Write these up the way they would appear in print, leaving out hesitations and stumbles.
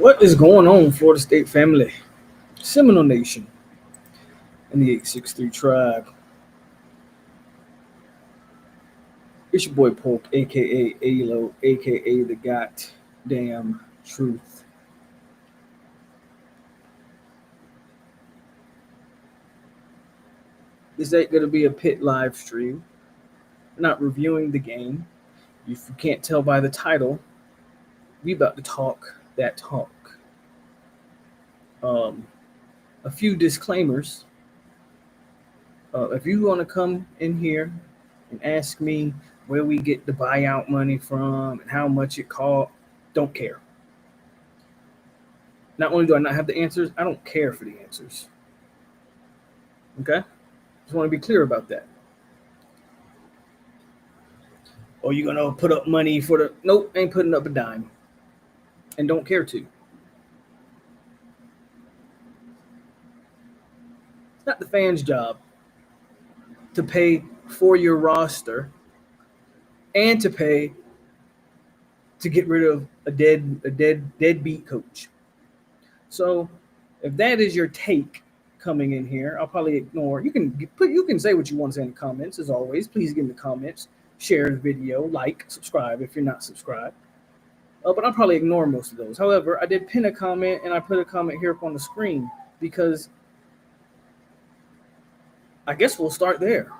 What is going on, Florida State family, Seminole Nation, and the 863 tribe? It's your boy POLK, a.k.a. a.k.a. the goddamn truth. This ain't going to be a pit live stream. We're not reviewing the game. If you can't tell by the title, we about to talk that talk. A few disclaimers. If you want to come in here and ask me where we get the buyout money from and how much it cost, don't care. Not only do I not have the answers, I don't care for the answers. Okay? Just want to be clear about that. Or you gonna put up money for the nope, ain't putting up a dime. And don't care to. It's not the fans' job to pay for your roster and to pay to get rid of a deadbeat coach. So if that is your take coming in here, I'll probably ignore. You can say what you want to say in the comments as always. Please get in the comments, share the video, like, subscribe if you're not subscribed. But I'll probably ignore most of those. However, I did pin a comment and I put a comment here up on the screen because I guess we'll start there.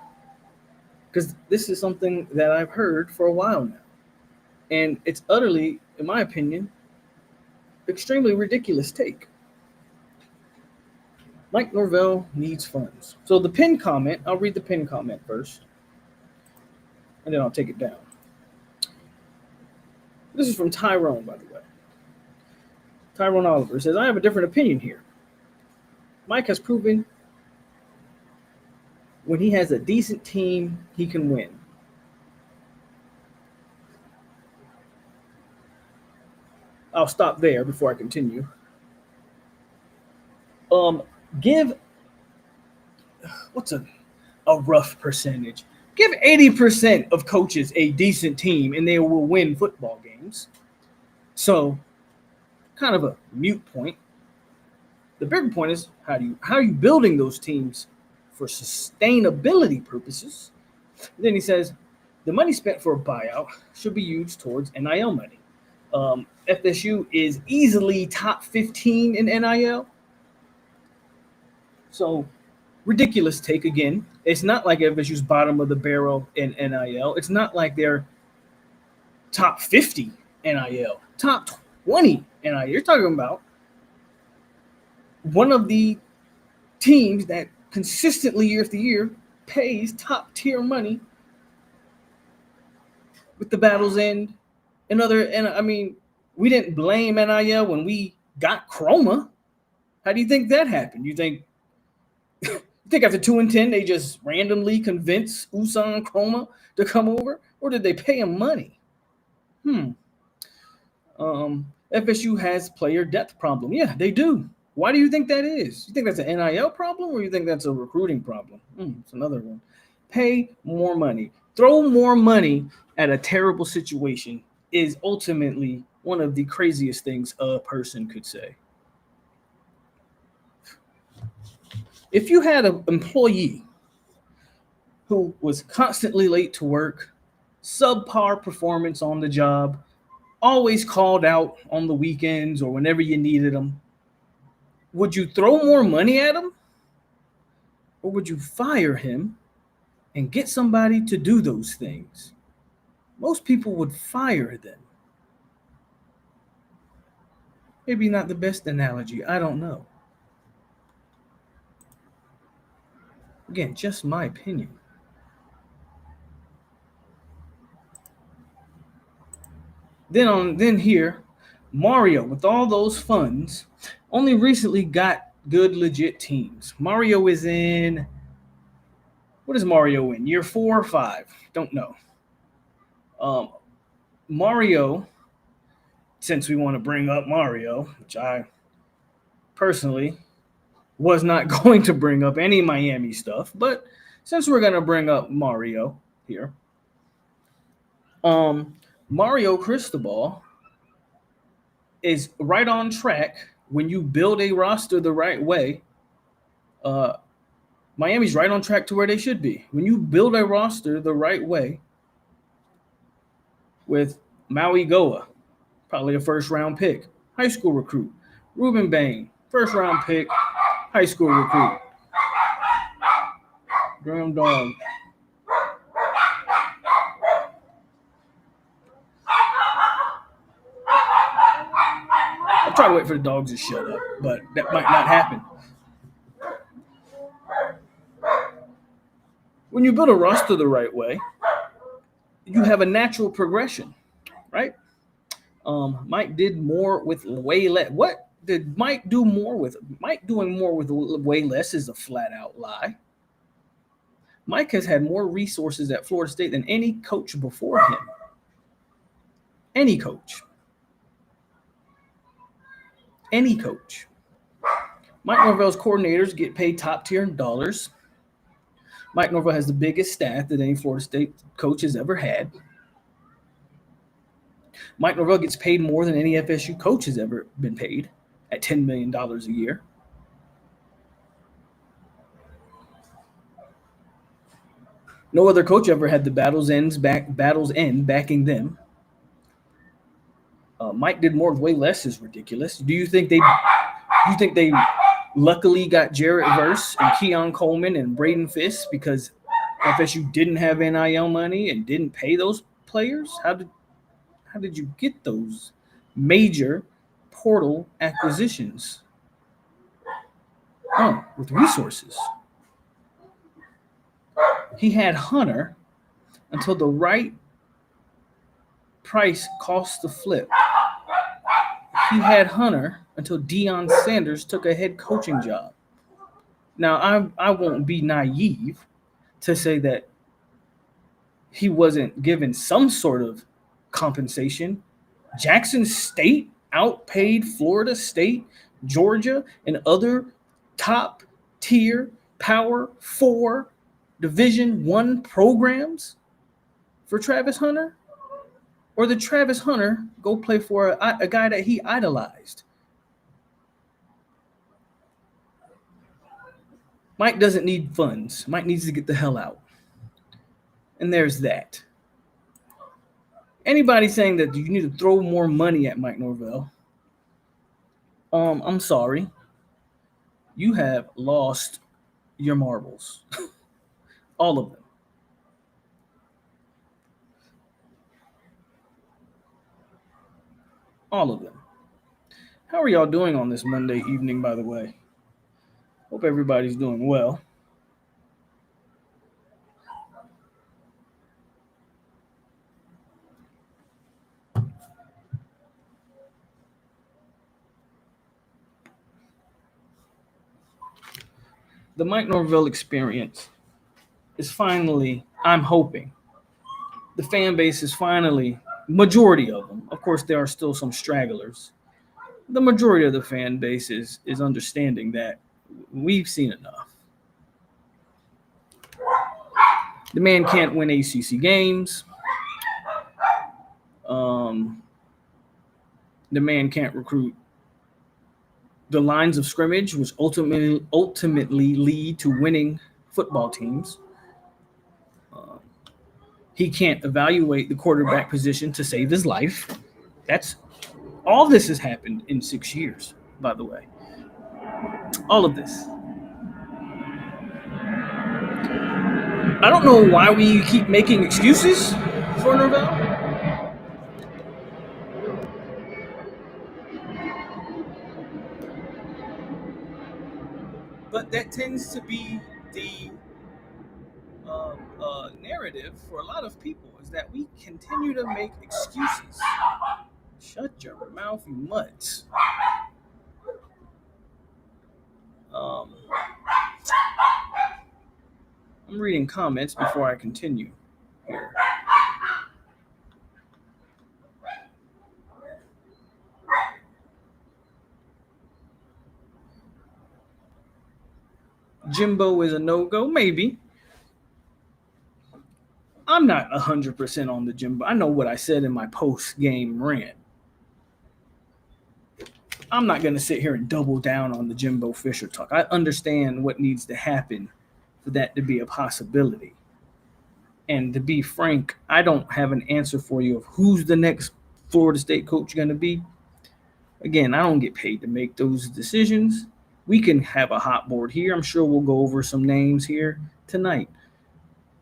Because this is something that I've heard for a while now. And it's utterly, in my opinion, extremely ridiculous take. Mike Norvell needs funds. So the pinned comment, I'll read the pinned comment first. And then I'll take it down. This is from Tyrone, by the way. Tyrone Oliver says, I have a different opinion here. Mike has proven when he has a decent team, he can win. I'll stop there before I continue. Give what's a rough percentage? Give 80% of coaches a decent team and they will win football games. So, kind of a mute point. The bigger point is how are you building those teams for sustainability purposes? Then he says the money spent for a buyout should be used towards NIL money. FSU is easily top 15 in NIL. So, ridiculous take again. It's not like FSU's bottom of the barrel in NIL. It's not like they're top 50 NIL, top 20 NIL. You're talking about one of the teams that consistently year after year pays top tier money with the Battle's End and other. And I mean, we didn't blame NIL when we got Chroma. How do you think that happened? You think after 2-10 they just randomly convinced Usan Chroma to come over, or did they pay him money? FSU has player depth problem. Yeah, they do. Why do you think that is? You think that's an NIL problem, or you think that's a recruiting problem? It's another one. Pay more money. Throw more money at a terrible situation is ultimately one of the craziest things a person could say. If you had an employee who was constantly late to work, subpar performance on the job, always called out on the weekends or whenever you needed them, would you throw more money at him? Or would you fire him and get somebody to do those things? Most people would fire them. Maybe not the best analogy. I don't know. Again, just my opinion. Then here, Mario, with all those funds, only recently got good, legit teams. Mario is in, what is Mario in? Year 4 or 5? Don't know. Mario, since we want to bring up Mario, which I personally was not going to bring up any Miami stuff, but since we're going to bring up Mario here, Mario Cristobal is right on track when you build a roster the right way. Uh, Miami's right on track to where they should be. When you build a roster the right way with Maui Goa, probably a first round pick, high school recruit. Ruben Bain, first round pick, high school recruit. Graham Dog. I'll try to wait for the dogs to shut up, but that might not happen. When you build a roster the right way, you have a natural progression, right? Mike did more with way less. What did Mike do more with? Mike doing more with way less is a flat out lie. Mike has had more resources at Florida State than any coach before him. Any coach. Any coach. Mike Norvell's coordinators get paid top tier dollars. Mike Norvell has the biggest staff that any Florida State coach has ever had. Mike Norvell gets paid more than any FSU coach has ever been paid at $10 million a year. No other coach ever had the battles end backing them. Mike did more with way less is ridiculous. Do you think they luckily got Jarrett Verse and Keon Coleman and Braden Fisk because FSU didn't have NIL money and didn't pay those players? How did you get those major portal acquisitions? Oh, with resources. He had Hunter until the right price cost the flip. He had Hunter until Deion Sanders took a head coaching job. Now, I won't be naive to say that he wasn't given some sort of compensation. Jackson State outpaid Florida State, Georgia, and other top tier Power 4 Division 1 programs for Travis Hunter? Or did Travis Hunter go play for a guy that he idolized? Mike doesn't need funds. Mike needs to get the hell out. And there's that. Anybody saying that you need to throw more money at Mike Norvell, I'm sorry. You have lost your marbles. All of them. All of them. How are y'all doing on this Monday evening, by the way? Hope everybody's doing well. The Mike Norvell experience is finally, I'm hoping, the fan base is finally, majority of them, of course there are still some stragglers, the majority of the fan base is understanding that we've seen enough. The man can't win ACC games. The man can't recruit the lines of scrimmage, which ultimately lead to winning football teams. He can't evaluate the quarterback position to save his life. That's all this has happened in 6 years, by the way. All of this. I don't know why we keep making excuses for Norvell. But that tends to be the narrative for a lot of people, is that we continue to make excuses. Shut your mouth, you mutts. I'm reading comments before I continue here. Jimbo is a no-go, maybe. I'm not 100% on the Jimbo. I know what I said in my post-game rant. I'm not going to sit here and double down on the Jimbo Fisher talk. I understand what needs to happen for that to be a possibility. And to be frank, I don't have an answer for you of who's the next Florida State coach going to be. Again, I don't get paid to make those decisions. We can have a hot board here. I'm sure we'll go over some names here tonight.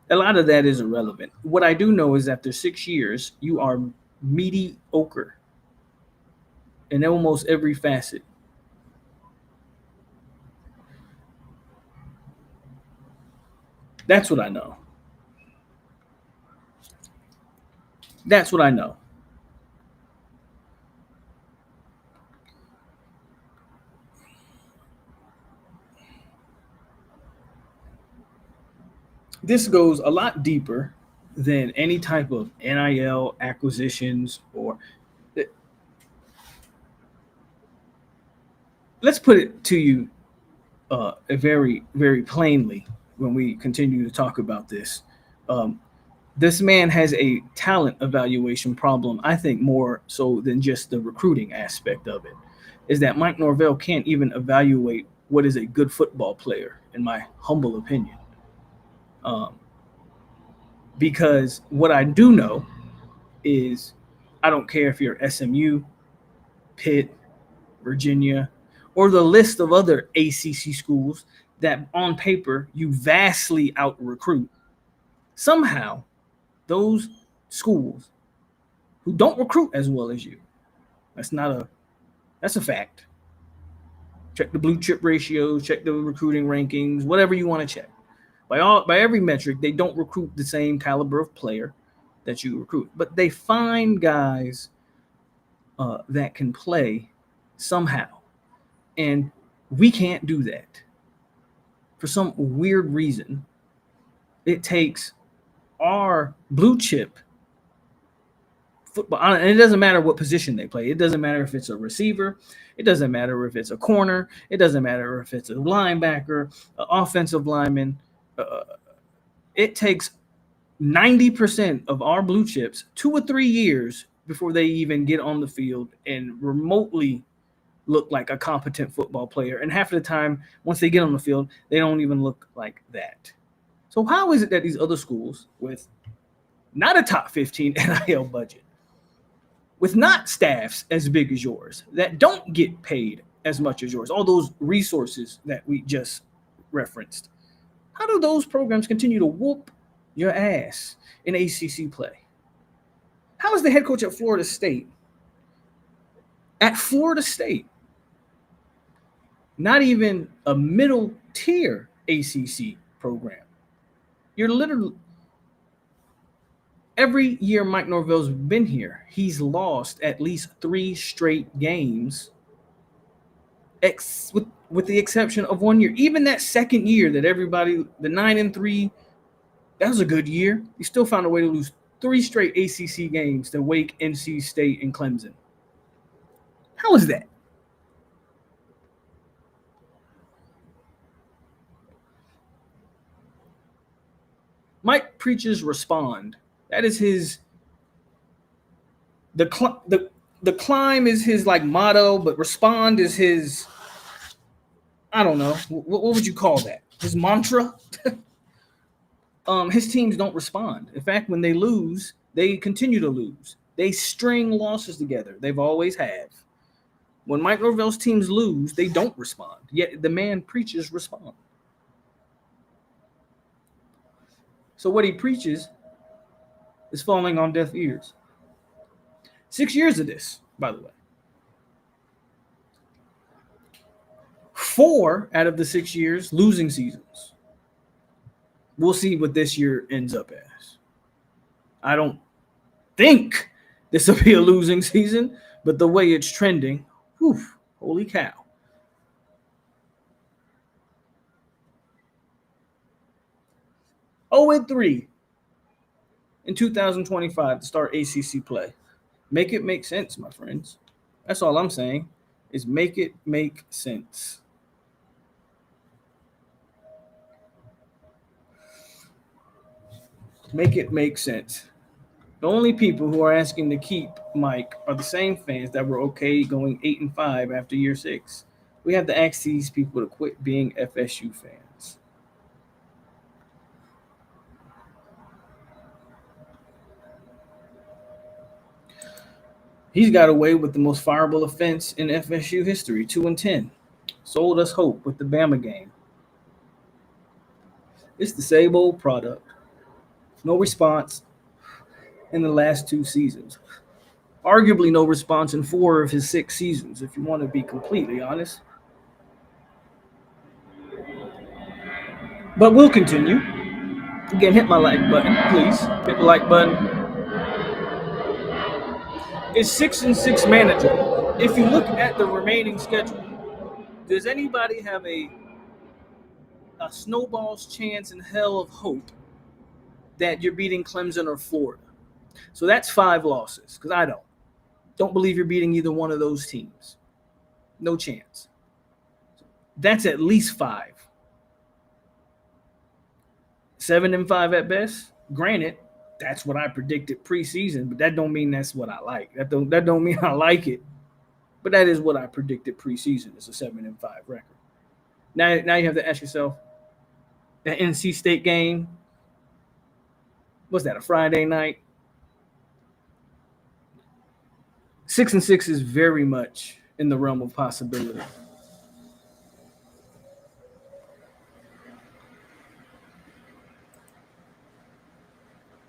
A lot of that is irrelevant. What I do know is after 6 years, you are mediocre in almost every facet. That's what I know. That's what I know. This goes a lot deeper than any type of NIL acquisitions or let's put it to you very, very plainly when we continue to talk about this. Um, this man has a talent evaluation problem, I think, more so than just the recruiting aspect of it. Is that Mike Norvell can't even evaluate what is a good football player, in my humble opinion. Um, because what I do know is I don't care if you're SMU, Pitt, Virginia, or the list of other ACC schools that on paper you vastly out recruit. Somehow, those schools who don't recruit as well as you, that's not a that's a fact. Check the blue chip ratios, check the recruiting rankings, whatever you want to check. By every metric, they don't recruit the same caliber of player that you recruit, but they find guys that can play somehow, and we can't do that for some weird reason. It takes our blue chip football, and it doesn't matter what position they play. It doesn't matter if it's a receiver. It doesn't matter if it's a corner. It doesn't matter if it's a linebacker, an offensive lineman. Uh, it takes 90% of our blue chips 2 or 3 years before they even get on the field and remotely look like a competent football player. And half of the time, once they get on the field, they don't even look like that. So how is it that these other schools with not a top 15 NIL budget, with not staffs as big as yours, that don't get paid as much as yours, all those resources that we just referenced, how do those programs continue to whoop your ass in ACC play? How is the head coach at Florida State, not even a middle tier ACC program? You're literally every year Mike Norvell's been here, he's lost at least 3 straight games, with the exception of 1 year. Even that second year that everybody, the 9-3, that was a good year. He still found a way to lose 3 straight ACC games to Wake, NC State, and Clemson. How is that? Mike preaches respond. That is his the climb is his like motto, but respond is his, I don't know, what would you call that? His mantra. His teams don't respond. In fact, when they lose, they continue to lose. They string losses together. They've always have. When Mike Norvell's teams lose, they don't respond. Yet the man preaches respond. So what he preaches is falling on deaf ears. 6 years of this, by the way. 4 out of the 6 years, losing seasons. We'll see what this year ends up as. I don't think this will be a losing season, but the way it's trending, whew, holy cow. 0-3 in 2025 to start ACC play. Make it make sense, my friends. That's all I'm saying is make it make sense. Make it make sense. The only people who are asking to keep Mike are the same fans that were okay going 8-5 after year 6. We have to ask these people to quit being FSU fans. He's got away with the most fireable offense in FSU history, 2-10. Sold us hope with the Bama game. It's the same old product. No response in the last 2 seasons. Arguably no response in 4 of his 6 seasons, if you want to be completely honest. But we'll continue. Again, hit my like button, please. Hit the like button. Is 6-6 manageable? If you look at the remaining schedule, does anybody have a snowball's chance in hell of hope that you're beating Clemson or Florida? So that's 5 losses, because I don't. Don't believe you're beating either one of those teams. No chance. That's at least 5. 7-5 at best. Granted, that's what I predicted preseason, but that don't mean that's what I like. That don't mean I like it. But that is what I predicted preseason is a 7-5 record. Now you have to ask yourself, that NC State game, was that a Friday night? 6-6 is very much in the realm of possibility.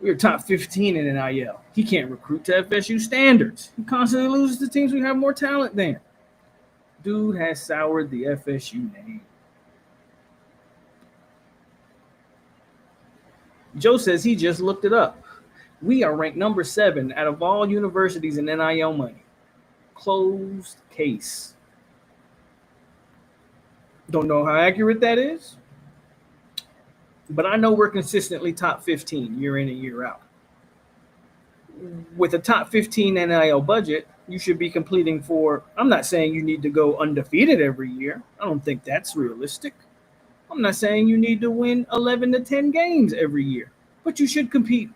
We are top 15 in NIL. He can't recruit to FSU standards. He constantly loses to teams who have more talent than. Dude has soured the FSU name. Joe says he just looked it up. We are ranked number 7 out of all universities in NIL money. Closed case. Don't know how accurate that is, but I know we're consistently top 15 year in and year out. With a top 15 NIL budget, you should be completing for. I'm not saying you need to go undefeated every year. I don't think that's realistic. I'm not saying you need to win 11 to 10 games every year, but you should compete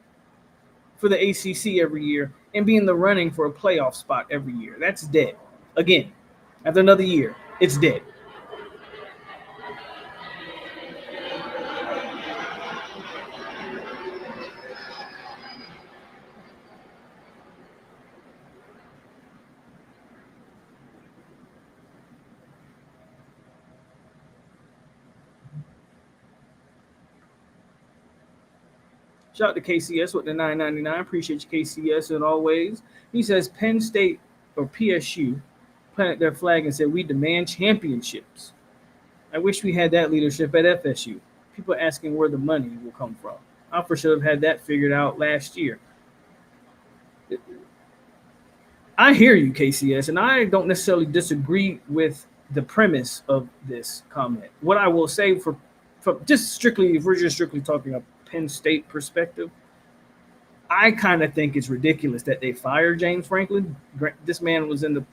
for the ACC every year and be in the running for a playoff spot every year. That's dead. Again, after another year, it's dead. Shout out to KCS with the 9.99. Appreciate you, KCS, as always. He says Penn State or PSU planted their flag and said, "We demand championships." I wish we had that leadership at FSU. People asking where the money will come from. Alfred should have had that figured out last year. I hear you, KCS, and I don't necessarily disagree with the premise of this comment. What I will say for just strictly, if we're just strictly talking a Penn State perspective, I kind of think it's ridiculous that they fired James Franklin. This man was in the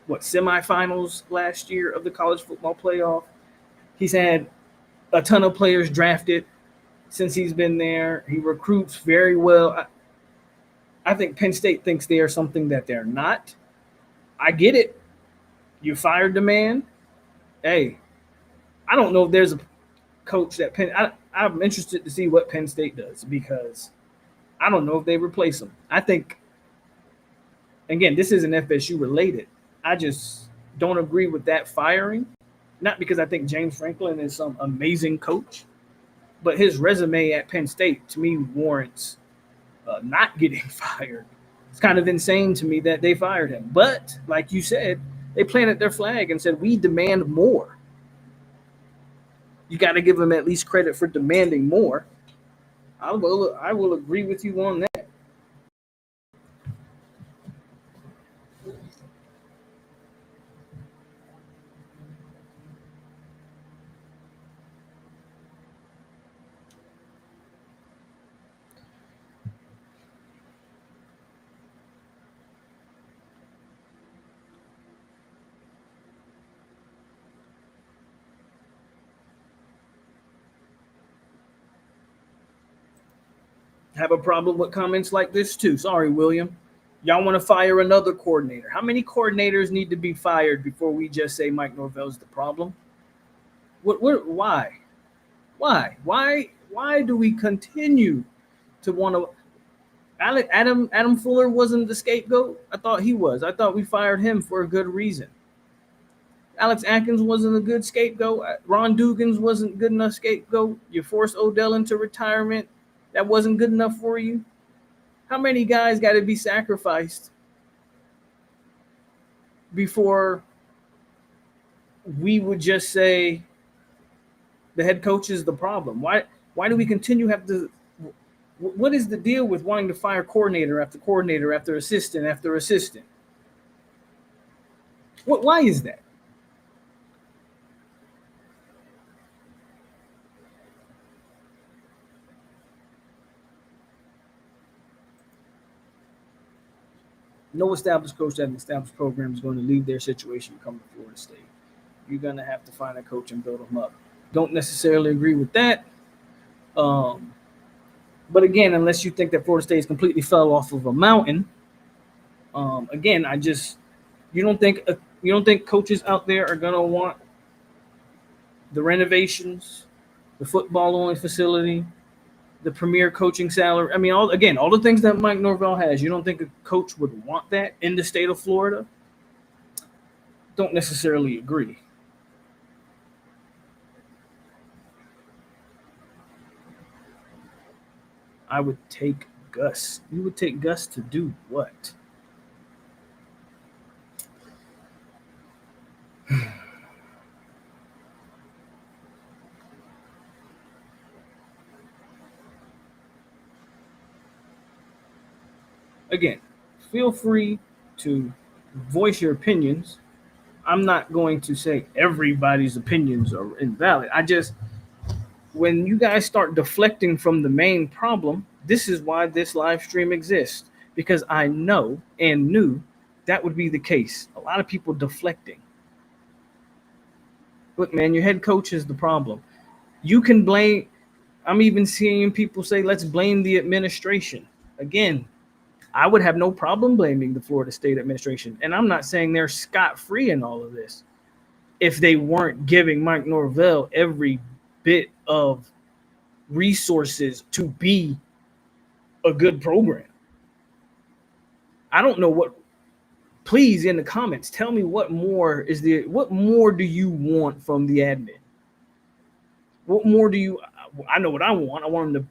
semifinals last year of the college football playoff. He's had a ton of players drafted since he's been there. He recruits very well. I think Penn State thinks they are something that they're not. I get it. You fired the man. Hey, I don't know if there's a coach that I'm interested to see what Penn State does because I don't know if they replace him. I think, again, this isn't FSU related. I just don't agree with that firing. Not because I think James Franklin is some amazing coach, but his resume at Penn State to me warrants not getting fired. It's kind of insane to me that they fired him. But like you said, they planted their flag and said, "We demand more." You got to give them at least credit for demanding more. I will agree with you on that. Have a problem with comments like this too. Sorry, William. Y'all want to fire another coordinator. How many coordinators need to be fired before we just say Mike Norvell's the problem? Why? Why do we continue to want to? Adam Fuller wasn't the scapegoat. I thought he was. I thought we fired him for a good reason. Alex Atkins wasn't a good scapegoat. Ron Dugans wasn't good enough scapegoat. You forced Odell into retirement. That wasn't good enough for you. How many guys got to be sacrificed before we would just say the head coach is the problem? Why do we continue have to? What is the deal with wanting to fire coordinator after assistant after assistant? Why is that? No established coach at an established program is going to leave their situation to come to Florida State. You're going to have to find a coach and build them up. Don't necessarily agree with that. But again, unless you think that Florida State completely fell off of a mountain, again, you don't think coaches out there are going to want the renovations, the football only facility, the premier coaching salary. I mean, all the things that Mike Norvell has. You don't think a coach would want that in the state of Florida? Don't necessarily agree. I would take Gus. You would take Gus to do what? Again, feel free to voice your opinions. I'm not going to say everybody's opinions are invalid. When you guys start deflecting from the main problem, this is why this live stream exists. Because I know and knew that would be the case. A lot of people deflecting. Look, man, your head coach is the problem. You can blame, I'm even seeing people say, let's blame the administration. Again, I would have no problem blaming the Florida State administration. And I'm not saying they're scot-free in all of this. If they weren't giving Mike Norvell every bit of resources to be a good program. I don't know what. Please, in the comments, tell me what more do you want from the admin? What more do you? I know what I want. I want him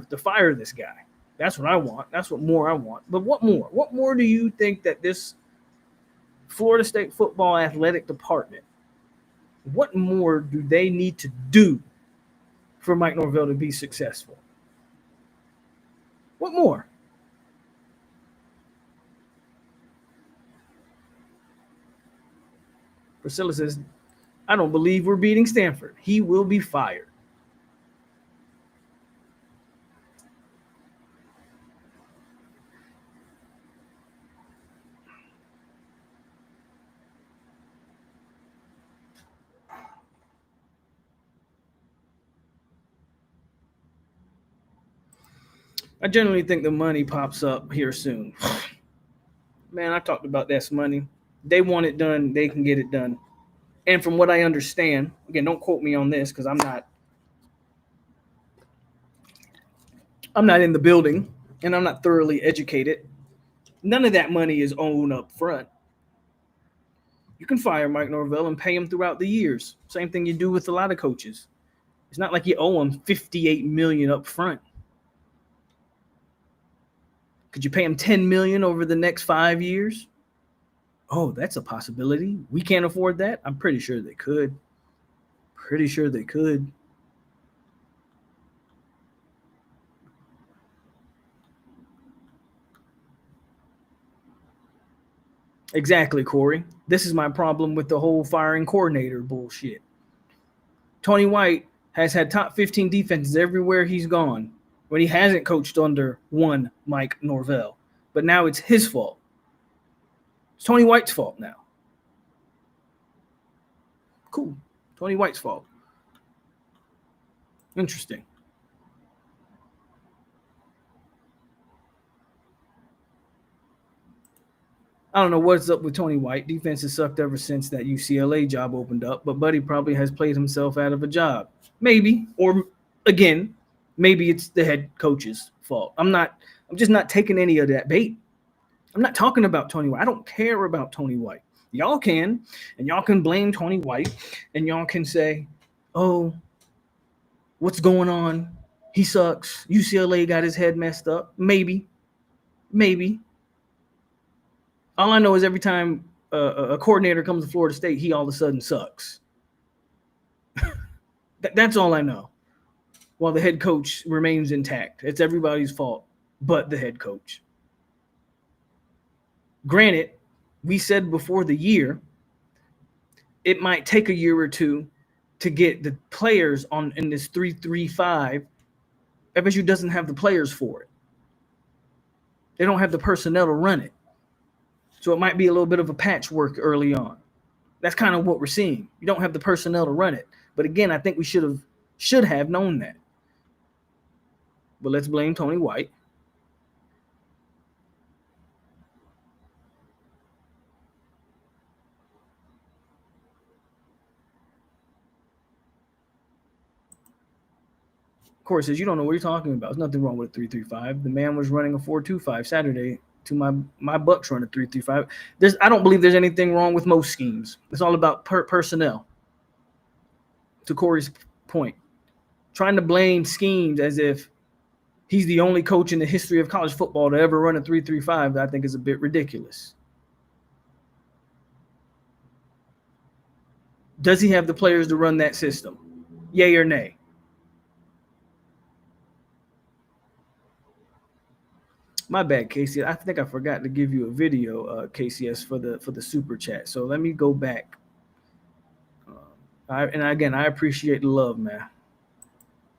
to fire this guy. That's what I want. That's what more I want. But what more? What more do you think that this Florida State football athletic department? What more do they need to do for Mike Norvell to be successful? What more? Priscilla says, I don't believe we're beating Stanford. He will be fired. I generally think the money pops up here soon. Man, I talked about this money. They want it done, they can get it done. And from what I understand, again, don't quote me on this because I'm not in the building and I'm not thoroughly educated. None of that money is owned up front. You can fire Mike Norvell and pay him throughout the years. Same thing you do with a lot of coaches. It's not like you owe him $58 million up front. Could you pay him $10 million over the next 5 years? Oh, that's a possibility. We can't afford that. I'm pretty sure they could. Pretty sure they could. Exactly, Corey. This is my problem with the whole firing coordinator bullshit. Tony White has had top 15 defenses everywhere he's gone when he hasn't coached under one Mike Norvell. But now it's his fault. It's Tony White's fault now. Cool. Tony White's fault. Interesting. I don't know what's up with Tony White. Defense has sucked ever since that UCLA job opened up, but Buddy probably has played himself out of a job. Maybe, or again, maybe it's the head coach's fault. I'm just not taking any of that bait. I'm not talking about Tony White. I don't care about Tony White. Y'all can, and y'all can blame Tony White, and y'all can say, "Oh, what's going on? He sucks. UCLA got his head messed up." Maybe. All I know is every time a coordinator comes to Florida State, he all of a sudden sucks. That's all I know. While the head coach remains intact, it's everybody's fault but the head coach. Granted, we said before the year, it might take a year or two to get the players on in this 3-3-5. FSU doesn't have the players for it. They don't have the personnel to run it. So it might be a little bit of a patchwork early on. That's kind of what we're seeing. You don't have the personnel to run it. But again, I think we should have known that. But let's blame Tony White. Of course, says you don't know what you're talking about. There's nothing wrong with a 3-3-5. The man was running a 4-2-5 Saturday to my Bucks run a 3-3-5. I don't believe there's anything wrong with most schemes. It's all about personnel. To Corey's point, trying to blame schemes as if he's the only coach in the history of college football to ever run a 3-3-5, I think is a bit ridiculous. Does he have the players to run that system? Yay or nay? My bad, Casey. I think I forgot to give you a video, KCS, for the super chat. So let me go back. And again, I appreciate the love, man.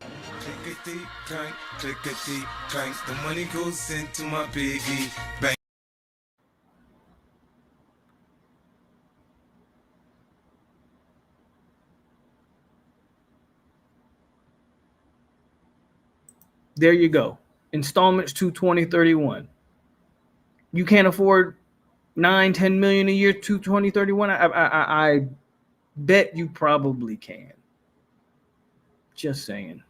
Clickety clank, clickety clank. The money goes into my piggy bank. There you go. Installments to 2031. You can't afford 9-10 million a year to 2031. I bet you probably can. Just saying.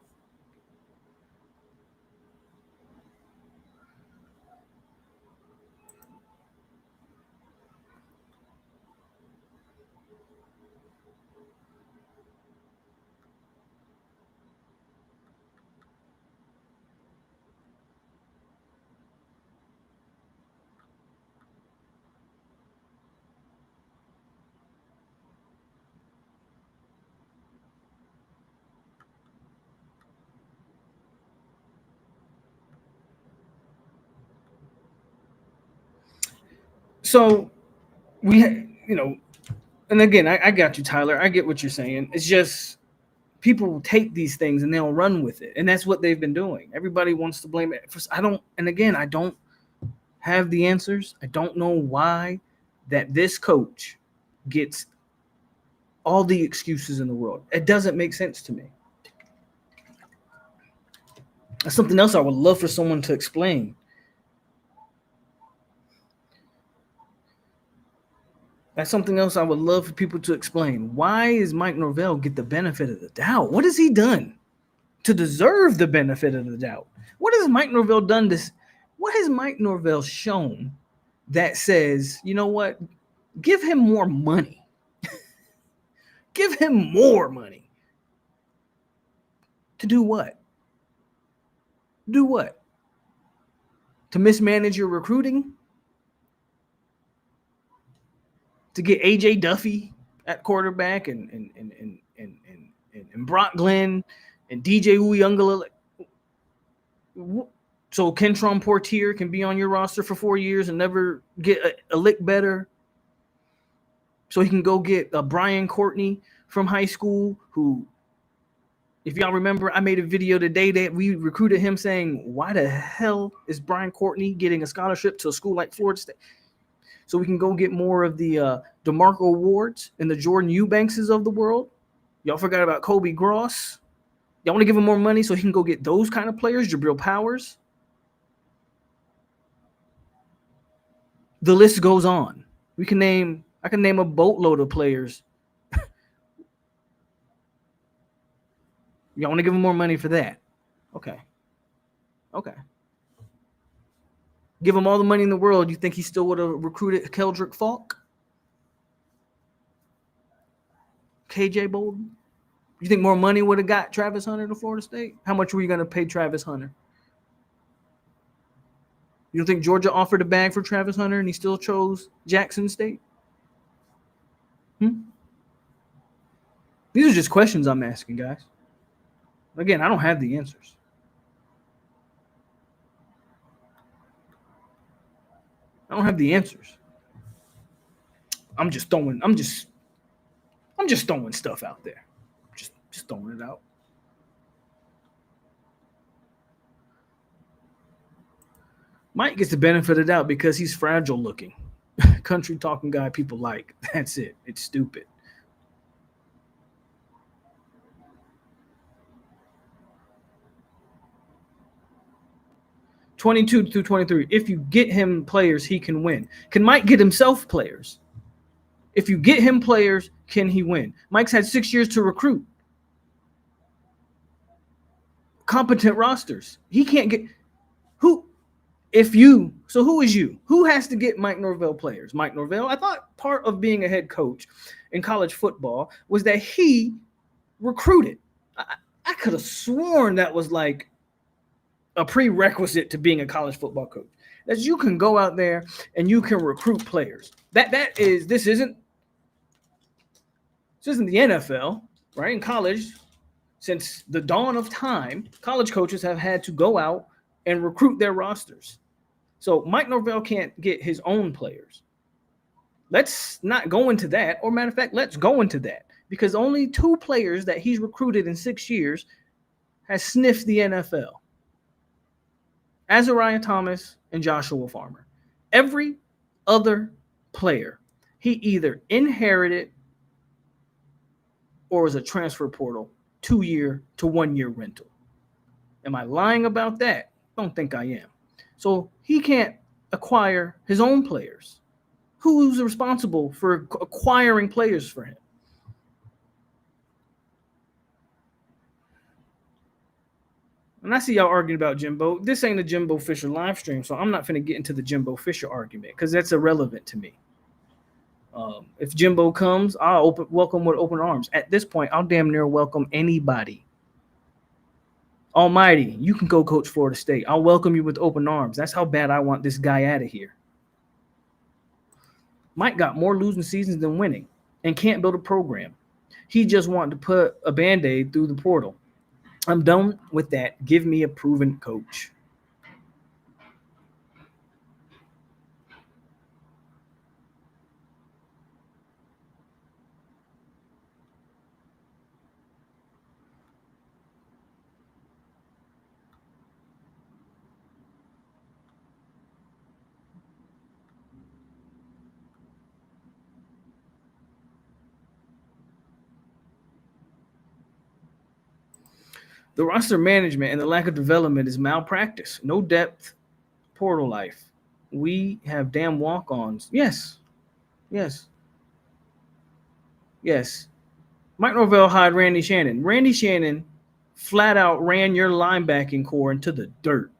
So and again, I got you, Tyler. I get what you're saying. It's just people take these things and they'll run with it, and that's what they've been doing. Everybody wants to blame it. I don't have the answers. I don't know why that this coach gets all the excuses in the world. It doesn't make sense to me. That's something else I would love for someone to explain. That's something else I would love for people to explain. Why is Mike Norvell get the benefit of the doubt? What has he done to deserve the benefit of the doubt? What has Mike Norvell done this? What has Mike Norvell shown that says, you know what? Give him more money. Give him more money. To do what? Do what? To mismanage your recruiting? To get AJ Duffy at quarterback and Brock Glenn and DJ Uyunglele. So Kentron Portier can be on your roster for 4 years and never get a lick better. So he can go get Brian Courtney from high school, who, if y'all remember, I made a video today that we recruited him saying, why the hell is Brian Courtney getting a scholarship to a school like Florida State? So we can go get more of the DeMarco Wards and the Jordan Eubankses of the world. Y'all forgot about Kobe Gross. Y'all want to give him more money so he can go get those kind of players, Jabril Powers. The list goes on. I can name a boatload of players. Y'all want to give him more money for that? Okay. Okay. Give him all the money in the world. You think he still would have recruited Keldrick Falk? KJ Bolden? You think more money would have got Travis Hunter to Florida State? How much were you going to pay Travis Hunter? You don't think Georgia offered a bag for Travis Hunter and he still chose Jackson State? These are just questions I'm asking, guys. Again, I don't have the answers. I don't have the answers. I'm just throwing stuff out there. Just throwing it out. Mike gets the benefit of the doubt because he's fragile looking. Country talking guy people like. That's it. It's stupid. (22 through 23). If you get him players, he can win. Can Mike get himself players? If you get him players, can he win? Mike's had 6 years to recruit competent rosters. He can't get who. Who is you? Who has to get Mike Norvell players? Mike Norvell. I thought part of being a head coach in college football was that he recruited. I could have sworn that was like a prerequisite to being a college football coach. That you can go out there and you can recruit players. This isn't the NFL, right? In college, since the dawn of time, college coaches have had to go out and recruit their rosters. So Mike Norvell can't get his own players. Let's not go into that. Or matter of fact, let's go into that. Because only 2 players that he's recruited in 6 years has sniffed the NFL. Azariah Thomas and Joshua Farmer. Every other player, he either inherited or was a transfer portal 2-year to 1-year rental. Am I lying about that? Don't think I am. So he can't acquire his own players. Who's responsible for acquiring players for him? And I see y'all arguing about Jimbo. This ain't a Jimbo Fisher live stream, so I'm not finna get into the Jimbo Fisher argument because that's irrelevant to me. If Jimbo comes, I'll welcome with open arms. At this point, I'll damn near welcome anybody. Almighty, you can go coach Florida State. I'll welcome you with open arms. That's how bad I want this guy out of here. Mike got more losing seasons than winning and can't build a program. He just wanted to put a Band-Aid through the portal. I'm done with that. Give me a proven coach. The roster management and the lack of development is malpractice. No depth, portal life. We have damn walk-ons. Yes. Mike Norvell hired Randy Shannon. Randy Shannon flat out ran your linebacking core into the dirt.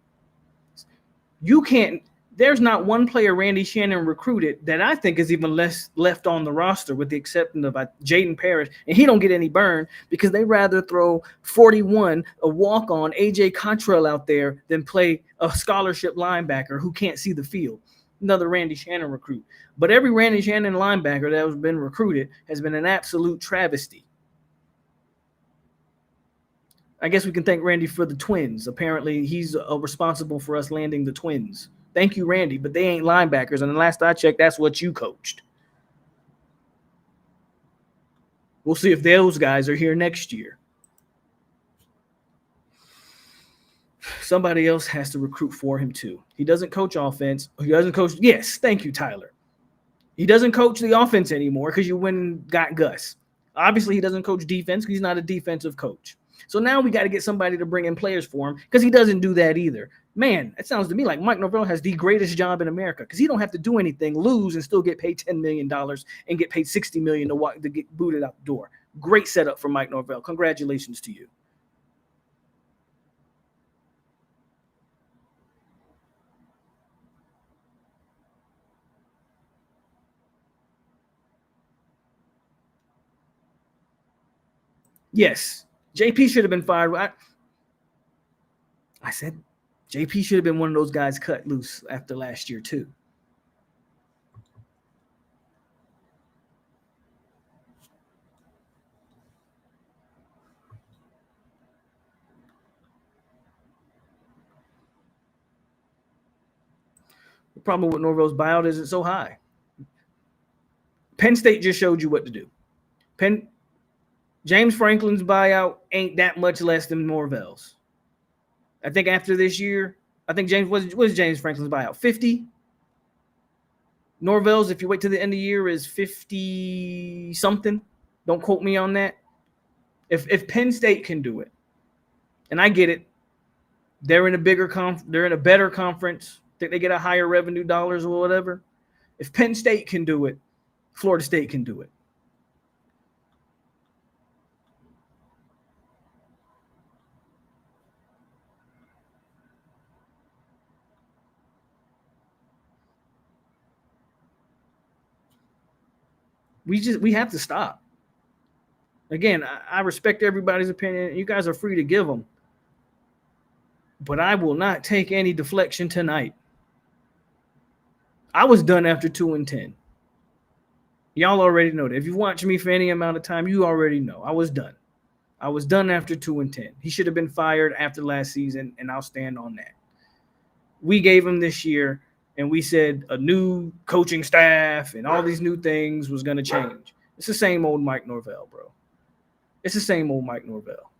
There's not one player Randy Shannon recruited that I think is even less left on the roster with the exception of Jaden Parrish. And he don't get any burn because they rather throw 41, a walk-on AJ Cottrell out there than play a scholarship linebacker who can't see the field. Another Randy Shannon recruit. But every Randy Shannon linebacker that has been recruited has been an absolute travesty. I guess we can thank Randy for the Twins. Apparently, he's responsible for us landing the Twins. Thank you, Randy, but they ain't linebackers. And the last I checked, that's what you coached. We'll see if those guys are here next year. Somebody else has to recruit for him, too. He doesn't coach offense. He doesn't coach. Yes, thank you, Tyler. He doesn't coach the offense anymore because you went and got Gus. Obviously, he doesn't coach defense because he's not a defensive coach. So now we got to get somebody to bring in players for him because he doesn't do that either. Man, it sounds to me like Mike Norvell has the greatest job in America because he don't have to do anything, lose, and still get paid $10 million and get paid $60 million to get booted out the door. Great setup for Mike Norvell. Congratulations to you. Yes, JP should have been fired. I said JP should have been one of those guys cut loose after last year too. The problem with Norvell's buyout is it's so high. Penn State just showed you what to do. James Franklin's buyout ain't that much less than Norvell's. I think after this year, I think was James Franklin's buyout 50. Norvell's, if you wait till the end of the year, is 50 something. Don't quote me on that. If Penn State can do it, and I get it, they're in a better conference. Think they get a higher revenue dollars or whatever. If Penn State can do it, Florida State can do it. We have to stop. Again, I respect everybody's opinion. You guys are free to give them. But I will not take any deflection tonight. I was done after 2-10. Y'all already know that. If you've watched me for any amount of time, you already know. I was done. I was done after 2-10. He should have been fired after last season, and I'll stand on that. We gave him this year, and we said a new coaching staff and all these new things was going to change. It's the same old Mike Norvell, bro. It's the same old Mike Norvell.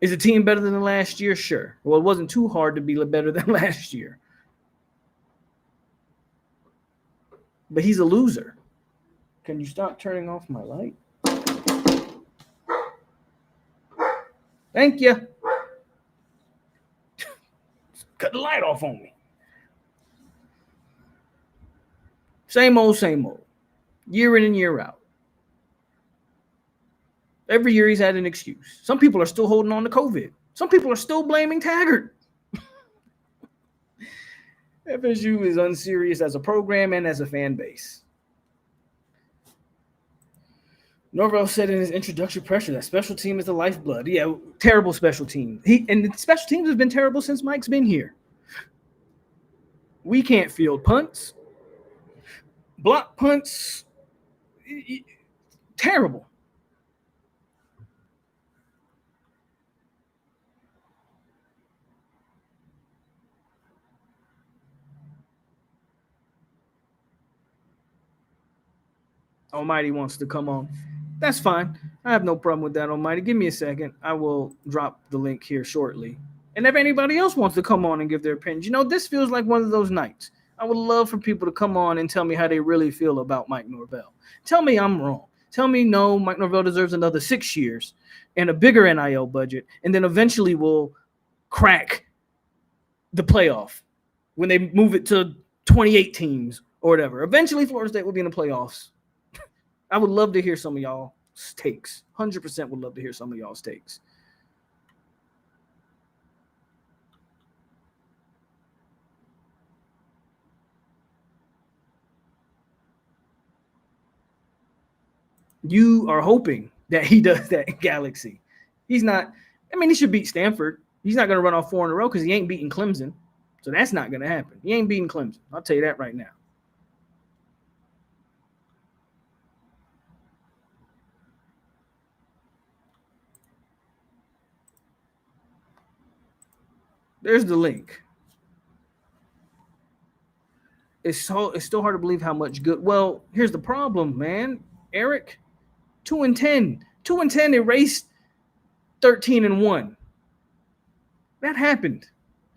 Is the team better than last year? Sure. Well, it wasn't too hard to be better than last year. But he's a loser. Can you stop turning off my light? Thank you. Cut the light off on me. Same old, same old. Year in and year out. Every year he's had an excuse. Some people are still holding on to COVID. Some people are still blaming Taggart. FSU is unserious as a program and as a fan base. Norvell said in his introductory pressure that special team is the lifeblood. Yeah, terrible special team. And the special teams have been terrible since Mike's been here. We can't field punts. Block punts. Terrible. Almighty wants to come on. That's fine. I have no problem with that, Almighty. Give me a second. I will drop the link here shortly. And if anybody else wants to come on and give their opinions, this feels like one of those nights. I would love for people to come on and tell me how they really feel about Mike Norvell. Tell me I'm wrong. Tell me no, Mike Norvell deserves another 6 years and a bigger NIL budget, and then eventually we'll crack the playoff when they move it to 28 teams or whatever. Eventually Florida State will be in the playoffs. I would love to hear some of y'all's takes. 100% would love to hear some of y'all's takes. You are hoping that he does that in Galaxy. He's not. He should beat Stanford. He's not going to run off 4 in a row because he ain't beating Clemson. So that's not going to happen. He ain't beating Clemson. I'll tell you that right now. There's the link. It's still hard to believe how much good. Well, here's the problem, man. Eric, 2-10. 2-10 erased 13-1. That happened,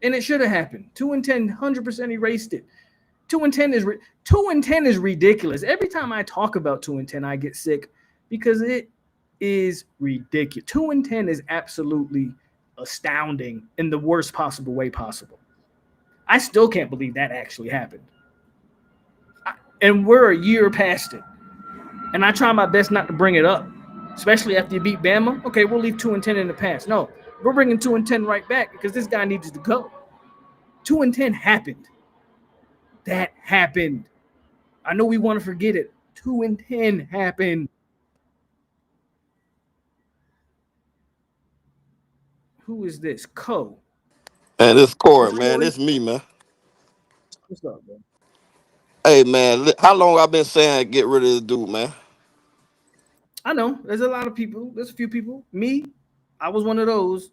and it should have happened. 2-10, 100% erased it. 2-10 is ridiculous. Every time I talk about 2-10, I get sick because it is ridiculous. 2-10 is absolutely astounding in the worst possible way possible. I still can't believe that actually happened. And we're a year past it. And I try my best not to bring it up, especially after you beat Bama. Okay, we'll leave 2-10 in the past. No, we're bringing 2-10 right back because this guy needs to go. 2-10 happened. That happened. I know we want to forget it. 2-10 happened. Who is this? Co. Man, this This Corey, man, Corey? this me, man. What's up, bro? Hey, man, how long I been saying get rid of this dude, man? I know there's a lot of people. There's a few people. Me, I was one of those.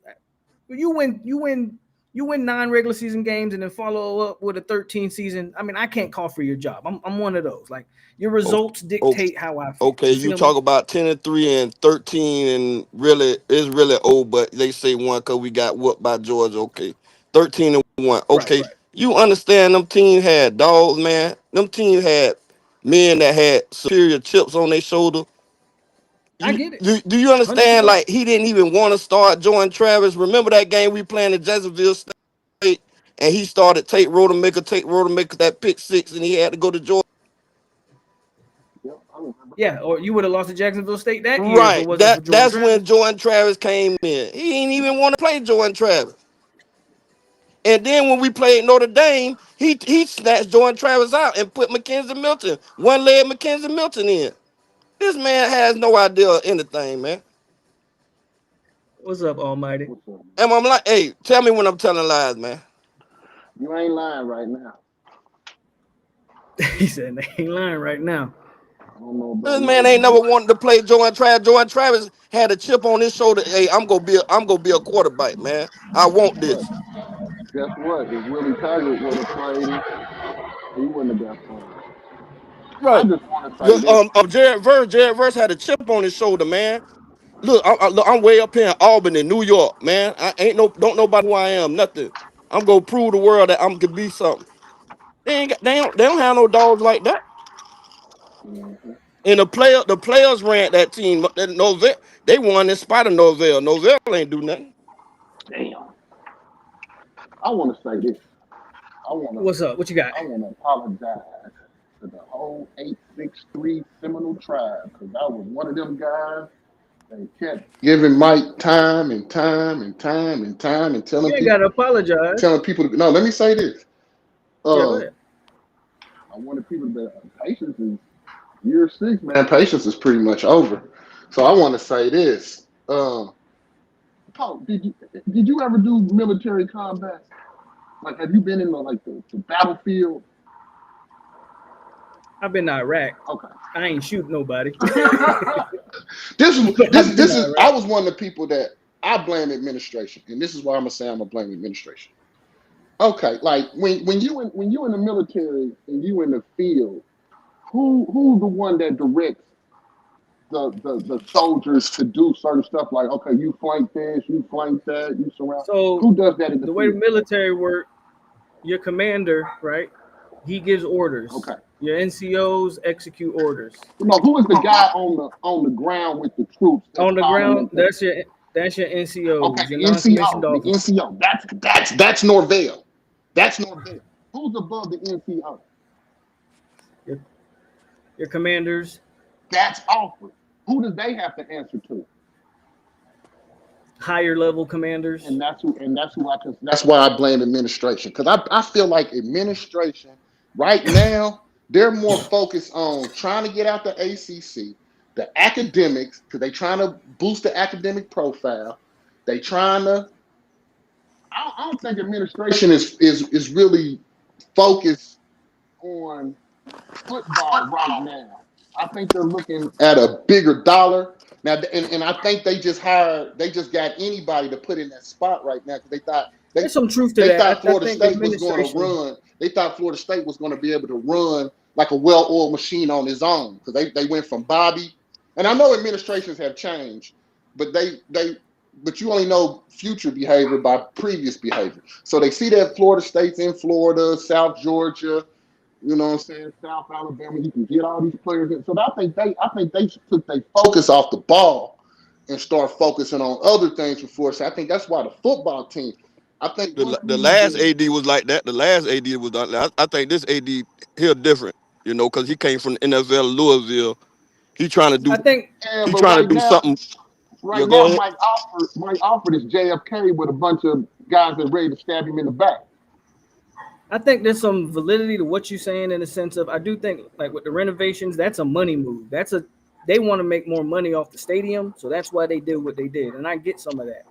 You win 9 regular season games and then follow up with a 13 season. I mean, I can't call for your job. I'm one of those. Like your O- results Okay, dictate how I feel. okay, You you feel me? talk about 10-3 and 13, and really it's really old, but they say one because we got whooped by Georgia. Okay, 13-1. Right, Okay, right. you understand them teams had dogs, man. Them teams had men that had superior chips on their shoulder. I You get it. do you Hundred understand? percent. Like he didn't even want to start Jordan Travis. Remember that game we playing in Jacksonville State, and he started take Rodemaker that pick six, and he had to go to Georgia. Yep, I remember. Yeah, or you would have lost to Jacksonville State that year if it Right. wasn't for Jordan That's when Travis. Jordan Travis came in. He didn't even want to play Jordan Travis. And then when we played Notre Dame, he snatched Jordan Travis out and put Mackenzie Milton, one leg Mackenzie Milton in. This man has no idea of anything, man. What's up, Almighty? What's up, man? And I'm like, hey, tell me when I'm telling lies, man. You ain't lying right now. He said they ain't lying right now. I don't know This about man no, ain't never but wanted to play Jordan Travis. Jordan Travis had a chip on his shoulder. Hey, I'm gonna be a quarterback, man. I want but this. guess what? If Willie Taggart would have played him, he wouldn't have got played. I Right. just want to say this. Jared Verse had a chip on his shoulder, man. Look, I'm way up here in Albany, New York, man. I ain't no don't nobody who I am, nothing. I'm gonna prove the world that I'm could be something. They don't have no dogs like that. Mhm. And the players ran that team. That Norvell, they won in spite of Norvell. Norvell ain't do nothing. Damn. I want to say this. I want to. What's up? What you got? I want to apologize to the whole 863 Seminole tribe because I was one of them guys that kept giving Mike time and time and time and time and You ain't gotta apologize. telling people to. No, let me say this. Yeah, go Uh, ahead. I wanted people to be patience is year six, man. Patience is pretty much over. So I want to say this. Paul, did you ever do military combat? Like, have you been in the battlefield? I've been to Iraq. Okay. I ain't shoot nobody, this is but this I've been to this is I Iraq. was one of the people that I blame administration, and this is why I'm gonna say I'm gonna blame administration. Okay, like when you in the military and you in the field, who's the one that directs the soldiers to do certain stuff like okay, you flank this, you flank that, you surround. So Who does that in the the way the field? military work, your commander, right? He gives orders. Okay. Your NCOs execute orders. No, who is the guy on the ground with the troops that's On the calling ground, them things? that's your Okay, NCOs, your the non-commissioned NCO. The officers. NCO. That's Norvell. That's Norvell. Who's above the NCO? Your, your commanders, That's Alfred. Who does they have to answer to? higher level commanders. And that's who I can. That's why I blame administration because I feel like administration right now they're more focused on trying to get out the ACC, the academics because they trying to boost the academic profile. They trying to. I don't think administration is really focused on football right now. I think they're looking at a bigger dollar now, and I think they just got anybody to put in that spot right now because they There's some truth to they that. thought I Florida think State was going to administration. run. They thought Florida State was going to be able to run like a well-oiled machine on his own because they went from Bobby, and I know administrations have changed, but but you only know future behavior by previous behavior. So they see that Florida State's in Florida, South Georgia, you know what I'm saying? South Alabama, you can get all these players in. So I think they took their focus off the ball and start focusing on other things for Florida State. I think that's why the football team. I think The last AD was like that. The last AD was like that. I think this AD here different, because he came from the NFL Louisville. He trying to do I think yeah, he but trying to do something. right You go now, ahead. Mike Alford is JFK with a bunch of guys that ready to stab him in the back. I think there's some validity to what you're saying in the sense of I do think like with the renovations, that's a money move. They want to make more money off the stadium, so that's why they did what they did, and I get some of that.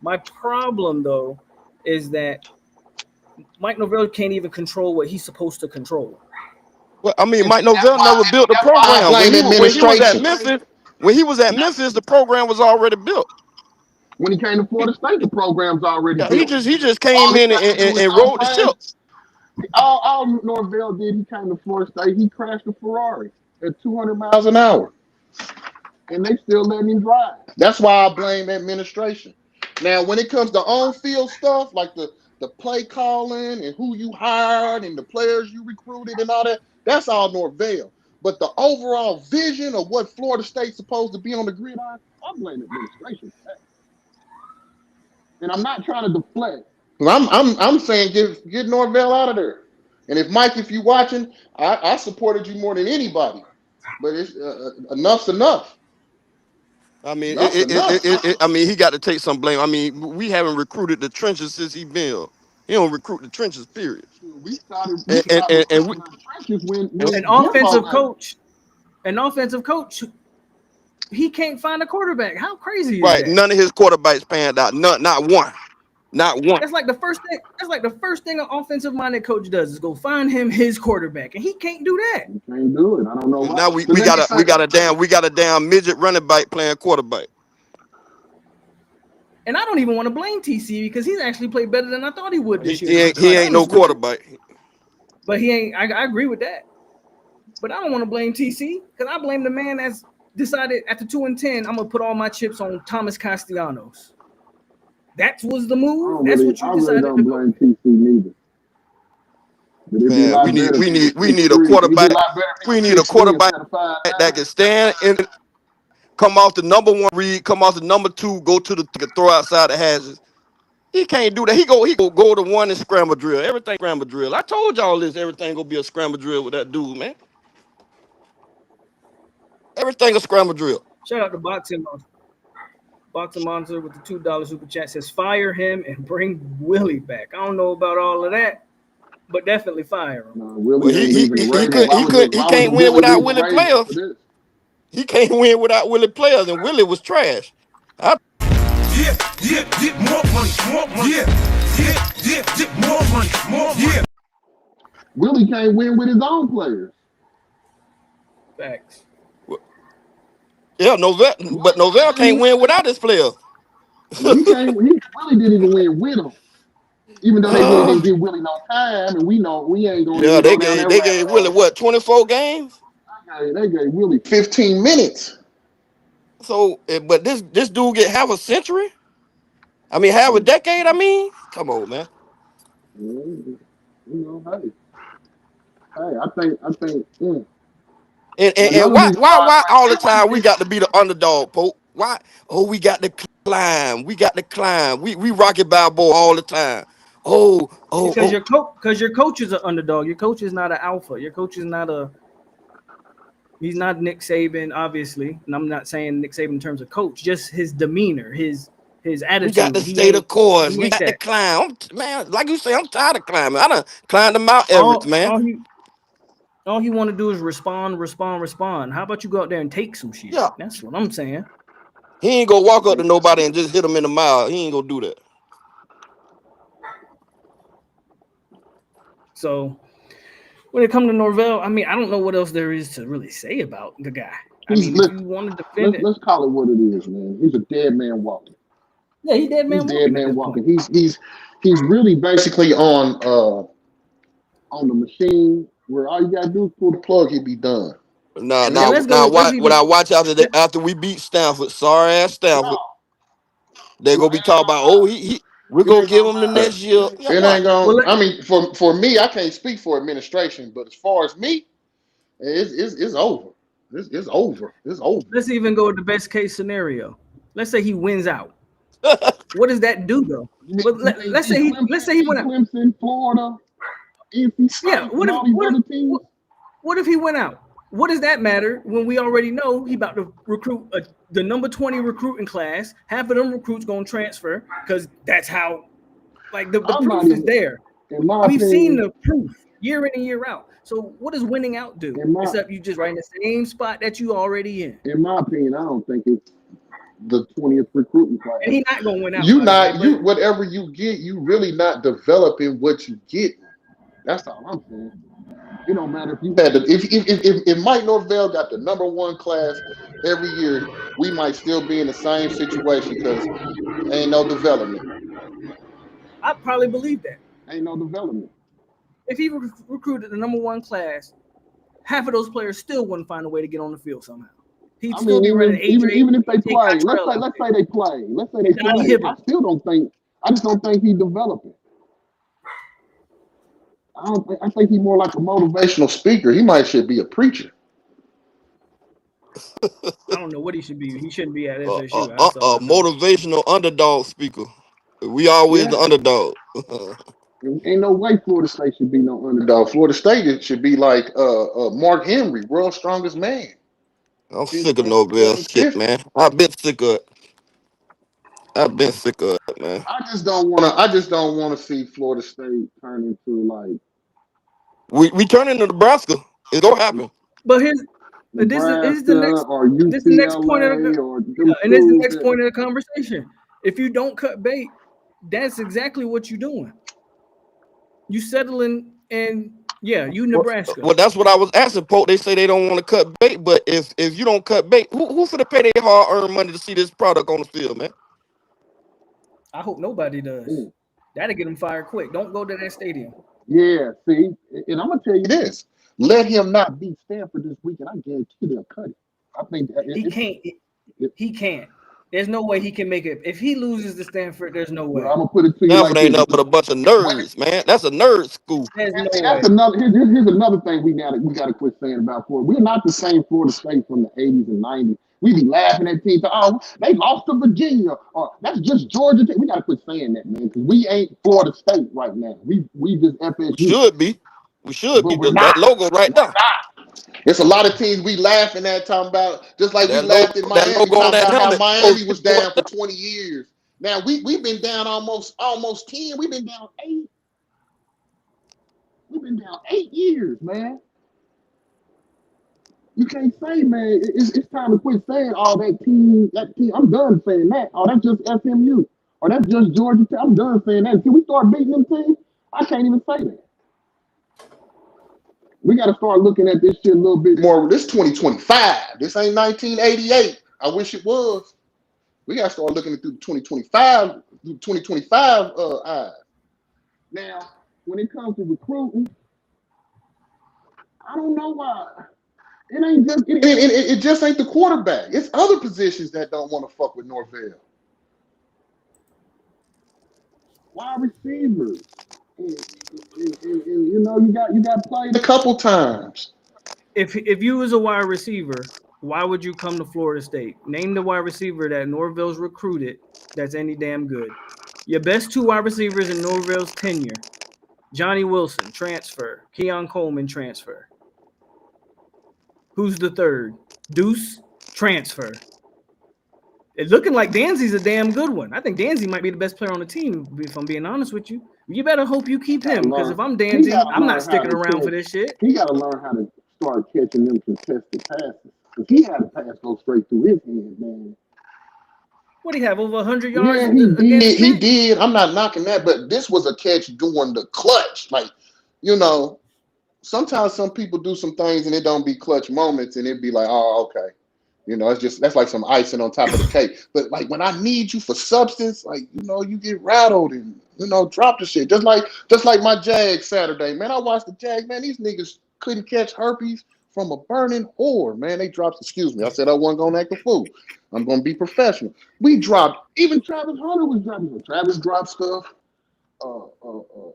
My problem though is that Mike Norvell can't even control what he's supposed to control. Well, I mean, And Mike see, Norvell never built the that's why I program. blame When he was at administration. Memphis, the program was already built. When he came to Florida State, the program's already Yeah, built. he just All came he in got to do is and go rode the crash. ship. All Norvell did, he came to Florida State, he crashed a Ferrari at 200 miles an hour, and they still letting him drive. That's why I blame administration. Now, when it comes to on-field stuff like the play calling and who you hired and the players you recruited and all that, that's all Norvell. But the overall vision of what Florida State's supposed to be on the gridiron, I blame administration for that. And I'm not trying to deflect. I'm saying get Norvell out of there. And if Mike, if you watching, I supported you more than anybody. But it's enough's enough. I mean, Enough's enough. I mean, he got to take some blame. I mean, we haven't recruited the trenches since he been here. He don't recruit the trenches, period. We started And recruiting the trenches when An Jimbo offensive left. coach, an offensive coach, he can't find a quarterback. How crazy is right, that? none of his quarterbacks panned out. Not one. Not one. That's like the first thing. That's like the first thing an offensive-minded coach does is go find him his quarterback, and he can't do that. You can't do it. I don't know why. Now we got a damn midget running back playing quarterback. And I don't even want to blame TC because he's actually played better than I thought he would this He year. ain't no quarterback. But he ain't. I agree with that. But I don't want to blame TC because I blame the man that's decided after 2-10, I'm gonna put all my chips on Thomas Castellanos. That was the move. That's what you decided. I really don't blame TC neither. Man, we need a quarterback. We need a quarterback that can stand and come off the number one read, come off the number two, go to the throw outside the hashes. He can't do that. He go to one and scramble drill. Everything scramble drill. I told y'all this. Everything gonna be a scramble drill with that dude, man. Everything a scramble drill. Shout out to Boxing Monster. Boxing Monster with the $2 super chat says fire him and bring Willie back. I don't know about all of that, but definitely fire him. Well, he can't win without Willie players. He can't win without Willie players, and Willie was trash. More money. More money. Willie can't win with his own players. Facts. Yeah, but Norvell can't win without his players. He really didn't even win with them. Even though they really didn't give Willie no time, and we know we ain't going to go down that they gave Willie what, 24 games? They gave Willie 15 minutes. So, but this dude get half a century? I mean, half a decade. I mean, come on, man. You know, I think. And why all the time we got to be the underdog, Pope? Why? Oh, we got to climb. We Rocky Balboa all the time. Because your coach is an underdog. Your coach is not an alpha. Your coach is not he's not Nick Saban, obviously. And I'm not saying Nick Saban in terms of coach, just his demeanor, his attitude. We got to stay the course. We got to climb. Man, like you say, I'm tired of climbing. I done climbed the Mount Everest, man. All he want to do is respond. How about you go out there and take some shit? Yeah. That's what I'm saying. He ain't gonna walk up to nobody and just hit him in the mouth. He ain't gonna do that. So when it comes to Norvell, I mean, I don't know what else there is to really say about the guy. If you want to defend it, let's call it what it is, man. He's a dead man walking. Yeah, he's dead man walking. He's really basically on the machine where all you gotta do is pull the plug, he'll be done. Now watch after we beat Stanford, sorry ass Stanford. They're gonna be talking about we're gonna give him the next year. It ain't gonna. I mean, for me, I can't speak for administration, but as far as me, it's over. It's over. Let's even go with the best case scenario. Let's say he wins out. What does that do though? But let's say he went out. Clemson, Florida, NC Yeah. State, and all these other teams. What if he went out? What does that matter when we already know he about to recruit the number 20 recruiting class? Half of them recruits gonna transfer because that's how. Like the I'm not proof is even, there. in my We've seen opinion, the proof year in and year out. So what does winning out do? in my Except you just right in the same spot that you already in. in my opinion, I don't think it's the 20th recruiting class. And he's not gonna win out. You By the way, not but whatever you get, you really not developing what you get. That's all I'm saying. It don't matter if you had if Mike Norvell got the number one class every year, we might still be in the same situation because ain't no development. I probably believe that. Ain't no development. If he recruited the number one class, half of those players still wouldn't find a way to get on the field somehow. He'd I still mean, be running even if they AJ play, Cottrell out let's there, say they play, Donnie Hibbert. I still don't think. I just don't think he's developing. I think he's more like a motivational speaker. He might should be a preacher. I don't know what he should be. He shouldn't be at FSU. That's all I know. Motivational underdog speaker. We always Yeah, the underdog. ain't no way Florida State should be no underdog. Florida State should be like Mark Henry, world's strongest man I'm since sick of Norvell shit, 750. man. I've been sick of it. I've been sick of it, man. I just don't want to. I just don't want to see Florida State turn into like We turn into Nebraska. It's gonna happen. But here's Nebraska the next or this is the next point of UCLA or them and this is the schools next that. point of the conversation. If you don't cut bait, that's exactly what you're doing. You settling and yeah, you Nebraska. Well, that's what I was asking, Pope. They say they don't want to cut bait, but if you don't cut bait, who finna pay their hard earned money to see this product on the field, man? I hope nobody does. Mm. That'll get them fired quick. Don't go to that stadium. Yeah, see, and I'm gonna tell you this: let him not beat Stanford this weekend. I guarantee they'll cut it. I think He can't. He can't. There's no way he can make it. If he loses to Stanford, there's no well, way. I'm gonna put it to you Stanford like ain't this: nothing but a bunch of when nerds, man. That's a nerd school. There's and no see, that's way. another. Here's another thing we gotta quit saying about Florida. We're not the same Florida State from the '80s and '90s. We be laughing at teams. Oh, they lost to Virginia, or that's just Georgia Tech. We gotta quit saying that, man, because we ain't Florida State right now. We just We FSU, should be. We should but be. we're That not. logo right We're there. not. It's a lot of teams we laughing at talking about, just like we laughed at That Miami logo on talking that about how helmet. Oh, Miami was down for 20 years. Now we've been down almost 10. We've been down 8. We've been down 8 years, man. You can't say, man, it's time to quit saying, oh, that team. I'm done saying that. Oh, that's just SMU. Or that's just Georgia Tech. I'm done saying that. Until we start beating them teams, I can't even say that. We got to start looking at this shit a little bit more. This 2025. This ain't 1988. I wish it was. We got to start looking at through 2025 eyes. Now, when it comes to recruiting, I don't know why. It ain't just it just ain't the quarterback. It's other positions that don't want to fuck with Norvell. Wide receivers. You know, you got played a couple times. If you was a wide receiver, why would you come to Florida State? Name the wide receiver that Norvell's recruited that's any damn good. Your best two wide receivers in Norvell's tenure: Johnny Wilson, transfer; Keon Coleman, transfer. Who's the third? Deuce, transfer. It's looking like Danzy's a damn good one. I think Danzy might be the best player on the team, if I'm being honest with you. You better hope you keep him, because if I'm Danzy, I'm not sticking around for this shit. He got to learn how to start catching them contested passes. Because he had a pass go straight through his hands, man. What do you have, over 100 yards? Yeah, he did. He did. I'm not knocking that, but this was a catch during the clutch. Like, you know, sometimes some people do some things and it don't be clutch moments, and it be like, oh, okay. You know, that's like some icing on top of the cake. But like when I need you for substance, like, you know, you get rattled and, you know, drop the shit. Just like my Jags Saturday, man. I watched the Jags, man. These niggas couldn't catch herpes from a burning whore, man. They dropped, excuse me. I said I wasn't gonna act a fool. I'm gonna be professional. We dropped, even Travis Hunter was dropping. Travis dropped stuff. Uh, uh, uh,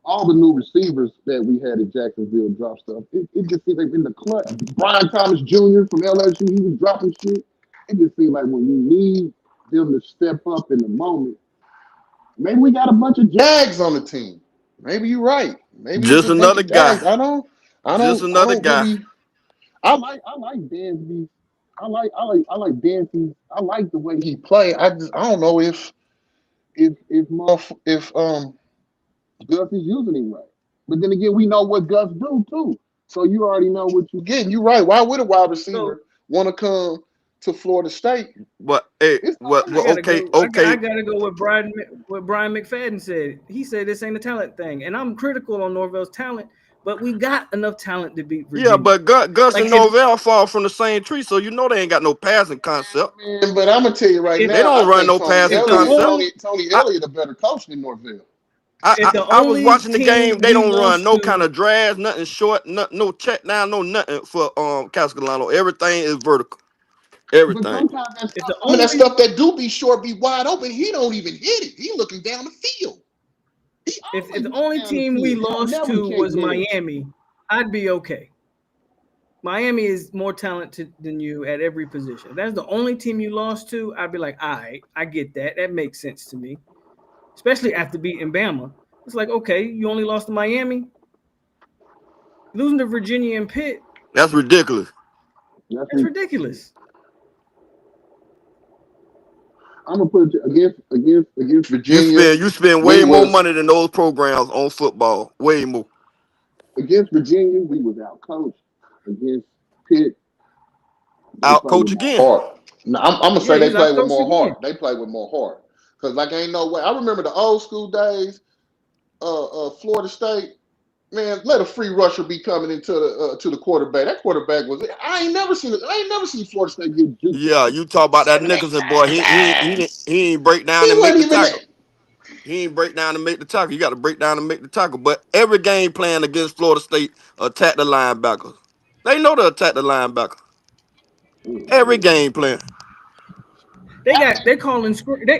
all the new receivers that we had at Jacksonville drop stuff. It just seems like in the clutch. Brian Thomas Jr. from LSU, he was dropping shit. It just seems like when you need them to step up in the moment. Maybe we got a bunch of Jags on the team. Maybe you're right. Maybe it's Just a bunch another of guy. Jags. I Just another don't guy. really. I like Dansby. I like Dansby. I like the way he play. I don't know if Gus is using him right. But then again, we know what Gus do too. So you already know what you're getting. You're right. Why would a wide So receiver want to come to Florida State? But hey, It's no what? I Well, gotta okay, go. I okay. gotta go with Brian McFadden said. He said this ain't a talent thing, and I'm critical on Norvell's talent, but we got enough talent to beat Yeah, Virginia. but Gus Like and if Norvell fall from the same tree, so you know they ain't got no passing concept. Man, but I'm gonna tell you right if They now, I don't run think no passing if the concept. only Tony I, Elliott a better coach than Norvell. if the I was only watching the game. team They we don't run lost no kind to, of drags, nothing short, no check down, no nothing for Cascalano. Everything is vertical. But Everything. sometimes that if stuff, the I mean, that only stuff that do be short, be wide open. He don't even hit it. He looking down the field. He if always the looking only down the team we field. He don't lost never to check was head. Miami, I'd be okay. Miami is more talented than you at every position. If that's the only team you lost to, I'd be like, all right, I get that. That makes sense to me. Especially after beating Bama. It's like, okay, you only lost to Miami. Losing to Virginia and Pitt, That's ridiculous. That's that's what ridiculous. I'm gonna put it against You Virginia. spend you spend We way more was money than those programs on football. Way more. against Virginia. We was out coached. Against Pitt, they Out played coach with more again. heart. Now, I'm gonna Yeah, say he they was out played with coached more again. heart. They played with more heart. Cause like ain't no way. I remember the old school days. Florida State. Man, let a free rusher be coming into the to the quarterback. That quarterback was. I ain't never seen Florida State get juked up Yeah, you talk about that 7, 8 Nicholson boy. times. He ain't break down He and make wasn't the even tackle. that. He ain't break down and make the tackle. You got to break down and make the tackle. But every game playing against Florida State, attack the linebackers. They know to attack the linebacker. Every game playing. They calling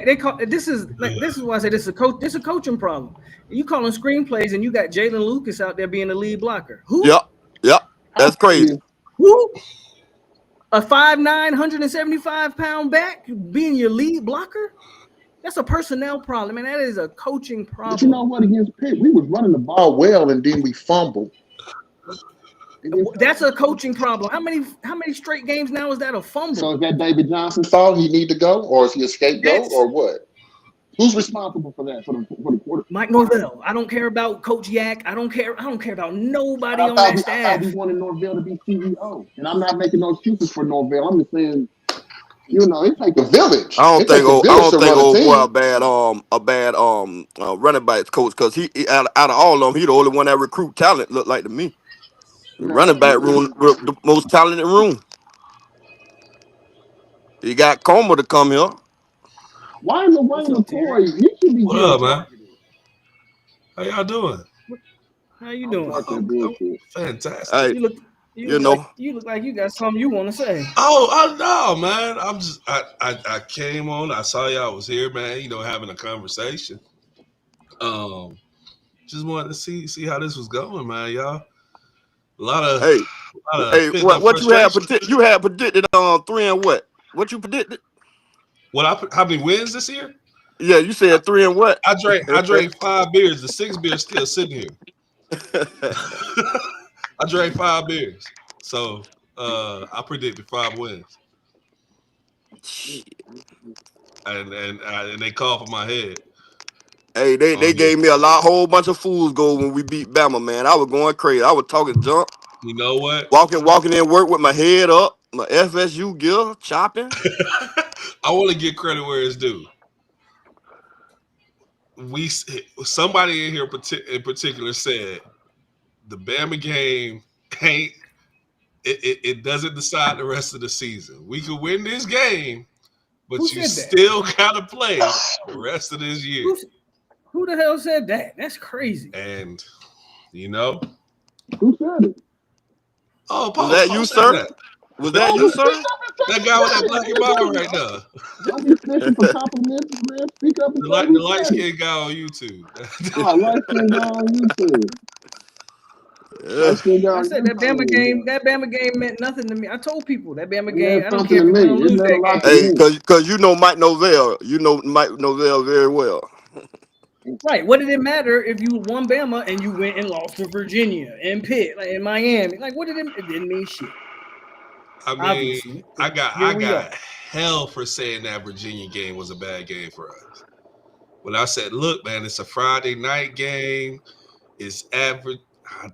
they call this is why I say this is a coaching problem. You calling screenplays and you got Jalen Lucas out there being the lead blocker. Yep, yep. I'll That's tell crazy. you. Who? A 5'9", 175-pound back being your lead blocker? That's a personnel problem, and that is a coaching But you know problem. what? Against Pitt, we was running the ball well, and then we fumbled. That's a coaching problem. How many straight games now is that a So fumble? is that David Johnson's fault? He need to go, or is he a scapegoat, That's or what? Who's responsible for that? For the quarter? Mike Norvell. I don't care about Coach Yak. I don't care. I don't care about But nobody on that I thought we staff. wanted Norvell to be CEO, and I'm not making no excuses for Norvell. I'm just saying, it take a village. It take a I village don't to think run a old boy team. a bad running backs coach because out of all of them he the only one that recruit talent look like to me. The running back Man, room the most talented room. You got Comer to come here. why is What's Wayne up, Terry? McCoy? He should be What getting up, man? targeted. How y'all doing? How you Don't doing? start that I'm bullshit. fantastic. Hey, You look. You you look like know, you got something you want to say. Oh, I know, man. I came on. I saw y'all was here, man. Having a conversation. Um, just wanted to see how this was going, man. Y'all, a lot of hey, a lot of hey, pent up what you had frustration. predicted? You had predicted 3 and what? What you predicted? How many wins this year? Yeah, you said 3 and what? I drank 5 beers. The sixth beer is still sitting here. I drank 5 beers, so I predicted 5 wins, and they called for my head Hey, they on gave this. me a whole bunch of fools go when we beat Bama, man. I was going crazy. I was talking junk, You know what? walking in work with my head up, my FSU gear, chopping. I want to give credit where it's due. Somebody in here in particular said the Bama game ain't it doesn't decide the rest of the season. We could win this game, Who but you said that? still gotta play the rest of this year. Who who the hell said that? That's crazy. And you know, Who said it? oh, Was Post that you, Post said sir? that. Was that Don't you, be speak sir? up and say That who guy with said that it. black and mild right now. Don't be fishing for compliments, man. Speak up and say The who light said it. skinned guy on YouTube. Oh, light skin guy on YouTube. Yeah. I said that Bama game meant nothing to me. I told people that Bama It game. meant I don't something care to if you win me. or It lose meant a that lot to game. Hey, me. cause you know Mike Norvell. You know Mike Norvell very well. Right. What did it matter if you won Bama and you went and lost to Virginia and Pitt, like in Miami? Like, what did it didn't mean shit. I mean, Obviously. I got Here I we got are. hell for saying that Virginia game was a bad game for us. When I said, look, man, it's a Friday night game. It's average.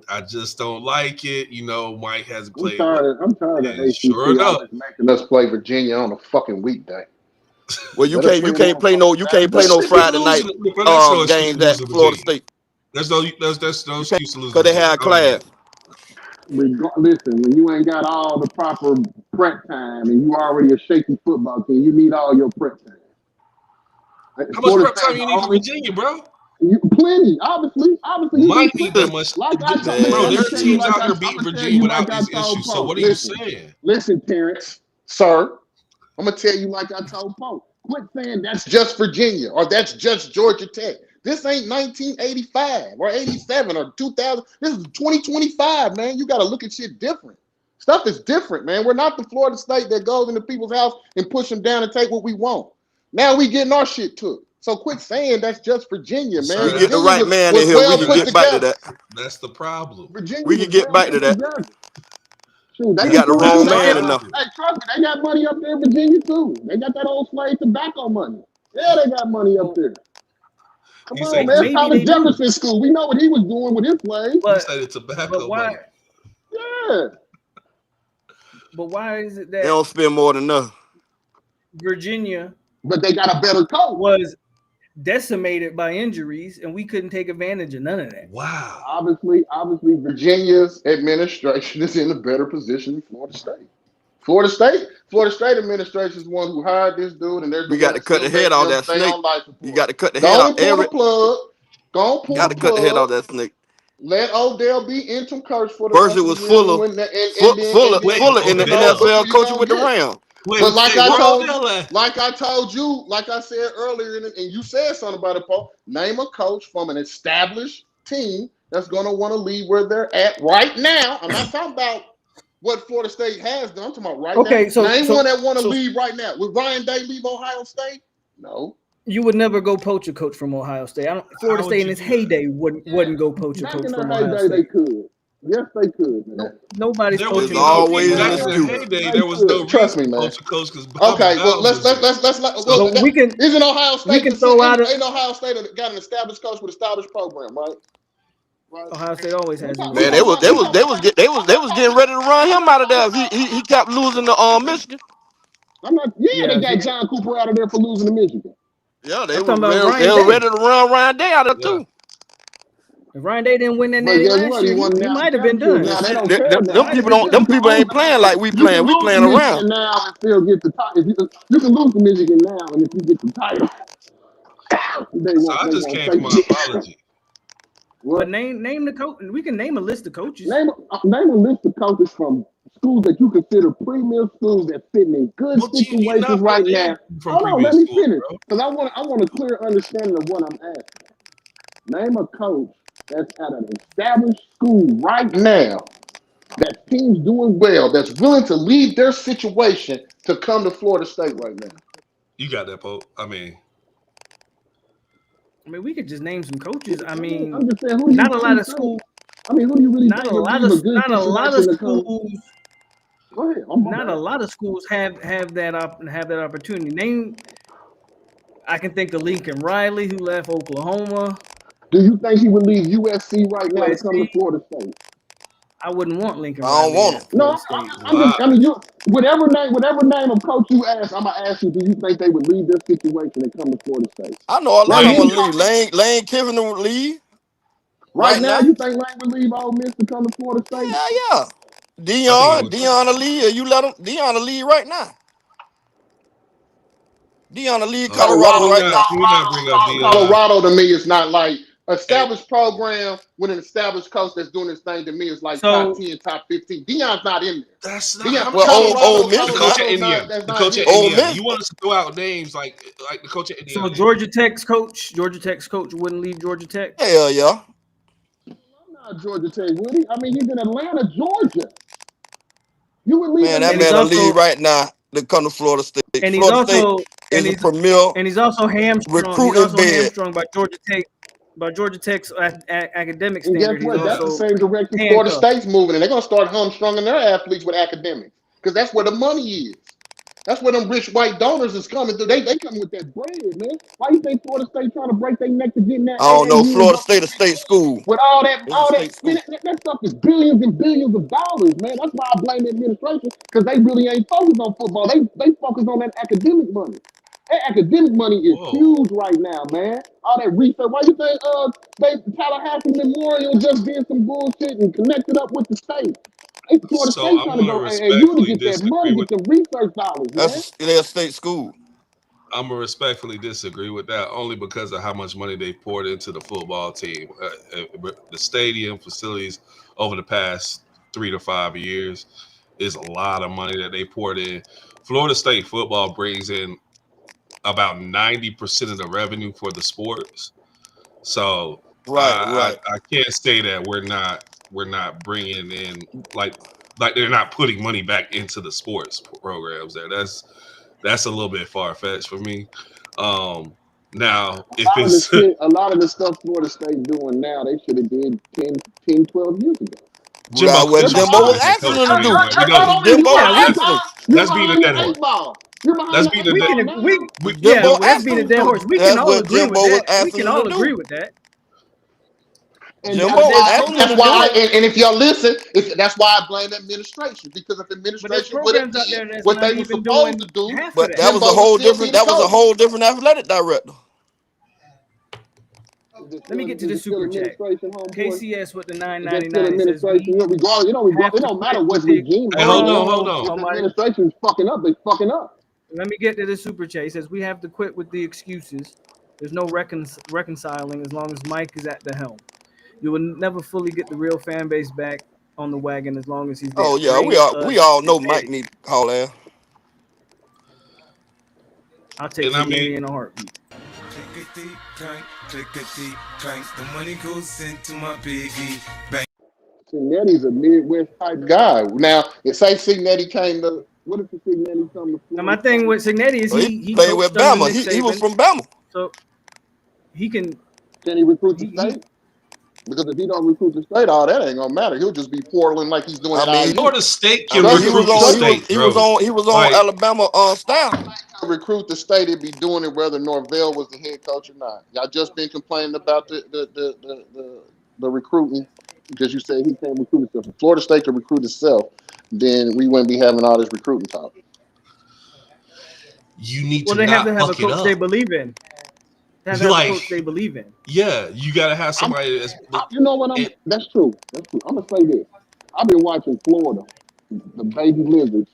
I just don't like it. You know, Mike hasn't I'm played well. tired. I'm tired of And sure ACC enough, always making us play Virginia on a fucking weekday. Well, Let us play them on a fucking you can't but play Saturday. no shit, we Friday night losing. But that's no excuse to games lose at to Florida Virginia. State. There's no You can't excuse to lose to because they Virginia. had Go ahead. class. Listen, when you ain't got all the proper prep time and you already a shaky football team, you need all your prep time. How much Florida prep State time is you the need for only Virginia, bro? plenty. Obviously, you Mike need need plenty. that much. Like I told, listen, Bro, I'm Man, there gonna are tell you teams like out here I'm beating gonna tell Virginia you like without I these told issues. So Pope. what are you saying? Listen, Terrence, sir. I'm gonna tell you like I told Pope. Quit saying that's just Virginia or that's just Georgia Tech. This ain't 1985 or 87 or 2000. This is 2025, man. You got to look at shit different. Stuff is different, man. We're not the Florida State that goes into people's house and push them down and take what we want. Now we getting our shit took. So quit saying that's just Virginia, man. we Sir, get the that's Virginia right was, man in was here. We well can put get back to together. that. that's the problem. Virginia We was can get well back to put that. together. Shoot, they We done got the threw That's wrong some the money. man Hey, enough. problem. trust me, they got money up there in Virginia too. They got that old slave tobacco money. Yeah, they got money up Well, there. Come You say on, the man. It's maybe Thomas they do, Jefferson School. We know what he was doing with his slaves. you but say the but tobacco why? money. Yeah. But why is it They that don't spend more than enough. Virginia But they got a better coach. was decimated by injuries and we couldn't take advantage of none of that? Wow. Obviously, Virginia's administration is in a better position than Florida State. Florida State administration is the one who hired this dude, and they're the We got one to that's cut still the head making off him that stay snake. on life You support. got to cut the Go head on off and pull the every. plug. Go on, You pull got the to cut the head plug. off that snake. Let Odell be interim coach for the First, it rest of the was year, and Fuller, when and then Wait, Fuller in the you know look NFL who you coaching gonna with the get. Rams. But like hey, I where told you, Odell at? like I said earlier, and you said something about it, Paul. Name a coach from an established team that's going to want to leave where they're at right now. I'm not talking about what Florida State has done. I'm talking about right now. Okay, so Name one so that want to so leave right now. Would Ryan Day leave Ohio State? No. you would never go poach a coach from Ohio State. I don't. Florida How would State in you its do that? heyday wouldn't go poach a Back coach in their from Ohio heyday, they State. could. Yes, they could, man. Nobody's There There's would poaching be a no coach from always an back in Ohio the excuse. State. heyday. They There was no could. Trust reason me, to man. poach a coach because Bobby Okay, well Bowden let's was let's there. let's let's let So well So isn't Ohio we State can throw out a ain't Ohio State got an established coach with established program, right? Right. Ohio State always We has an talk we Man, talk established about we talk they was getting ready to run him out of there. He kept losing to Michigan. I'm not yeah, yeah. they got John Cooper out of there for losing to Michigan. Yeah, I'm talking about they Ryan were Day. ready to run Ryan Day out of there yeah, too. If Ryan Day didn't win that But natty guess last what? He year, won he national might have been championship. done. Now they Shit, don't care now. Might have been You can people lose ain't playing like we you can playing. We lose to playing around. Michigan now and still get the title. If you can lose to Michigan now and if you get the title, so I they just won't came for take my it. apology. But What? name the coach. We can name a list of coaches. Name a list of coaches from schools that you consider premier schools that fit in good Well, you're situations not gonna right name now. from Hold on, let previous me schools, finish. bro. Because I want a clear understanding of what I'm asking. Name a coach that's at an established school right now that team's doing well, that's willing to leave their situation to come to Florida State right now. You got that, Pope. I mean, I mean, we could just name some coaches. I mean, I'm just saying, who do you not a lot really of think? school, I mean, who do you really think would leave a good not a lot of situation to come? schools, Go ahead. I'm not a back. lot of schools have that opportunity. Name. I can think of Lincoln Riley, who left Oklahoma, Do you think he would leave USC right now to come to USC. Florida State? I wouldn't want Lincoln I don't Riley want him. at No, Florida State. wow. I mean, you whatever name of coach you ask, I'm gonna ask you. Do you think they would leave their situation and come to Florida State? I know a Now, lot of them many Wait, will leave. coaches Lane Kiffin will leave right right now, now. you think Lane would leave Ole Miss to come to Florida State? Yeah. I think he would too. Dion will leave. You let him. Dion will leave right now. Dion will leave Colorado Colorado, Can we right not? now. Can we not bring up Dion? Colorado to me is not like Hey, established program with an established coach that's doing this thing. To me, is like top So 10, top 15. Dion's not in there. that's not. Dion, I'm Well, telling you, Ole Miss the coach now. at Colorado's not Indiana. that's The not coach at his. Ole Indiana. Miss. You want us to throw out names like the coach at Indiana? Georgia Tech's coach wouldn't leave Georgia Tech. Hell yeah. Georgia Tech, would he? I mean, he's in Atlanta, Georgia. You would leave Man, him that And there? he's man will also leave right now to come to Florida State. and he's Florida State also is a premier and he's also hamstrung. He's recruiting also bed. hamstrung by Georgia Tech, by Georgia Tech's academic And guess standard. He's what? That's the also same direction Florida handcuffed. State's moving, and they're gonna start hamstringing their athletes with academics because that's where the money is. That's where them rich white donors is coming through. They come with that bread, man. Why you think Florida State trying to break their neck to get in that I don't know. AAU and Florida go State a state school. with It's a all that? state Man, school. that stuff is billions and billions of dollars, man. That's why I blame the administration because they really ain't focused on football. They focus on that academic money. That academic money is Whoa. huge right now, man. All that research. Why you think Tallahassee Memorial just did some bullshit and connected up with the state? Florida So State I'm trying to gonna go AAU to respectfully get that money, disagree get with. them research dollars, man. They're a state school. I'm gonna respectfully disagree with that only because of how much money they poured into the football team. The stadium facilities over the past 3 to 5 years is a lot of money that they poured in. Florida State football brings in about 90% of the revenue for the sports. So Right, right. I can't say that we're not bringing in like they're not putting money back into the sports programs there. That's a little bit far fetched for me. Now if it's A lot of the stuff Florida State doing now, they should have did 10, 10, 12 years ago. Jimbo Right, what They're Clement is Jimbo still behind. was the head asking coach them to do. anyway. We know Hold on, Jimbo you're Yeah, behind. asking him. You're that's being a behind the dead horse. eight ball. You're behind That's the being a eight we dead. ball can now. We, yeah, Jimbo well, that's asked being him a to dead do. horse. We can That's all what agree with Jimbo was that. We asking can him to all agree do. with that. And But Jimbo there's asked so him that's to many do why. it. And if y'all listen, if that's why I blame administration because if but there's administration would have programs out did there that's what not they were even supposed to doing do, half of But that. Jimbo would still be the that was a coach. whole different athletic director. Let me get to Is the it still super chat. administration, homeboy? KCS with the Is that still 999 says administration? we You know, regardless, have it to don't quit matter what with the. regime, hey, Hold on, homeboy. hold If on. the Mike. administration is fucking up, they fucking up. Let me get to the super chat. He says we have to quit with the excuses. There's no reconciling as long as Mike is at the helm. You will never fully get the real fan base back on the wagon as long as he's there. Oh yeah, Rain we us all know Mike Eddie. need to call in. I'll take And I mean, Signetti in a heartbeat. Clickety clank, clickety clank. The money goes into my piggy bank. Cignetti's a Midwest type guy. Now, if say Cignetti came to, what if the Cignetti come to Now my Florida thing State? with Signetti is So he he played with coached under Bama. Nick He was Saban, from Bama. so he can Can he recruit the he state? Because if he don't recruit the state, all that ain't gonna matter. He'll just be portaling like he's doing I at mean, IU. Florida State I can mean, recruit the state, bro. he was on Like Alabama staff. Recruit the state, he'd be doing it whether Norvell was the head coach or not. Y'all just been complaining about the recruiting because you said he can't recruit himself. If Florida State could recruit itself, then we wouldn't be having all this recruiting talk. you need well to they have to not have a fuck it coach they up. believe in. They have to You have a coach like, they believe in. yeah, you gotta have I'm, somebody that's. you know what I'm? It, That's true. That's true. I'm gonna say this. I've been watching Florida, the baby lizards,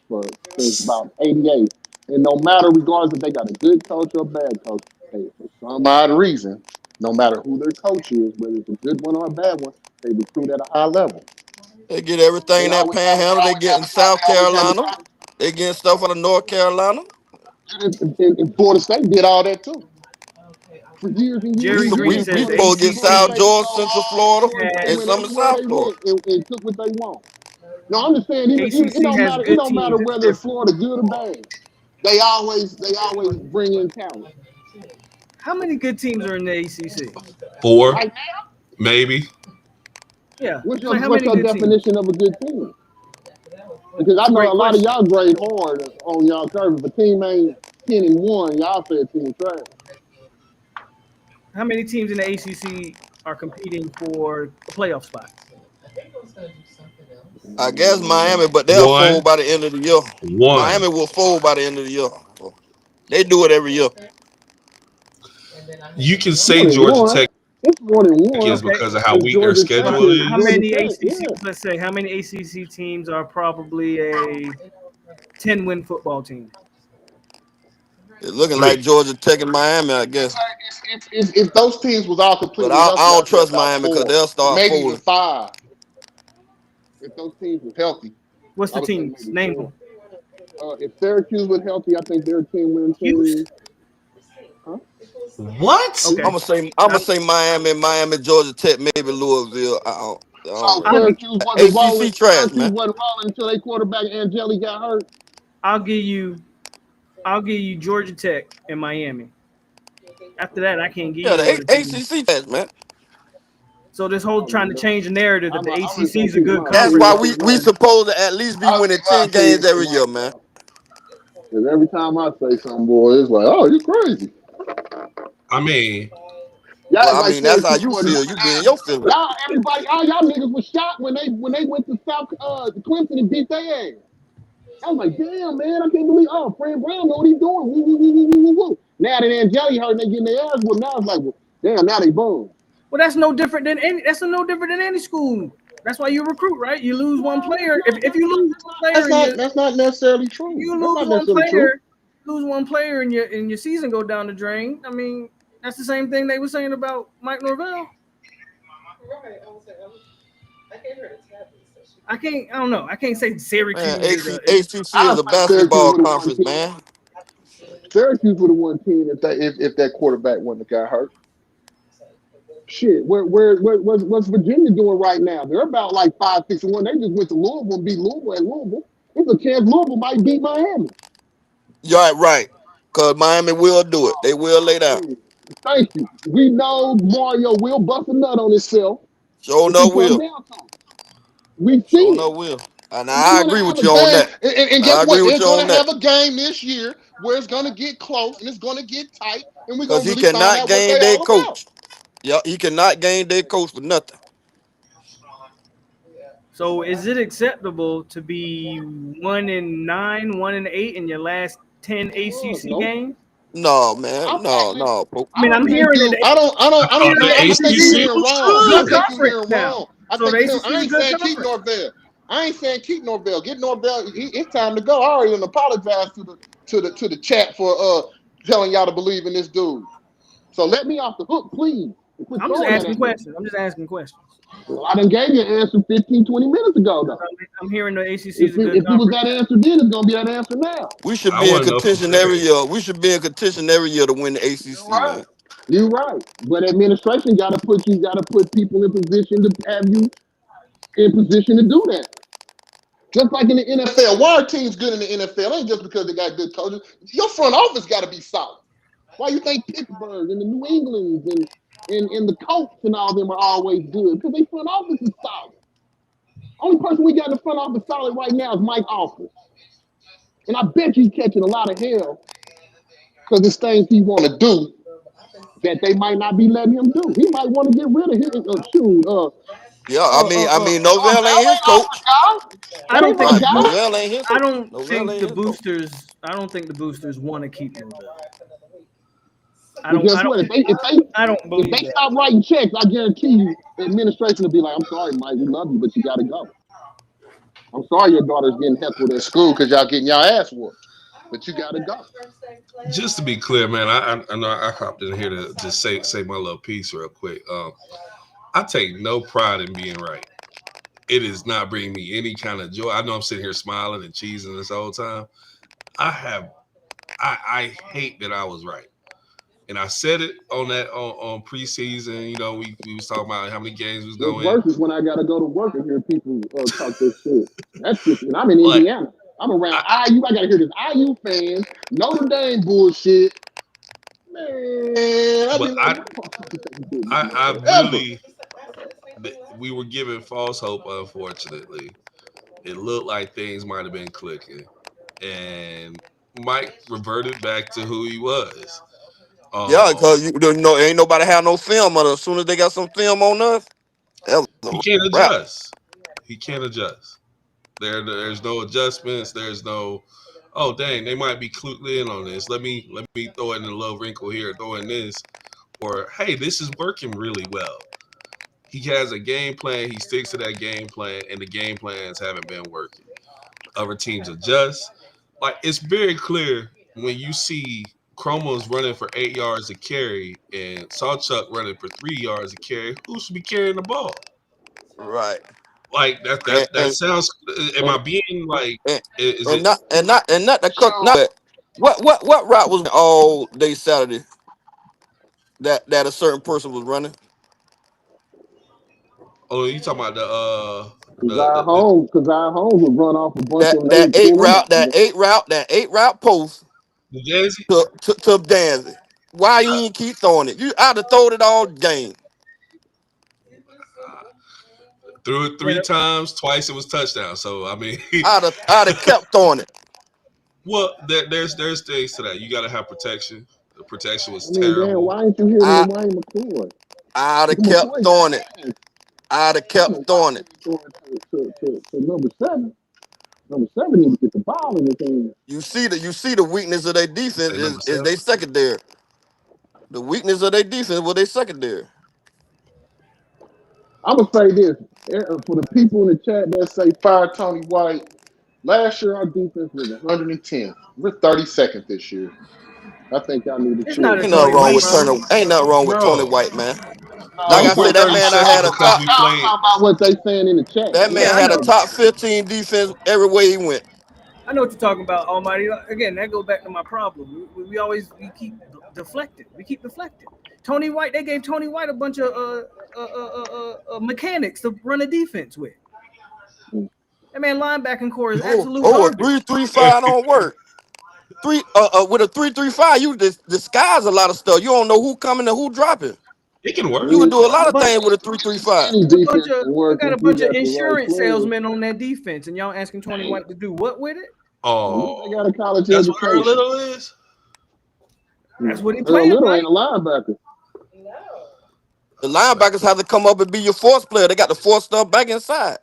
since about '88, and no matter regardless if they got a good coach or a bad coach, they for some odd reason, no matter who their coach is, whether it's a good one or a bad one, they recruit at a high level. They get everything They in that always have. They panhandle. They always get have in a top. South They always have a Carolina. top. They get stuff out of North Carolina. And Florida State did all that too for years and years Jerry and Green years. We says the supposed to get Florida South State ACC was Georgia, so Central hard. Florida, Florida State and has went some of everywhere South they Florida. went and took what they want. No, I'm just saying, it ACC don't has matter. It good don't matter teams. It's whether different. Florida good or bad. They always bring in talent. How many good teams are in the ACC? four, Right? maybe. Yeah, What's it's your like how what's many your good teams? definition of a good team? Because I It's a know a great lot of question. y'all grade hard on y'all curve. If a team ain't 10-1, y'all say a team trash. How many teams in the ACC are competing for a playoff spot? I guess Miami, but they'll fold One, by the end of the year. one. Miami will fold by the end of the year. They do it every year. You can More say than Georgia one. Tech It's more than one. is Okay, because of how Because weak their Georgia Tech but schedule is how is. Georgia many Tech. ACC? Yeah. Let's say how many ACC teams are probably a 10-win football team? It's looking like Three. Georgia Tech and Miami, I guess. If those teams was all But completely I healthy, don't I'd say trust about Miami because 4, they'll start maybe even folding. 5. If those teams was healthy, What's I the would say teams? maybe Name 4. them. If Syracuse was healthy, I think they're a 10-win team. Houston. Huh? What? Okay. I'm gonna say I, Miami, Georgia Tech, maybe Louisville. I don't. Don't So worry. I'll gi- Syracuse wasn't rolling. ACC trash, Syracuse man. wasn't rolling until they quarterback Angeli got hurt. I'll give you I'll give you Georgia Tech and Miami. After that, I can't give Yeah, you the no other team. ACC trash, man. So this I whole don't trying even to know. change the narrative that the I'm just ACC gonna is a keep good my That's conference. why opinion to we myself. supposed to at least be I'll winning keep my 10 games opinion to every year, man. myself. Because every time I say something, boy, it's like, oh, you crazy. I mean, Y'all Well, act I like mean, that's how Syracuse you wasn't feel. moving You be in in. your feelings. Y'all, everybody, all y'all niggas was shocked when they went to South Clemson and beat their ass. I was like, damn, man, I can't believe. Oh, Fred Brown know what he's doing. Woo, woo, woo, woo, woo, woo, woo. Now that Angeli hurt and they getting their ass whooped, now it's like, well, damn, now they boom. Well, that's no different than any. That's no different than any school. That's why you recruit, right? You lose one No, player. If you lose one player that's and not that's not necessarily true. you That's lose not one necessarily true. player, lose one player and your season go down the drain. I mean, that's the same thing they were saying about Mike Norvell. I can't. I don't know. I can't say Man, Syracuse is a. ACC I is a say Syracuse basketball would have won conference, 10. man. Syracuse would have won 10 if that quarterback wouldn't have got hurt. Shit, what's Virginia doing right now? They're about like 5-6-1. They just went to Louisville and beat Louisville at Louisville. There's a chance Louisville might beat Miami. You're right. Because Miami will do it. They will lay down. Mm, thank you. We know Mario will bust a nut on himself Sure if he no come will. down to it. We Sure see it. no will. And And they're I gonna agree have with a you on game, that. and I guess agree what? with They're you gonna on that. have a game this year where it's gonna get close and it's gonna get tight, and we're Because gonna he really find cannot out what gain they their all about. coach. Yeah, he cannot gain their coach for nothing. So is it acceptable to be 1-9, 1-8 in your last 10 ACC Nope. games? No, I man. No, actually, no. Pope. I mean, I'm hearing that. I I thought don't. the No, The I think you ACC ACC hearing was is wrong. a I good good. think you conference hearing now. wrong. I So the think you hearing. ACC I is a ain't good saying keep conference. Norvell. I ain't saying keep Norvell. Get Norvell. It's time to go. I already done apologized to the chat for telling y'all to believe in this dude. So let me off the hook, please. And quit I'm just throwing that asking at me. questions. I'm just asking questions. Well, I done gave you an answer 15, 20 minutes ago, Because though. I'm hearing the ACC is If a good it was conference that now. answer then, it's gonna be that answer now. We should I be in want to know for contention every Craig. year. We should be in contention every year to win the You're ACC, right. man. You're right. But administration got to put people in position to have you in position to do that. Just like in the NFL. Why are teams good in the NFL? It ain't just because they got good coaches. Your front office got to be solid. Why you think Pittsburgh and the New Englands and the Colts and all them are always good? Because they front office is solid. Only person we got in the front office solid right now is Mike Office. And I bet you he's catching a lot of hell because it's things he want to do that they might not be letting him do. He might want to get rid of him. Shoot, Yeah, Novell Norvell ain't his ain't coach. Office guy. I That don't ain't my think Right. the boost. guy. Novell ain't his I coach. don't Novell think ain't the his coach. boosters. I don't think the boosters want to keep Norvell. I But don't. I guess don't. what? I don't If believe they that. stop writing checks, I guarantee you, the administration will be like, "I'm sorry, Mike, we love you, but you got to go. I'm sorry, your daughter's getting heckled at school because y'all getting y'all ass whooped, but you got to go." Just to be clear, man, I know I hopped in here to just say my little piece real quick. I take no pride in being right. It is not bringing me any kind of joy. I know I'm sitting here smiling and cheesing this whole time. I have I hate that I was right. And I said it on preseason. You know, we was talking about how many games was What's going. worse is when I got to go to work and hear people talk their shit. That shit, and I'm in Like Indiana. I'm around I, IU. I got to hear this IU fans, Notre Dame bullshit. Man, I'd be but like, what motherfuckers ain't doing this I motherfucker ever. really we were given false hope. Unfortunately, it looked like things might have been clicking, and Mike reverted back to who he was. Yeah, Um, because you know ain't nobody have no film on us. As soon as they got some film on us, that was he a can't wrap. adjust. He can't adjust. There's no adjustments. There's no, oh dang, they might be clued in on this. Let me throw in a little wrinkle here, throw in this, or hey, this is working really well. He has a game plan. He sticks to that game plan, and the game plans haven't been working. Other teams adjust. Like it's very clear when you see Chromo's running for 8 yards to carry and Sawchuck running for 3 yards to carry. Who should be carrying the ball? Right. Like that And that that and sounds. Am I and being like? and, Is and it? not to cut Shoot, not but what route was all day Saturday that a certain person was running? Oh, you talking about Because our homes would run off a bunch of them. They That would pull them out. that eight route post the Jazzy? to Danzig. Why you ain't keep throwing it? I'd have thrown it all game. Threw it 3 times, twice it was touchdown. So I mean, I'd have kept throwing it. well, there's things to that. You got to have protection. The protection was I mean, damn, terrible. why ain't you hitting I Wayne McCoy? I'd have Because kept McCoy got throwing it. hands. I'd have I don't know kept why throwing he it. ain't throwing to number 7. Number 7 need to get the ball in his hand. You see the weakness of their You defense say number is 7. they secondary. The weakness of their defense was they secondary. I'm going to say this. For the people in the chat that say fire Tony White, last year our defense was 110th. We're 32nd this year. I think y'all need to It's chill not a with Ain't that. nothing Tony wrong White with problem. Turner. Ain't nothing wrong with Tony Bro, White, man. Like No, I we're said, what that they man I saying? had 32nd a because top. we No, I'm played. talking about what they saying in the chat. That What man Yeah, I had a know. top 15 defense everywhere he went. I know what you're talking about, Almighty. Again, that goes back to my problem. We keep deflecting. We keep deflecting. Tony White, they gave Tony White a bunch of mechanics to run a defense with. That man linebacking core is absolute Oh, a garbage. 3-3-5 don't work. With a 3-3-5, you disguise a lot of stuff. You don't know who coming and who dropping. It can I You work. can mean, do a lot of But things with a any 3-3-5. defense can we work got a if you bunch of got the right insurance players. salesmen on that defense, and y'all asking Tony Damn. White to do what with it? At least they got Oh, a college that's what Earl education. Little is. That's what he Earl playing Little like. ain't a linebacker. The linebackers have to come up and be your force player. They got to force stuff back inside.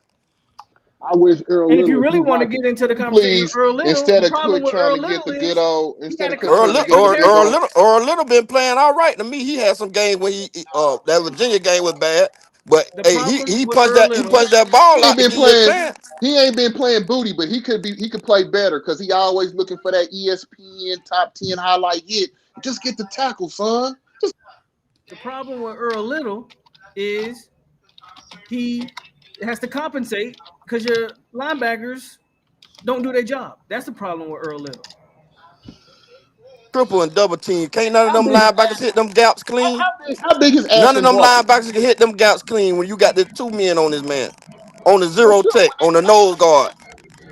I wish Earl And if you Little, if really he want to watching, get into the can you conversation of please, Earl Little, Instead the of problem quit with trying Earl to get Little the good is old, he instead got of to quit Earl trying to compete get the with good old, Earl Little been playing all right to me. He had some games when that Virginia game was bad, but the hey, problem he with punched Earl that Little. ball he ain't out to been give you a playing. chance. He ain't been playing booty, but he could play better because he always looking for that ESPN top 10 highlight hit. Just get the tackle, son. The problem with Earl Little is he has to compensate because your linebackers don't do their job. That's the problem with Earl Little. Triple and double team. Can't none of how them big his linebackers ass? hit them gaps clean. How big is None of Ashton them Barker? linebackers can hit them gaps clean when you got the 2 men on this man. On the For zero sure. tech, on the nose guard.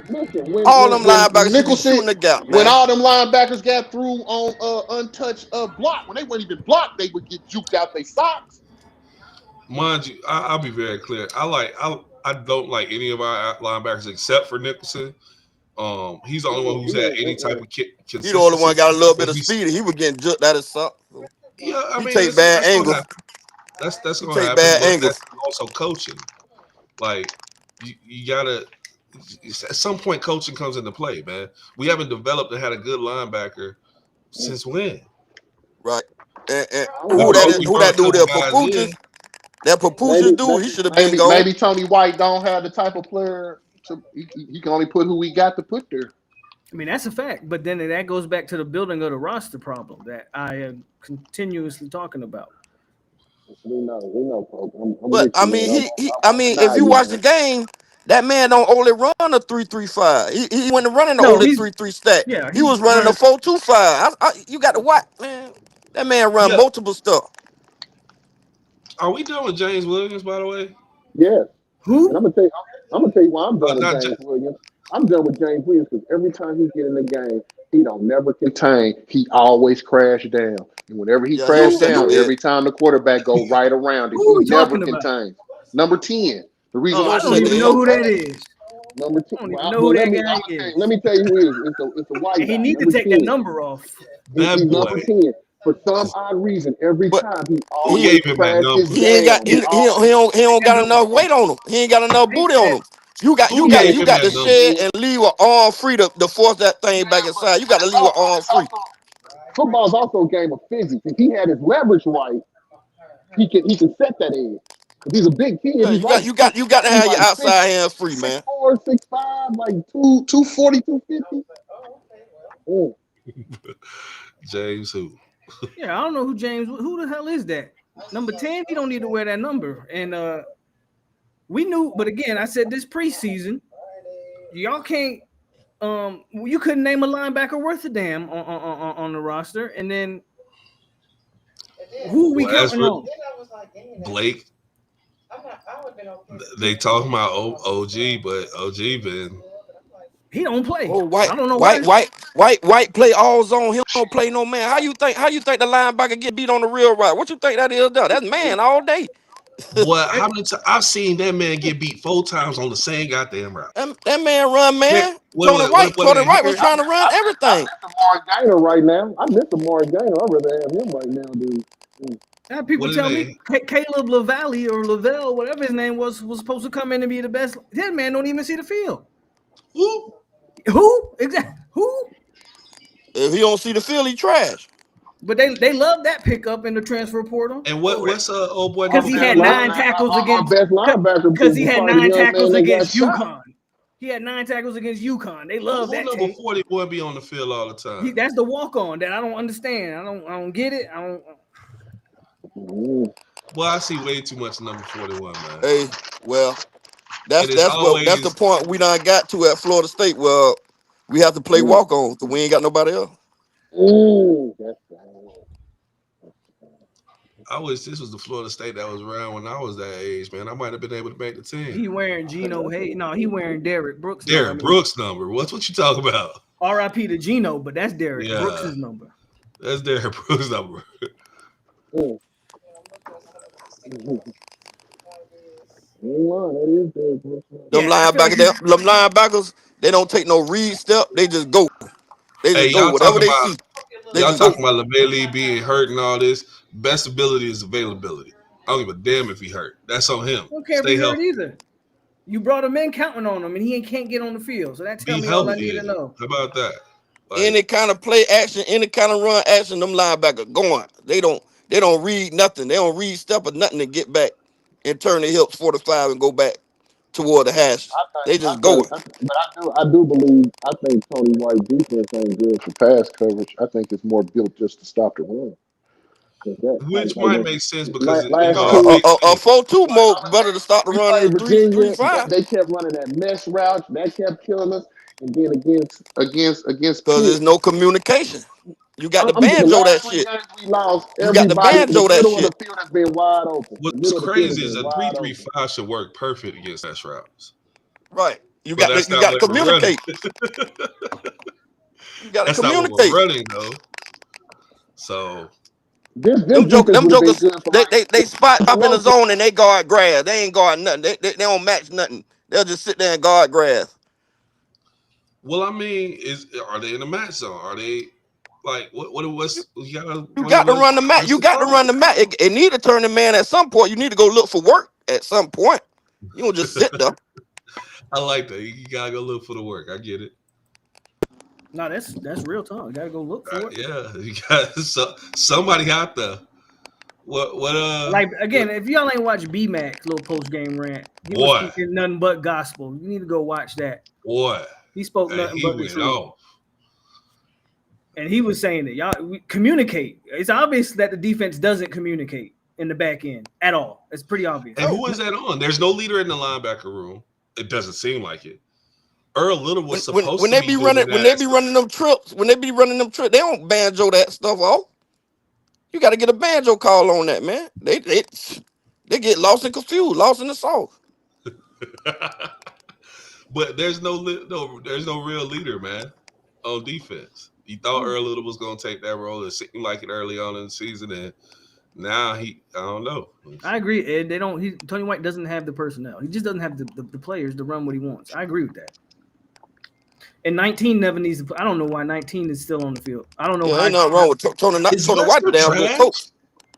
Listen, All them When linebackers should be Nicholson, shooting the gap, when man. all them linebackers got through on untouched block, when they weren't even blocked, they would get juked out their socks. Mind you, I'll be very clear. I don't like any of our linebackers except for Nicholson. He's the only one who's had any type of He the only one consistency. got a little bit But of speed. He was getting jerked out of something. yeah, I He mean, take bad that's gonna angles. happen. That's He gonna take happen. bad But angles. that's also coaching. Like you gotta at some point coaching comes into play, man. We haven't developed and had a good linebacker since when? Right. And I don't We know. brought we who brought that a dude couple there? guys in. That Maybe, Papuchis dude, he maybe, should have been gone. Maybe Tony White don't have the type of player to he can only put who we got to put there. I mean, that's a fact. But then that goes back to the building of the roster problem that I am continuously talking about. we know, folks. I'm But with I you, man. mean, I won't if deny you you, watch the man. game, that man don't only run a 3-3-5. He wasn't running the No, only he's 3-3 stack. yeah, He he was running a runs 4-2-5. You got to watch, man. That man run Yeah. multiple stuff. Are we done with James Williams, by the way? Yes. And who? I'm gonna tell you why I'm done with Not James Williams. I'm done with James Williams because every time he get in the game, he don't never contain. He always crash down, and whenever he Yeah, he crash Who upset the down, who bed. every time the quarterback go right around him, who he are we never talking about? contains. Number 10. The reason Oh, He why I don't he upset is even the know head. who number that 10. is. Number 10. I don't even know who that guy is. Let me tell you who it is. It's a white And he guy. need to Number take that 10. number off. He's that boy. number 10. For some odd reason, every But time he Who he always gave him that crashes number? he ain't got down. He always he Take don't that got number enough off. weight on him. He ain't got enough Take booty on that. him. You got Who you Take got gave that. you him got to that number? shed and leave an arm free to force that thing back but inside. You got to leave an arm free. it's also football's also a game of physics. If he had his leverage right, he can set that edge. Because he's a big kid. Yeah, He's like you got to he's have your like six outside hands free, six man. four, 6'5", like 240, 250. Mm. James who? Yeah, I don't know who James. Who the hell is that? Number 10. He don't need to wear that number. And we knew, but again, I said this preseason, y'all can't. You couldn't name a linebacker worth a damn on the roster. And then who are we Well, counting on? Blake. They talking about OG, but OG been He don't play. Oh, I don't know why. White play all zone. He don't play no man. How you think the linebacker get beat on the real route? What you think that is? Though? That's man all day. boy. How many times I've seen that man get beat 4 times on the same goddamn route? That man run, Here, man. wait, Tony wait, what, White. what, Tony wait, White was here, trying to run I everything. miss the Morris Gainer right now. I miss the Morris Gainer. I'd rather have him right now, dude. I have people what are tell me they? Caleb LaValle or Lavelle, whatever his name was supposed to come in and be the best. That man don't even see the field. Who? Who? Exactly. Who? If he don't see the field, he trash. But they love that pickup in the transfer portal And what's old boy because number he had 41? 9 tackles Our against best linebacker because he was had probably the nine young man tackles that got against shot. UConn. He had 9 tackles against UConn. They Who, love who that number tape. 41 be on the field all the time? That's the walk on that I don't understand. I don't get it. I don't. Mm. Boy, I see way too much number 41, man. Hey, well, And that's it's that's the always point we done got to at Florida State. Well, we have to play Mm. walk on because we ain't got nobody else. That's bad. I wish this was the Florida State that was around when I was that age, man. I might have been able to make the team. He wearing Geno Hay. No, he wearing Derek Brooks. No, I Derek mean Brooks number. What you talking about? R.I.P. to Geno, but that's Derek Yeah, Brooks's number. that's Derek Brooks number. Mm. Mm. That is good. Them Yeah, I feel like linebackers, them linebackers, they don't take no read step. They just go. They Hey, just go. Whatever they see, they y'all just go. talking about LeBailey being hurt and all this. Best ability is availability. I don't give a damn if he hurt. That's on him. don't care if Stay he hurt healthy. either. You brought him in counting on him, and he can't get on the field. So that tell Be me all I healthy need to then. know. How about that? Like Any kind of play action, any kind of run action, them linebackers going. They don't read nothing. They don't read step or nothing to get back and turn their hips 45 and go back toward the hash. They just going. But I do believe. I think Tony White defense ain't good for pass coverage. I think it's more built just to stop the run. 'Cause that which might make sense because you last know Uh, our uh, two big uh, uh, thing. 4-2 more other better to day start the we run than played three Virginia. five. They kept running that mesh route. That kept killing us. And then against Because Pitt, there's no communication. You got to the banjo last that three shit. games we lost, You got to everybody in the banjo that middle of the shit. field has been wide open. The What's middle of the field has crazy is been a three wide three open. five should work perfect against dash routes, Right. You but got to that's you not got to what we're running. communicate. You got to That's not what we're communicate. running though. So This Them joke, defense them would have been jokers, good for they, like they they spot if it up in the was for zone and they guard grass. They ain't guard nothing. They don't match nothing. They'll just sit there and guard grass. well, I mean, are they in the match zone? Are they like what's you gotta You wonder got to run the mat. what's You the got to run call? the mat. It need to turn the man at some point. You need to go look for work at some point. You don't just sit there. I like that. You gotta go look for the work. I get it. No, that's real talk. Gotta go look for it. Yeah, you got somebody out there. What Like what again, if y'all ain't watch B Max little post game rant, he was boy speaking nothing but gospel. You need to go watch that. boy? He spoke And nothing he but the went truth. off. And he was saying that we communicate. It's obvious that the defense doesn't communicate in the back end at all. It's pretty obvious. And who is that on? There's no leader in the linebacker room. It doesn't seem like it. Earl Little was supposed When to they be be running doing that. they don't banjo that stuff off. You got to get a banjo call on that, man. They get lost and confused, lost in the sauce. But there's no real leader, man, on defense. You thought Earl Little was gonna take that role. It seemed like it early on in the season, and now I don't know. I agree, Ed. They don't. Tony White doesn't have the personnel. He just doesn't have the players to run what he wants. I agree with that. And 19 never needs to. I don't know why 19 is still on the field. I don't know Yeah, how. ain't nothing wrong with Is Tony White, the Lester damn good coach. trash?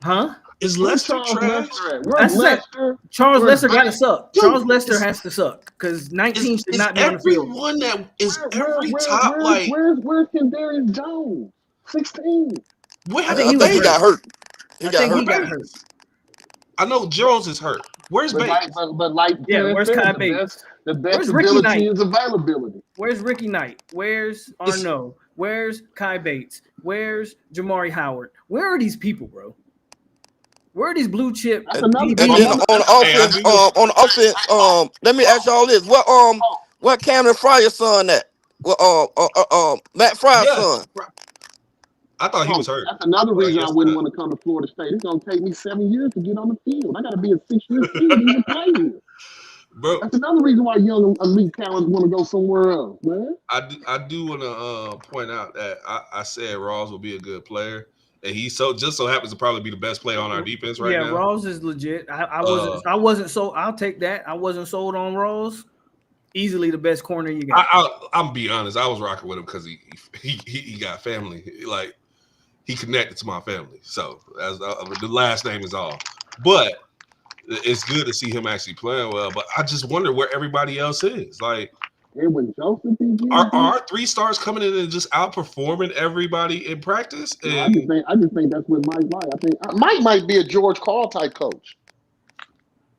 Huh? Is where's Lester Charles trash? Lester at? Where's That's it. Lester? Charles Where's Lester got to suck. Charles Dude, Lester has to suck because 19 should is not be on the field. everyone that is where every top like where's Kendarius Jones? 16. where I have think I he was think he got hurt. Bates? hurt. He I got think Where he hurt. got hurt. Bates? I know Jones is hurt. Where's Bates? Like Yeah, Terrence where's said, Kai Bates? the best Where's Ricky ability Knight? is availability. Where's Ricky Knight? Where's It's Arnaud? Where's Kai Bates? Where's Jamari Howard? Where are these people, bro? Where are these blue chip That's And, another and DBs? then on the hey, I offense, do know let me ask y'all this: what Cameron Fryer's son at? Well, Matt Fryer's yes. son. I thought he was Oh, hurt. that's another reason I wouldn't Yesterday. want to come to Florida State. It's gonna take me 7 years to get on the field. I got to be a 6-year senior to even play here. Bro, That's another reason why young elite talents want to go somewhere else, man. I do want to point out that I said Rawls will be a good player, and he just so happens to probably be the best player on our defense right Yeah, now. Rawls is legit. I Uh, wasn't so I'll take that. I wasn't sold on Rawls. Easily the best corner you got. I'm be honest, I was rocking with him because he got family. Like he connected to my family, so as the last name is all. But it's good to see him actually playing well. But I just wonder where everybody else is. Like, And when Joseph is are getting our 3 stars coming in and just outperforming everybody in practice? no, And I just think that's what Mike like. I think Mike might be a George Karl type coach.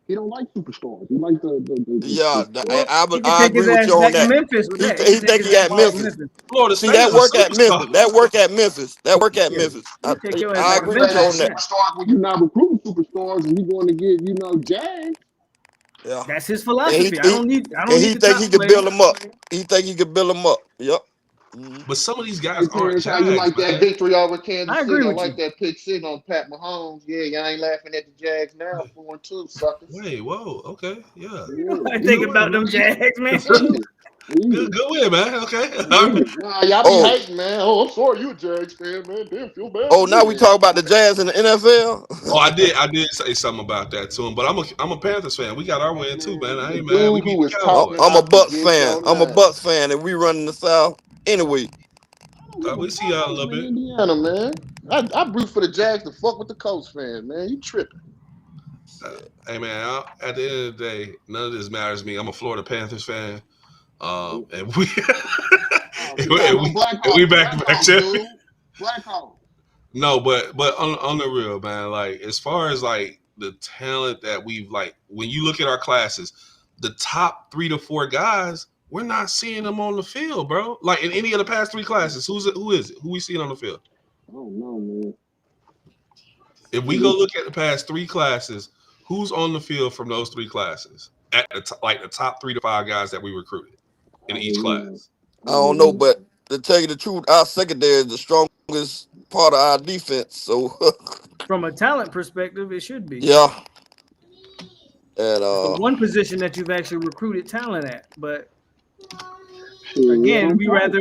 He don't like superstars. He like Yeah, the core. He could I take his agree with ass you on back to that. Memphis with that. He He could take think his he ass at back to Memphis. Memphis. Florida See State that is a work at Memphis. superstar. That work at Memphis. That work at Yeah. Memphis. He could take your ass I back to agree Florida with you Memphis State on with ain't that. that. superstars when you're not recruiting superstars and you're going to get, Jags. Yeah, That's his and philosophy. I don't need he the think he top could players. build them up. He think he could build them up. Yep. Mhm. But some of these guys Hey aren't Terrence, how you Jags, like that man. victory over I Kansas agree City? I with like you. that pick sitting on Pat Mahomes. Yeah, y'all ain't laughing at the Jags now, 4-2, suckers. Wait, whoa, okay, yeah. Yeah, I think eat Good about win, it, them man. Jags, man. eat it, eat Good, it. good win, man. Okay. Yeah. Nah, y'all be Oh, hating, man. Oh, I'm sorry you a Jags fan, man. Damn, feel bad oh, for me, now we man. talk about the Jazz in the Oh, NFL. I did say something about that to him, but I'm a Panthers fan. We got our win too, man. Man, I the ain't mad. We dude who beat the was Cowboys. talking I'm a about to Bucks get fan. your I'm a name. Bucks fan, and we running the South anyway. I don't give a We see fuck. y'all I a little live in bit. Indiana, man. I root for the Jags to fuck with the Colts fan, man. You tripping. Shit. Hey, man. At the end of the day, none of this matters to me. I'm a Florida Panthers fan. And we Oh, and we, and Chicago we and we back to back Blackhawks, champions. dude. Blackhawks. No, but on the real, man, like as far as like the talent that we've like when you look at our classes, the top 3 to 4 guys, we're not seeing them on the field, bro. Like in any of the past 3 classes, who is it? Who we seeing on the field? I don't know, man. If we go look at the past 3 classes, who's on the field from those 3 classes? At like the top 3 to 5 guys that we recruited I in don't each know. class. I I don't don't know, know. but to tell you the truth, our secondary is the strongest part of our defense. So From a talent perspective, it should be. yeah, and It's the one position that you've actually recruited talent at. But Shit, again, I'm we tight.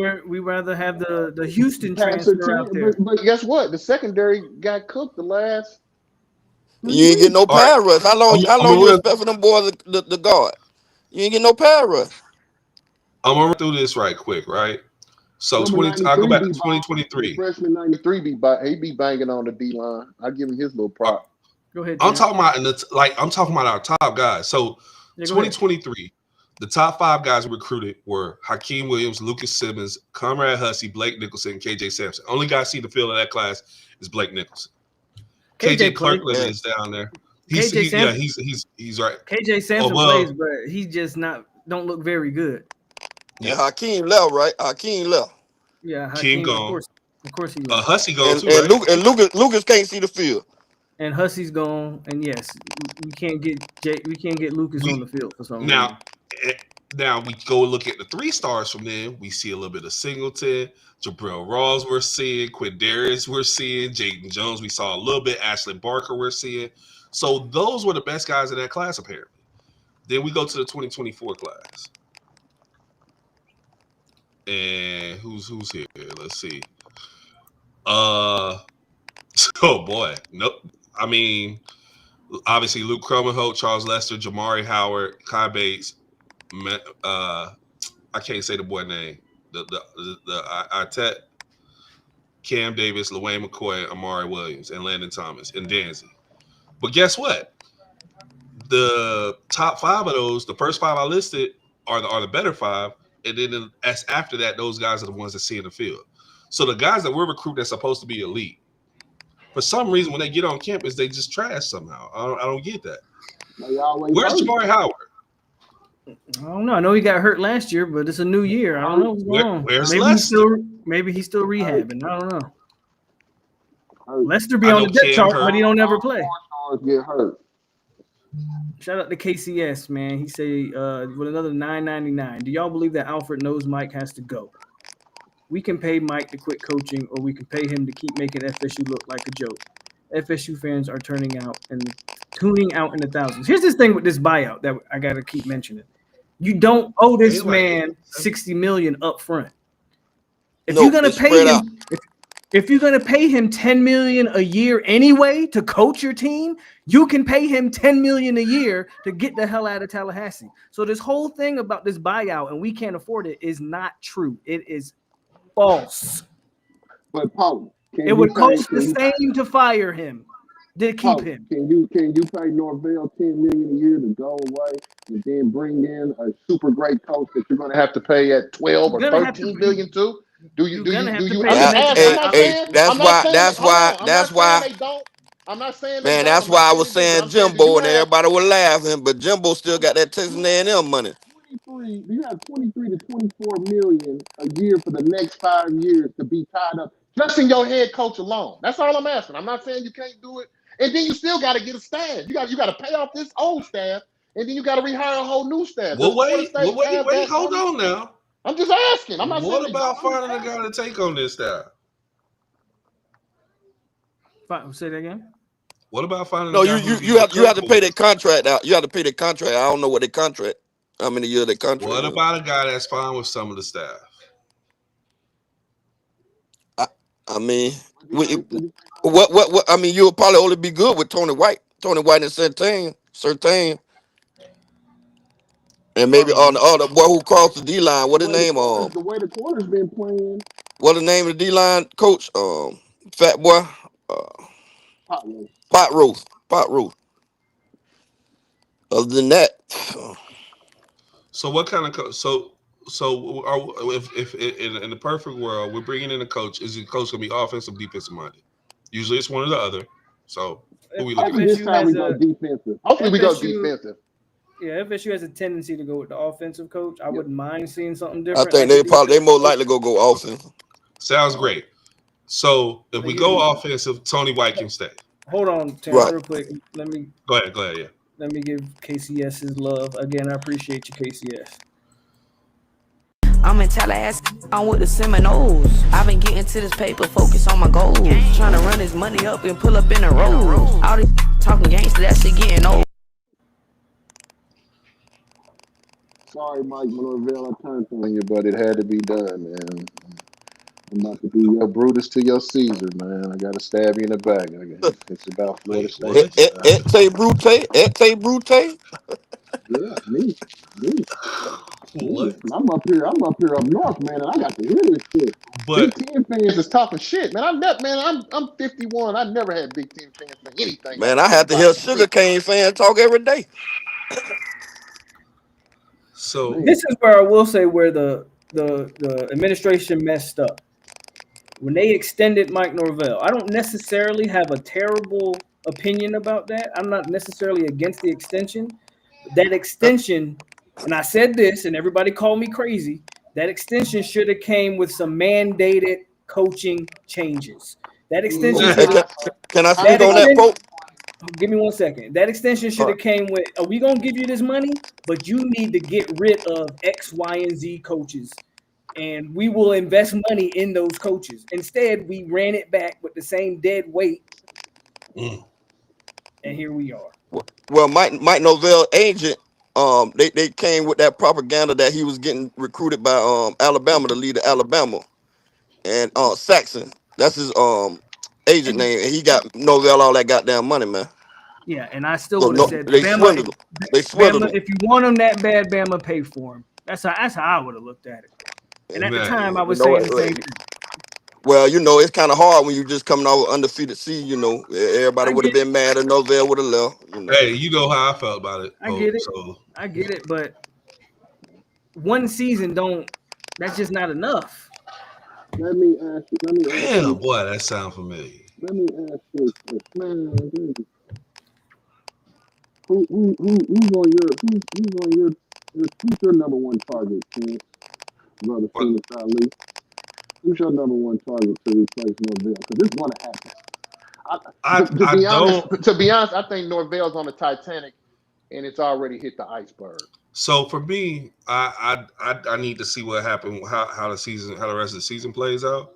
rather have the Houston Passer transfer out 10, there. but guess what? The secondary got cooked the last 3 you ain't get weeks. no All right, pad rush. How long? How I'm long gonna you run. expect for them boys the guard? You ain't get no pad rush. I'm gonna run through this right quick, right? So Number 20. I'll go 93 back to be balling. The 2023. freshman 93 he be banging on the D line. I give him his little Uh, prop. Go ahead, I'm Terrence. talking about I'm talking about our top guys. So Yeah, go ahead. 2023, the top 5 guys we recruited were Hakeem Williams, Lucas Simmons, Conrad Hussey, Blake Nicholson, and KJ Sampson. Only guy see the field of that class is Blake Nicholson. KJ KJ plays. Kirkland And is down there. KJ Yeah, Sampson. he's right. KJ Oh Sampson plays, well, but he's just not don't look very good. and yeah. Hakeem left, right? Hakeem left, Yeah, Kim Hakeem, gone. of course he left. Hussey gone and too, right? Lucas can't see the field. And Hussey's gone. And yes, we can't get Lucas on We the field for some now reason. eh, now we go look at the 3 stars from them. We see a little bit of Singleton, Jabril Rawls we're seeing, Quindarius we're seeing, Jaden Jones we saw a little bit, Ashley Barker we're seeing. So those were the best guys in that class apparently. Then we go to the 2024 class. And who's here? Let's see. Uh oh boy. Nope. I mean, obviously Luke Cromenholt, Charles Lester, Jamari Howard, Kai Bates, I can't say the boy name. The Cam Davis, LaWayne McCoy, Amari Williams, and Landon Thomas, and Danzy. But guess what? The top 5 of those, the first 5 I listed, are the better 5, and then as after that, those guys are the ones that see in the field. So the guys that we're recruiting that's supposed to be elite, for some reason, when they get on campus, they just trash somehow. I don't get that. They always Where's hurt. Jamari Howard? I don't know. I know he got hurt last year, but it's a new year. I don't know what's going on. Where's Maybe Lester? he's still rehabbing. I don't know. Hurt. Lester be I on know the depth Cam chart, hurt. but he don't ever play. All stars get hurt. Shout out to KCS, man. He say with another $9.99. Do y'all believe that Alfred knows Mike has to go? We can pay Mike to quit coaching, or we can pay him to keep making FSU look like a joke. FSU fans are tuning out in the thousands. Here's this thing with this buyout that I got to keep mentioning. You don't owe this Ain't like man $60 million up front. If No, you're gonna it's pay spread out. him, if you're gonna pay him $10 million a year anyway to coach your team, you can pay him $10 million a year to get the hell out of Tallahassee. So this whole thing about this buyout and we can't afford it is not true. It is false. But Paul, It would cost the same to fire him, to keep him. Can you pay Norvell $10 million a year to go away and then bring in a super great coach that you're going to have to pay at 12 or You're gonna have to 13 billion too? you're gonna have to pay I'm the just next asking. guy. I'm not saying that. Hold on. That's why, They don't. I'm not saying they man. don't. That's I'm not why I saying was they do. But saying I'm saying, do you Jimbo, and have everybody was laughing, but Jimbo still got that Texas A&M money. 23? Do you have 23 to 24 million a year for the next 5 years to be tied up just in your head coach alone? That's all I'm asking. I'm not saying you can't do it. And then you still got to get a staff. You got to pay off this old staff, and then you got to rehire a whole new staff. Does Well, Florida wait, State have that hold money? on now. I'm just asking. I'm not saying What they don't. about I'm just finding a guy to take on this staff? Say that again. What about finding No, a guy who's more you have to pay capable? their contract out. You have to pay their contract. I don't know what their contract. How many years their contract What is. about a guy that's fine with some of the staff? I mean, what? I mean, you'll probably only be good with Tony White. Tony White and Sertain, and maybe Well, on the other boy who crossed the D line. What his name? the way the corner's been playing. What the name of the D line coach? Fat boy. Pot roast. Pot roast. Other than that, So what kind of if in the perfect world we're bringing in a coach, is the coach gonna be offensive, defensive minded? Usually it's one or the other. So who we looking at? This time we go defensive. Hopefully we go defensive. Yeah, FSU has a tendency to go with the offensive coach. I wouldn't mind seeing something I different. think they most likely go offense. Sounds great. So if we go offensive, Tony White can stay. Hold on, Terrence, real quick. Let me go ahead. Yeah. Let me give KCS his love again. I appreciate you, KCS. I'm in Tallahassee, I'm with the Seminoles. I've been getting to this paper, focus on my goals. Trying to run this money up and pull up in a row. All this talking gangster, that shit getting old. Sorry, Mike Norvell, I turned on you, but it had to be done, man. I'm about to be your Brutus to your Caesar, man. I got to stab you in the back. It's about Florida State. Et Brute. Yeah, me. What? I'm up here up north, man, and I got to hear this shit. But Big Ten fans is talking shit, man. I'm 51. I never had Big Ten fans for anything Man, other I than have to hear Sugarcane fan talk every day. So this is where I will say where the administration messed up. When they extended Mike Norvell, I don't necessarily have a terrible opinion about that. I'm not necessarily against the extension. That extension, and I said this, and everybody called me crazy. That extension should have came with some mandated coaching changes. That extension should have. Can I speak on that, Pope? Give me 1 second. That extension should have came with, are we going to give you this money? But you need to get rid of X, Y, and Z coaches. And we will invest money in those coaches. Instead, we ran it back with the same dead weight. And here we are. Well, Mike Norvell agent, they came with that propaganda that he was getting recruited by Alabama to lead to Alabama. And Saxon, that's his agent name, and he got Norvell all that goddamn money, man. Yeah, and I still would have said they swindled him. They swindled Bama, him. if you want him that bad, Bama pay for him. That's how I would have looked at it. And at the time, I was saying the same thing. Well, it's kind of hard when you just coming out undefeated seed. Everybody would have been mad and Norvell would have left. Hey, you know how I felt about it. I get it, but one season that's just not enough. Let me ask you. Damn, boy, that sounds familiar. Let me ask you, man. Who's your number one target, brother Phoenix Ali? Who's your number one target to replace Norvell? Because this is going to happen. To be honest, I think Norvell's on the Titanic, and it's already hit the iceberg. So for me, I need to see what happened, how the rest of the season plays out.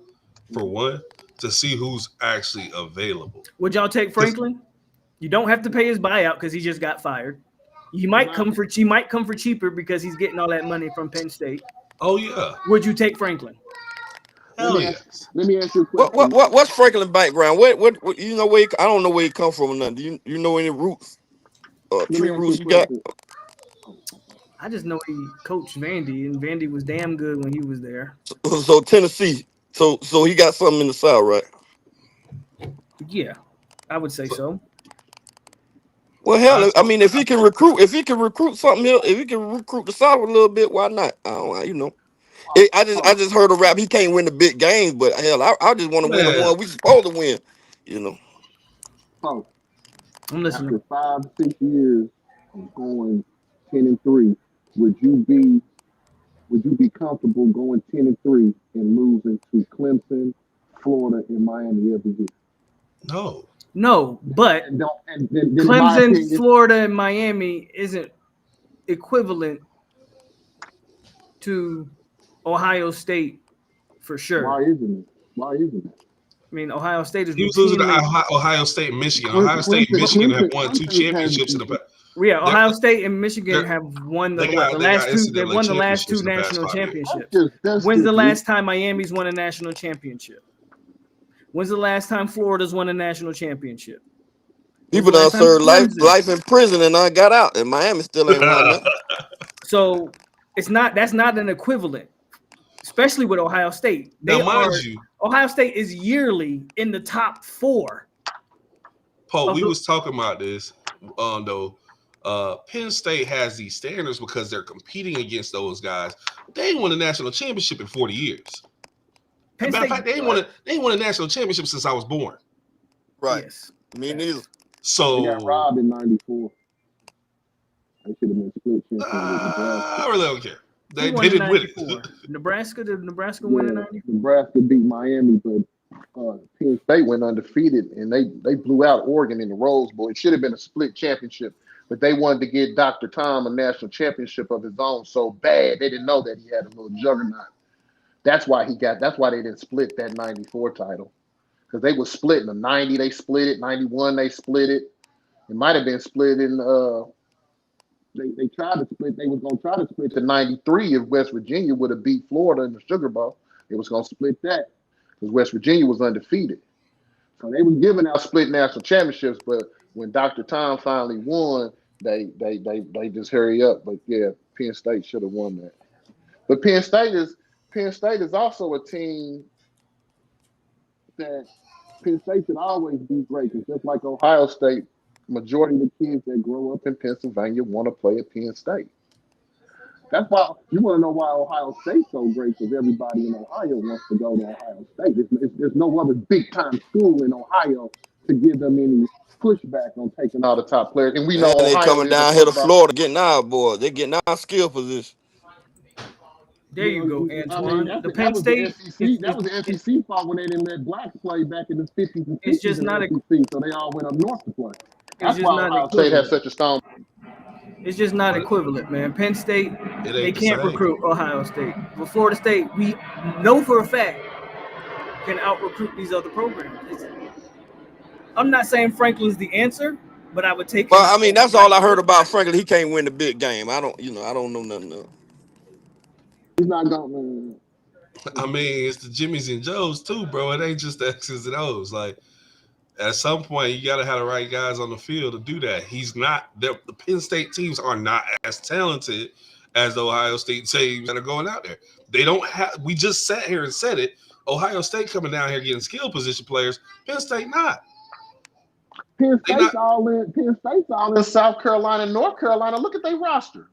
For one, to see who's actually available. Would y'all take 'Cause- Franklin? You don't have to pay his buyout because he just got fired. He I'm might not. come for cheaper because he's getting all that money from Penn State. oh yeah, Would you take Franklin? Let hell me ask. yes. Let me ask you a What what question. what what's Franklin background? What you know where I don't know where he come from or nothing. Do you know any roots Let tree me ask you roots a you got? question. I just know he coached Vandy, and Vandy was damn good when he was there. So Tennessee. So he got something in the South, right? Yeah, I would say So, so. Well, I hell, I told mean, if he can recruit something else, if he can recruit the South a little bit, why not? I don't, you know. Pause, I pause, just heard a rap. He can't win the big games, but hell, I just want to win the man, one we supposed to win. You know. pause. I'm listening. After 5, 6 years of going 10-3, would you be would you be comfortable going 10-3 and losing to Clemson, Florida, and Miami every year? no. No, but And don't and then in my Clemson, opinion, Florida, and Miami isn't equivalent to Ohio State for why sure. isn't it? Why isn't it? I mean, Ohio State is He was losing to routinely, Ohio State and Michigan. Ohio State and but Michigan have won two Clemson has championships in the past. yeah, They're, Ohio State and Michigan they're, have won they got the they got last two. They've NCAA won the last championships two in the past national 5 years. championships. that's When's the just me. last time Miami's won a national championship? When's the last time Florida's won a national championship? When's People the done last time served Clemson? life in prison and I got out, and Miami still ain't won nothing. So that's not an equivalent, especially with Ohio State. Now, mind you, Ohio State is yearly in the top four Paul, of we the was talking about this though. Penn State has these standards because they're competing against those guys. They ain't won a national championship in 40 years. As a Penn matter of State. fact, they ain't won a national championship since I was born. Right. Yes, Me neither. They got So robbed in '94. They should have been split champion with Nebraska. I really don't care. Who They won in didn't win '94? it. Nebraska. Did Nebraska win in Yeah, '94? Nebraska beat Miami, but Penn State went undefeated, and they blew out Oregon in the Rose Bowl. It should have been a split championship, but they wanted to get Dr. Tom a national championship of his own so bad they didn't know that he had a little juggernaut. That's why he got. That's why they didn't split that '94 title because they was splitting the '90. They split it. '91 they split it. It might have been split in. They tried to split. They was gonna try to split the '93 if West Virginia would have beat Florida in the Sugar Bowl. It was gonna split that because West Virginia was undefeated. So they were giving out split national championships, but when Dr. Tom finally won, they just hurry up. But yeah, Penn State should have won that. But Penn State is also a team that Penn State should always be great. It's just like Ohio State. Majority of the kids that grow up in Pennsylvania want to play at Penn State. That's why you want to know why Ohio State's so great because everybody in Ohio wants to go to Ohio State. There's no other big time school in Ohio to give them any pushback on taking all the top players. And we know And they Ohio coming isn't down for here to about. Florida getting our boys. They getting our skill position. There you go, I mean, Antoine. The that Penn was the State. SEC. That was the SEC fault when they didn't let blacks play back in the 50s and It's 60s just in not. the SEC. So they all went up north to play. It's That's just why not Ohio State has equivalent. such a strong. It's just not But equivalent, man. Penn State, it they ain't the can't same. recruit Ohio State. But Florida State, we know for a fact can out recruit these other programs. I'm not saying Franklin's the answer, but I would take him Well, I mean, that's right all I heard now. about Franklin. He can't win the big game. I don't know nothing else. He's not going. I mean, it's the Jimmys and Joes too, bro. It ain't just the X's and O's. Like at some point, you got to have the right guys on the field to do that. He's not. The Penn State teams are not as talented as the Ohio State teams that are going out there. They don't have. We just sat here and said it. Ohio State coming down here getting skill position players. Penn State not. Penn They State's not. all in. Penn State's all in South Carolina, and North Carolina. Look at their roster.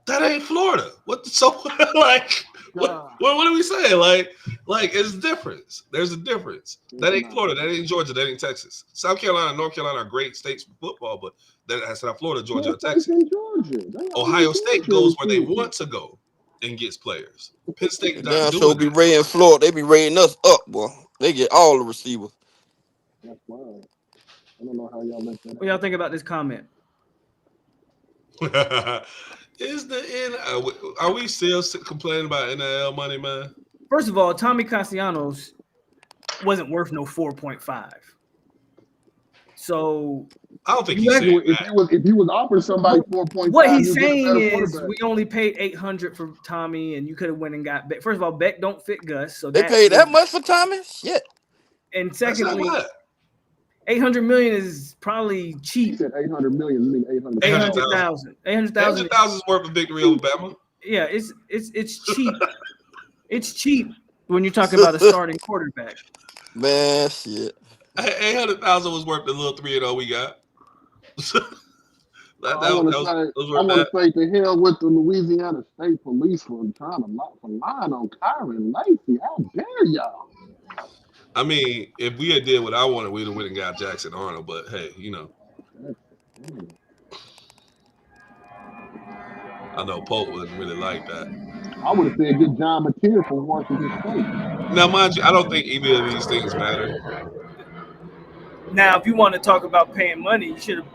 That ain't Florida. What the, so like God, what are we saying? Like it's difference. There's a difference. it's That ain't not. Florida. That ain't Georgia. That ain't Texas. South Carolina and North Carolina are great states for football, but that's not Florida, Georgia, Penn or State's Texas. in Georgia. They all in Ohio State Georgia. goes where they want to go and gets players. Penn State's And not down so doing be that. raiding Florida. They be raiding us up, boy. They get all the receivers. That's wild. I don't know how y'all let that What y'all happen. think about this comment? Is the N? Are we still complaining about NIL money, man? First of all, Tommy Castellanos wasn't worth no 4.5. So I don't think you he's have, saying If you was offered somebody 4.5, what he's you get a saying better is quarterback. we only paid 800 for Tommy, and you could have went and got Beck. First of all, Beck don't fit Gus, so They that paid that was, much for Tommy? Shit. and that's not secondly, bad. 800 million is probably He cheap. said 800 million. You mean 800,000? 800,000. 800,000. 800,000 is worth of victory over Bama. Yeah, it's cheap. It's cheap when you're talking about a starting quarterback. Man, shit. 800,000 was worth the little 3-0 we got. I want to that say, was I worth want that. to say to hell with the Louisiana State Police for trying to line on Kyron Lacey. How dare y'all? I mean, if we had did what I wanted, we'd have went and got Jackson Arnold. But hey, I know Polk wouldn't really like that. I would have said get John McKeer from Washington State. Now, mind you, I don't think either of these things matter. Now, if you want to talk about paying money, you should have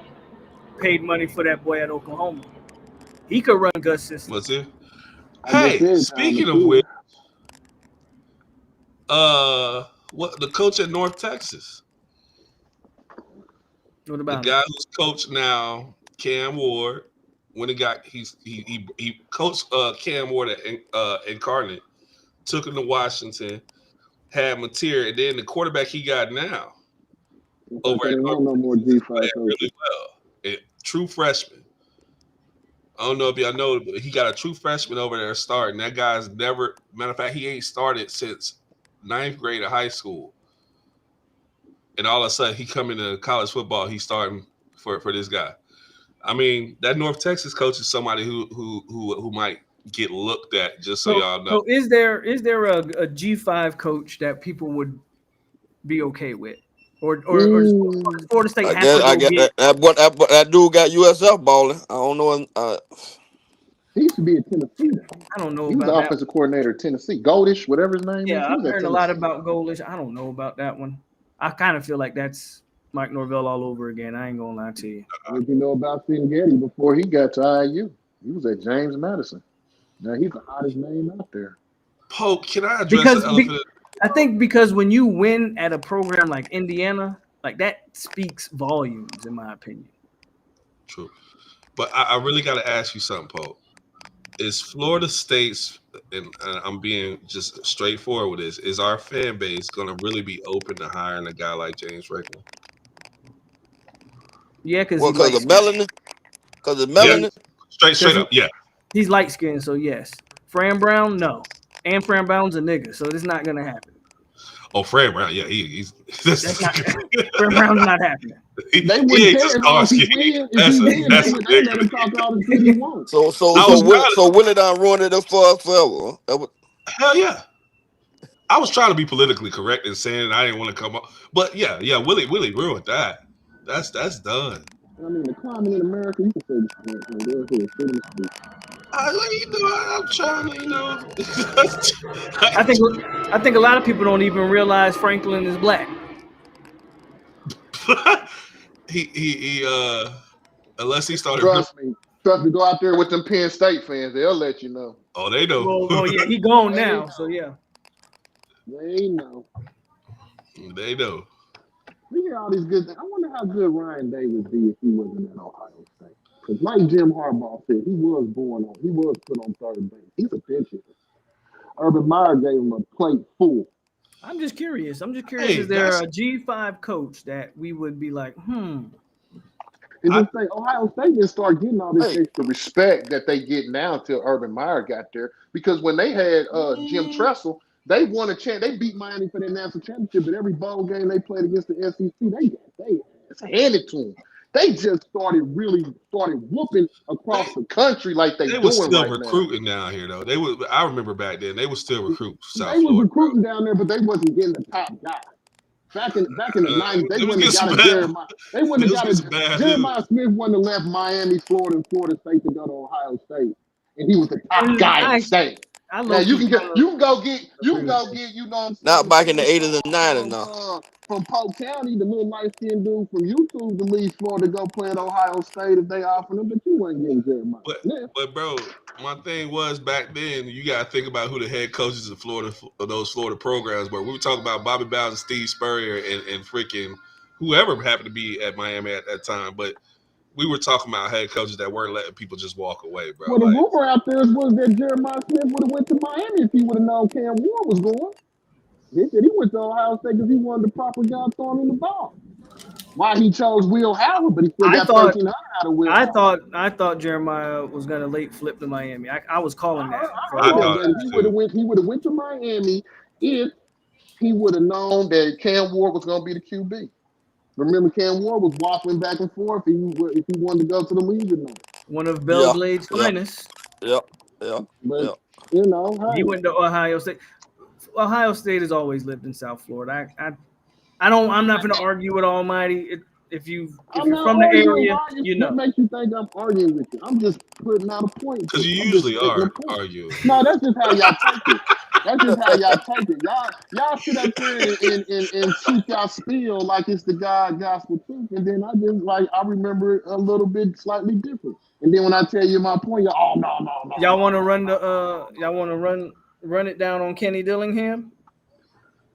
paid money for that boy at Oklahoma. He could run Gus system. What's it? I just Hey, said John speaking of McKeer. which, what the coach at North Texas, What the about guy him? who's coach now, Cam Ward, when he coached Cam Ward at Incarnate, took him to Washington, had material, and then the quarterback he got now over They at didn't North want no more Texas is G5 playing coaches. really well. True freshman. I don't know if y'all know, but he got a true freshman over there starting. That guy's never, matter of fact, he ain't started since 9th grade of high school. And all of a sudden, he come into college football. He's starting for this guy. I mean, that North Texas coach is somebody who might get looked at. Just so y'all know. So is there a G5 coach that people would be okay with, or does Florida State I have guess to go get? that dude got USF balling. I don't know. He used to be at Tennessee, though. I don't know He was about the that. offensive coordinator at Tennessee. Goldish, whatever his name is. Yeah, He was I've at heard a lot Tennessee. about Golish. I don't know about that one. I kind of feel like that's Mike Norvell all over again. I ain't gonna lie to you. What did you know about Getty before he got to IU? He was at James Madison. Now he's the hottest name out there. Polk, can I address Because the elephant? I think because when you win at a program like Indiana, like that speaks volumes, in my opinion. True. But I really got to ask you something, Polk. Is Florida State's, and I'm being just straightforward with this, is our fan base going to really be open to hiring a guy like James Franklin? Yeah, because Well, because of melanin. Because of Yeah, melanin. straight up, yeah. He's light skinned, so yes. Fran Brown, no. And Fran Brown's a nigga, so it's not gonna happen. Oh, Fran Brown, yeah, he's That's not Fran Brown's not happening. They he wouldn't ain't care just as long as he Starsky. wins. If That's he a wins, that's a they let him nigga. talk all the shit he wants. So Willie done ruined it for forever. Hell yeah. I was trying to be politically correct and saying I didn't want to come up, but yeah, Willie ruined that. That's done. I mean, the climate in America, you can say the shit. Like, they're here, shit in the street. I'm trying to, I think a lot of people don't even realize Franklin is black. he unless he started. Trust me, go out there with them Penn State fans. They'll let you know. Oh, they know. Well, yeah, he gone now, so yeah. They know. They know. We hear all these good things. I wonder how good Ryan Day would be if he wasn't at Ohio State. Because like Jim Harbaugh said, he was put on third base. He's a bench hitter. Urban Meyer gave him a plate full. I'm just curious. Hey, is there a G5 coach that we would be like, And just say Ohio State didn't start getting all this extra respect that they get now until Urban Meyer got there. Because when they had Jim Tressel, they won a chance. They beat Miami for their national championship, but every bowl game they played against the SEC, it's handed to them. They just started whooping across the country like they were doing still right recruiting down here though. I remember back then they were still recruiting. They was recruiting down there, but they wasn't getting the top guy. Back in the 90s, they wouldn't have got a Jeremiah. They wouldn't have got a Jeremiah Smith wouldn't have left Miami, Florida, and Florida State to go to Ohio State. And he was the top guy in the state. I Now low key kind you of can go get agree with that. you know what I'm saying, Not the back in the kid 80s and 90s now. from Polk County, the little light skinned dude from YouTube to leave Florida to go play at Ohio State if they offered him, but you ain't getting Jeremiah But Smith. but bro, my thing was back then. You got to think about who the head coaches of Florida of those Florida programs were. We were talking about Bobby Bowden, and Steve Spurrier, and freaking whoever happened to be at Miami at that time. But we were talking about head coaches that weren't letting people just walk away, bro. Well, the Like, rumor out there was that Jeremiah Smith would have went to Miami if he would have known Cam Ward was going. They said he went to Ohio State because he wanted the proper guy throwing in the ball. Why he chose Will Howard, but he still I got thought 1,300 out of Will I Howard. thought I thought Jeremiah was gonna late flip to Miami. I was calling that for a I I heard long that, thought time. that he would too. have went to Miami if he would have known that Cam Ward was going to be the QB. Remember, Cam Ward was waffling back and forth if he wanted to go to the league or not. One of Yeah, Belgrade's yeah, finest. yeah, yeah, But yeah. you know, He hey, went to Ohio State. Ohio State has always lived in South Florida. I don't. I'm not going to argue with Almighty. If I'm you're not from the arguing. area, Why? you What know. makes you think I'm arguing with you? I'm just putting out a point to Because you you. I'm just usually stating a are point. arguing. No, that's just how y'all take it. That's just how y'all take it. Y'all sit up there and shoot y'all spiel like it's the God gospel truth, and then I remember it a little bit slightly different. And then when I tell you my point, you're no, no, no, Y'all no, want to no. run the y'all want to run it down on Kenny Dillingham?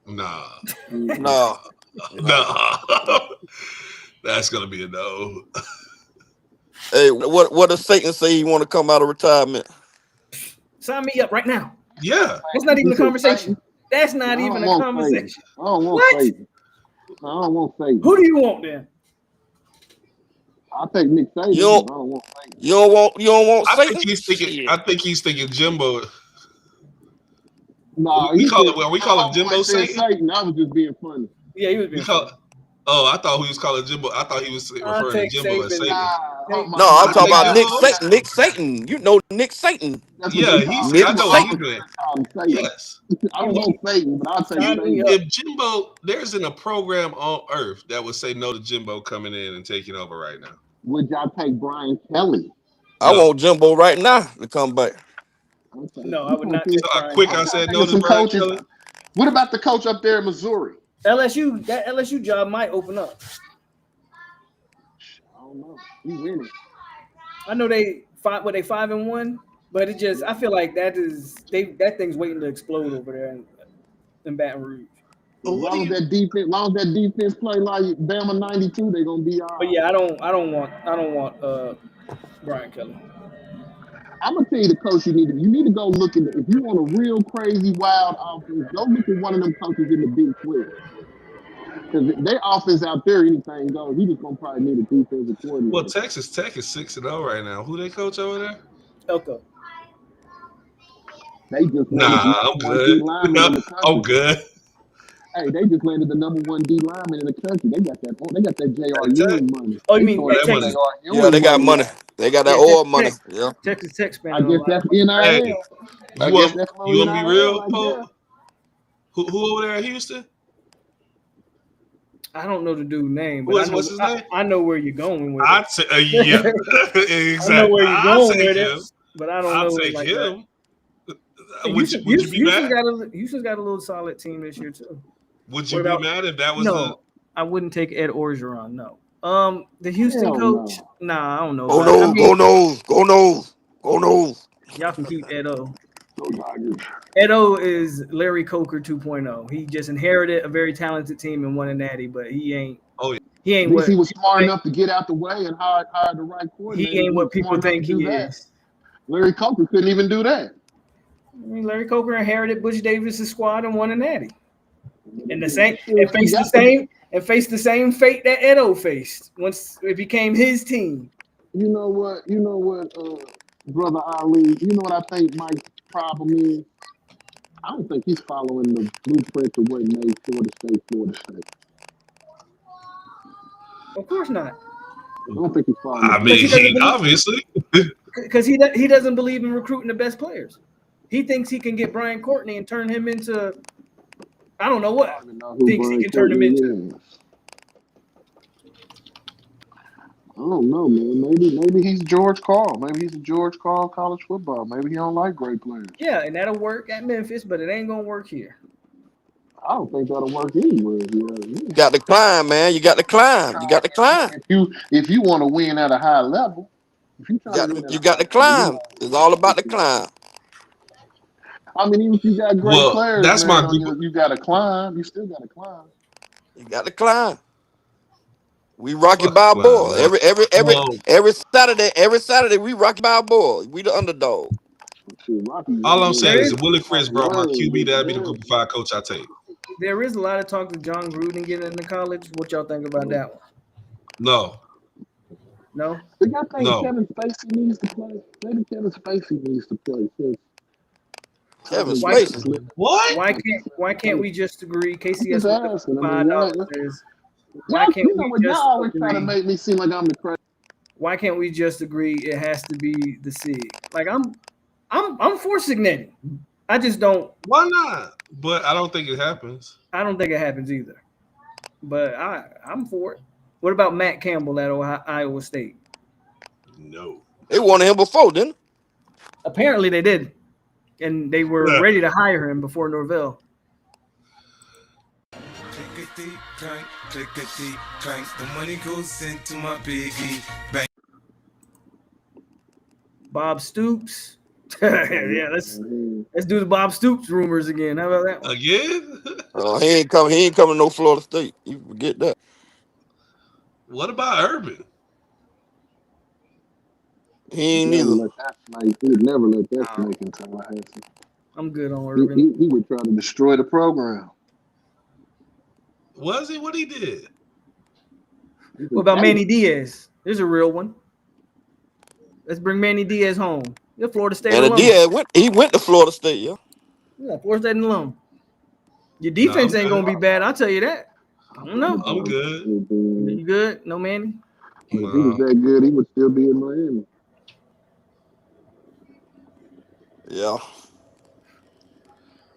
Nah, Mm-mm. No, no. nah. That's gonna be a no. Hey, what does Satan say he want to come out of retirement? Sign me up right now. Yeah. That's not even You a said conversation. Satan? That's No, not I even don't a want Satan. conversation. I don't want What? Satan. No, I don't want Satan. Who do you want then? I'll take Nick You Saban, don't, but I don't want Satan. you don't want I think Satan? he's thinking. I Shit. think he's thinking Jimbo. No, We he call said it. Are we when calling homeboy Jimbo said Satan? Satan, I was just being funny. Yeah, he was We being call. funny. Oh, I thought he was calling Jimbo. I thought he was I'll referring to take Jimbo as Saban. Satan. Nah, Take, No, I'm I talking take about Nick Jimbo. Satan. Nick Satan. You know Nick Satan. that's what Yeah, they he's. call Nick I that's know what what he's Satan. doing. they call him Satan. Yes. I don't want Satan, but I'll take sign me Satan. up. If Jimbo, there's in a program on earth that would say no to Jimbo coming in and taking over right now. Would y'all take Brian Kelly? I No. want Jimbo right now to come back. Okay. No, I I'm would trying to not think, So take how Brian quick Kelly. I I'm trying to said think no of to some Brian coaches. Kelly. What about the coach up there in Missouri? That LSU job might open up. I don't know. He winning. I know they 5-1, but it just I feel like that thing's waiting to explode over there in Baton Rouge. As What do long you? as that defense play like Bama '92, they're gonna be all But right. yeah, I don't want Brian Kelly. I'm gonna tell you the coach you need to go look at if you want a real crazy wild offense, go look at one of them coaches in the Big 12. Because their offense out there, anything goes. He just gonna probably need a defensive Well, coordinator. Texas Tech is 6-0 right now. Who they coach over there? Elko. They just landed the Nah, number I'm one D good. lineman in the I'm country. good. Hey, they just landed the number one D lineman in the country. They got that J.R. At Tech. Ewing money. Oh, you They mean throwing Well, at that that money. Texas? J.R. Yeah, they Ewing got money money. out. They got that Yeah, oil money. Yeah. Texas Tech I spending a guess lot that's of money. Hey, NIL. I you guess want that's you little want to be NIL. real, I Pope? guess. Who over there at Houston? I don't know the dude's name, but Who is what's his name? I know where you're going with I it. yeah, I know exactly. where you're I'll going take with it, him. but I don't I'll know it take like that. him. Would you be Houston's mad? got a little solid team this year too. Would What you be about mad if that was the? no? I wouldn't take Ed Orgeron. No. The Houston Hell coach. no. Nah, I don't know Go about it. I nose, mean, go nose, go nose, go nose. y'all can keep Edo. Go Tigers. Edo is Larry Coker 2.0. He just inherited a very talented team and won a natty, but he ain't. Oh yeah. He At ain't least what he was people smart think. enough to get out the way and hire the right He coordinator. ain't He what was people smart enough think to he do that. is. Larry Coker couldn't even do that. I mean, Larry Coker inherited Butch Davis' squad and won a natty. And Shoot, he got faced the same fate that Edo faced once it became his team. You know what, Brother Ali, you know what I think Mike's problem is? I don't think he's following the blueprint of what made Florida State. Of course not, I don't think he's following the I because mean, he blueprint. doesn't believe obviously. because he doesn't believe in recruiting the best players. He thinks he can get Brian Courtney and turn him into I don't know I what don't even know who thinks he Brian can turn him Courtney into. is. I don't know, man. Maybe he's George Carl. Maybe he's a George Carl college football. Maybe he don't like great players. Yeah, and that'll work at Memphis, but it ain't gonna work here. I don't think that'll work anywhere. Yeah. You got to climb, man. You got to climb. You got to climb. If you want to win at a high level, if you trying to win at You a got high to level, climb. It's all about the climb. I mean, even if you got great Well, players, that's my man, group. you got to climb. You still got to climb. You got to climb. We Rocky Fuck climb, Balboa. man. Well, Every Saturday we Rocky Balboa. We the underdog. Shit, Rocky all I'm saying There is is if Willie Chris brought my QB, that'd be the learn. group of 5 coach I take. there is a lot of talk of John Gruden getting into college. What y'all think about that one? No, No? Do y'all think no. Kevin Spacey needs to play? Maybe Kevin Spacey needs to play. Since Kevin Why Spacey. What? why can't we just agree? I'm just KCS with the asking. I mean, $5 is why y'all, can't you know we what? Y'all just always try to agree? make me seem like I'm the crazy. Why can't we just agree it has to be the SIG? Like I'm for signetti. I just don't Why not? But I don't think it happens. I don't think it happens either. But I'm for it. What about Matt Campbell at Iowa State? No. They wanted him before, didn't Apparently they did. And they were ready to hire him before Norvell. Clickety clank, clickety clank. The money goes into my piggy bank. Bob Stoops. Yeah, let's do the Bob Stoops rumors again. How about that one? Again? he? He ain't coming to no Florida State. You forget that. What about Urban? He ain't Never neither. let that snake. He would never let that snake in Tallahassee. I'm good on He, Urban. he, he would try to destroy the program. Was he? What he did? What about Manny Diaz? There's a real one. Let's bring Manny Diaz home. You're a Florida State And the alum. Diaz went to Florida State, yeah. Yeah, Florida State alum. Your No, defense I'm ain't good. gonna be bad. I'll tell you that. I don't know. I'm good. You good? No Manny? But if he was No. that good, he would still be in Miami. Yeah.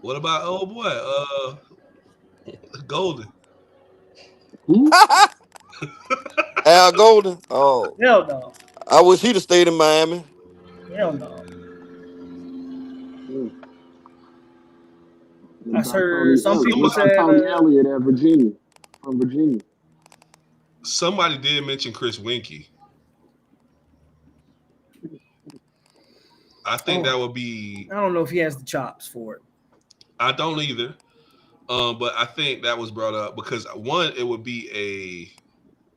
What about old boy? Golden. Who? Al Golden. Oh, Hell no. I wish he'd have stayed in Miami. Hell no. What I about heard Tony some Elliott? people What about said Tony Elliott at Virginia? From Virginia. Somebody did mention Chris Winkie. I think that would be. I don't know if he has the chops for it. I don't either. But I think that was brought up because one, it would be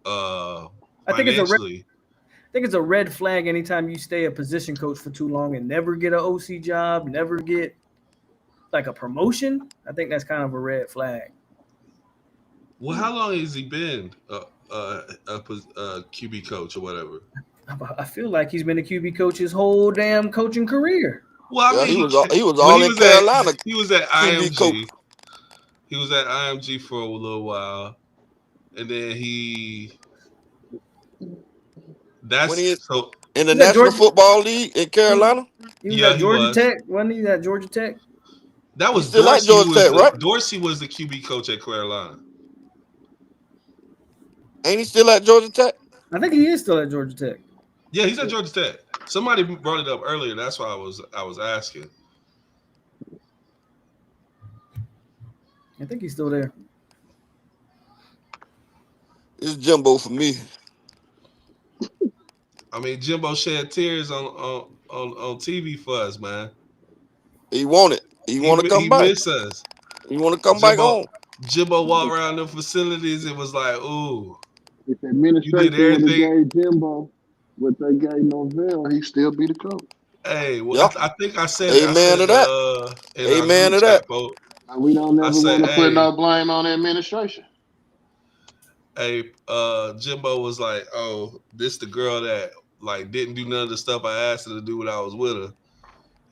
I think it's a financially. I think it's a red flag anytime you stay a position coach for too long and never get an OC job, never get like a promotion. I think that's kind of a red flag. Well, how long has he been a QB coach or whatever? I feel like he's been a QB coach his whole damn coaching career. Well, I Yeah, mean, he was when all in Carolina. he was at QB coach. IMG. He was at IMG for a little while, and then When he so in the He's at National Georgia. Football League in Carolina. He was yeah, at he Georgia was. Tech, wasn't he? At Georgia Tech. That He was still at Dorsey. Georgia Tech, right? Dorsey was the QB coach at Carolina. Ain't he still at Georgia Tech? I think he is still at Georgia Tech. Yeah, he's at Georgia Tech. Somebody brought it up earlier. That's why I was asking. I think he's still there. It's Jimbo for me. I mean, Jimbo shed tears on TV for us, man. He want it. He want to come He back. miss us. He want to come back home. Jimbo walked around the facilities and was like, "Ooh, If the you did administration would have everything." gave Jimbo what they gave Norvell, he'd still be the coach. Hey, well, Yep. I think I said Amen to that. in our Amen group to that. chat, folks. We don't I ever said, want to put hey, no blame on the administration. Jimbo was like, "Oh, this the girl that like didn't do none of the stuff I asked her to do when I was with her."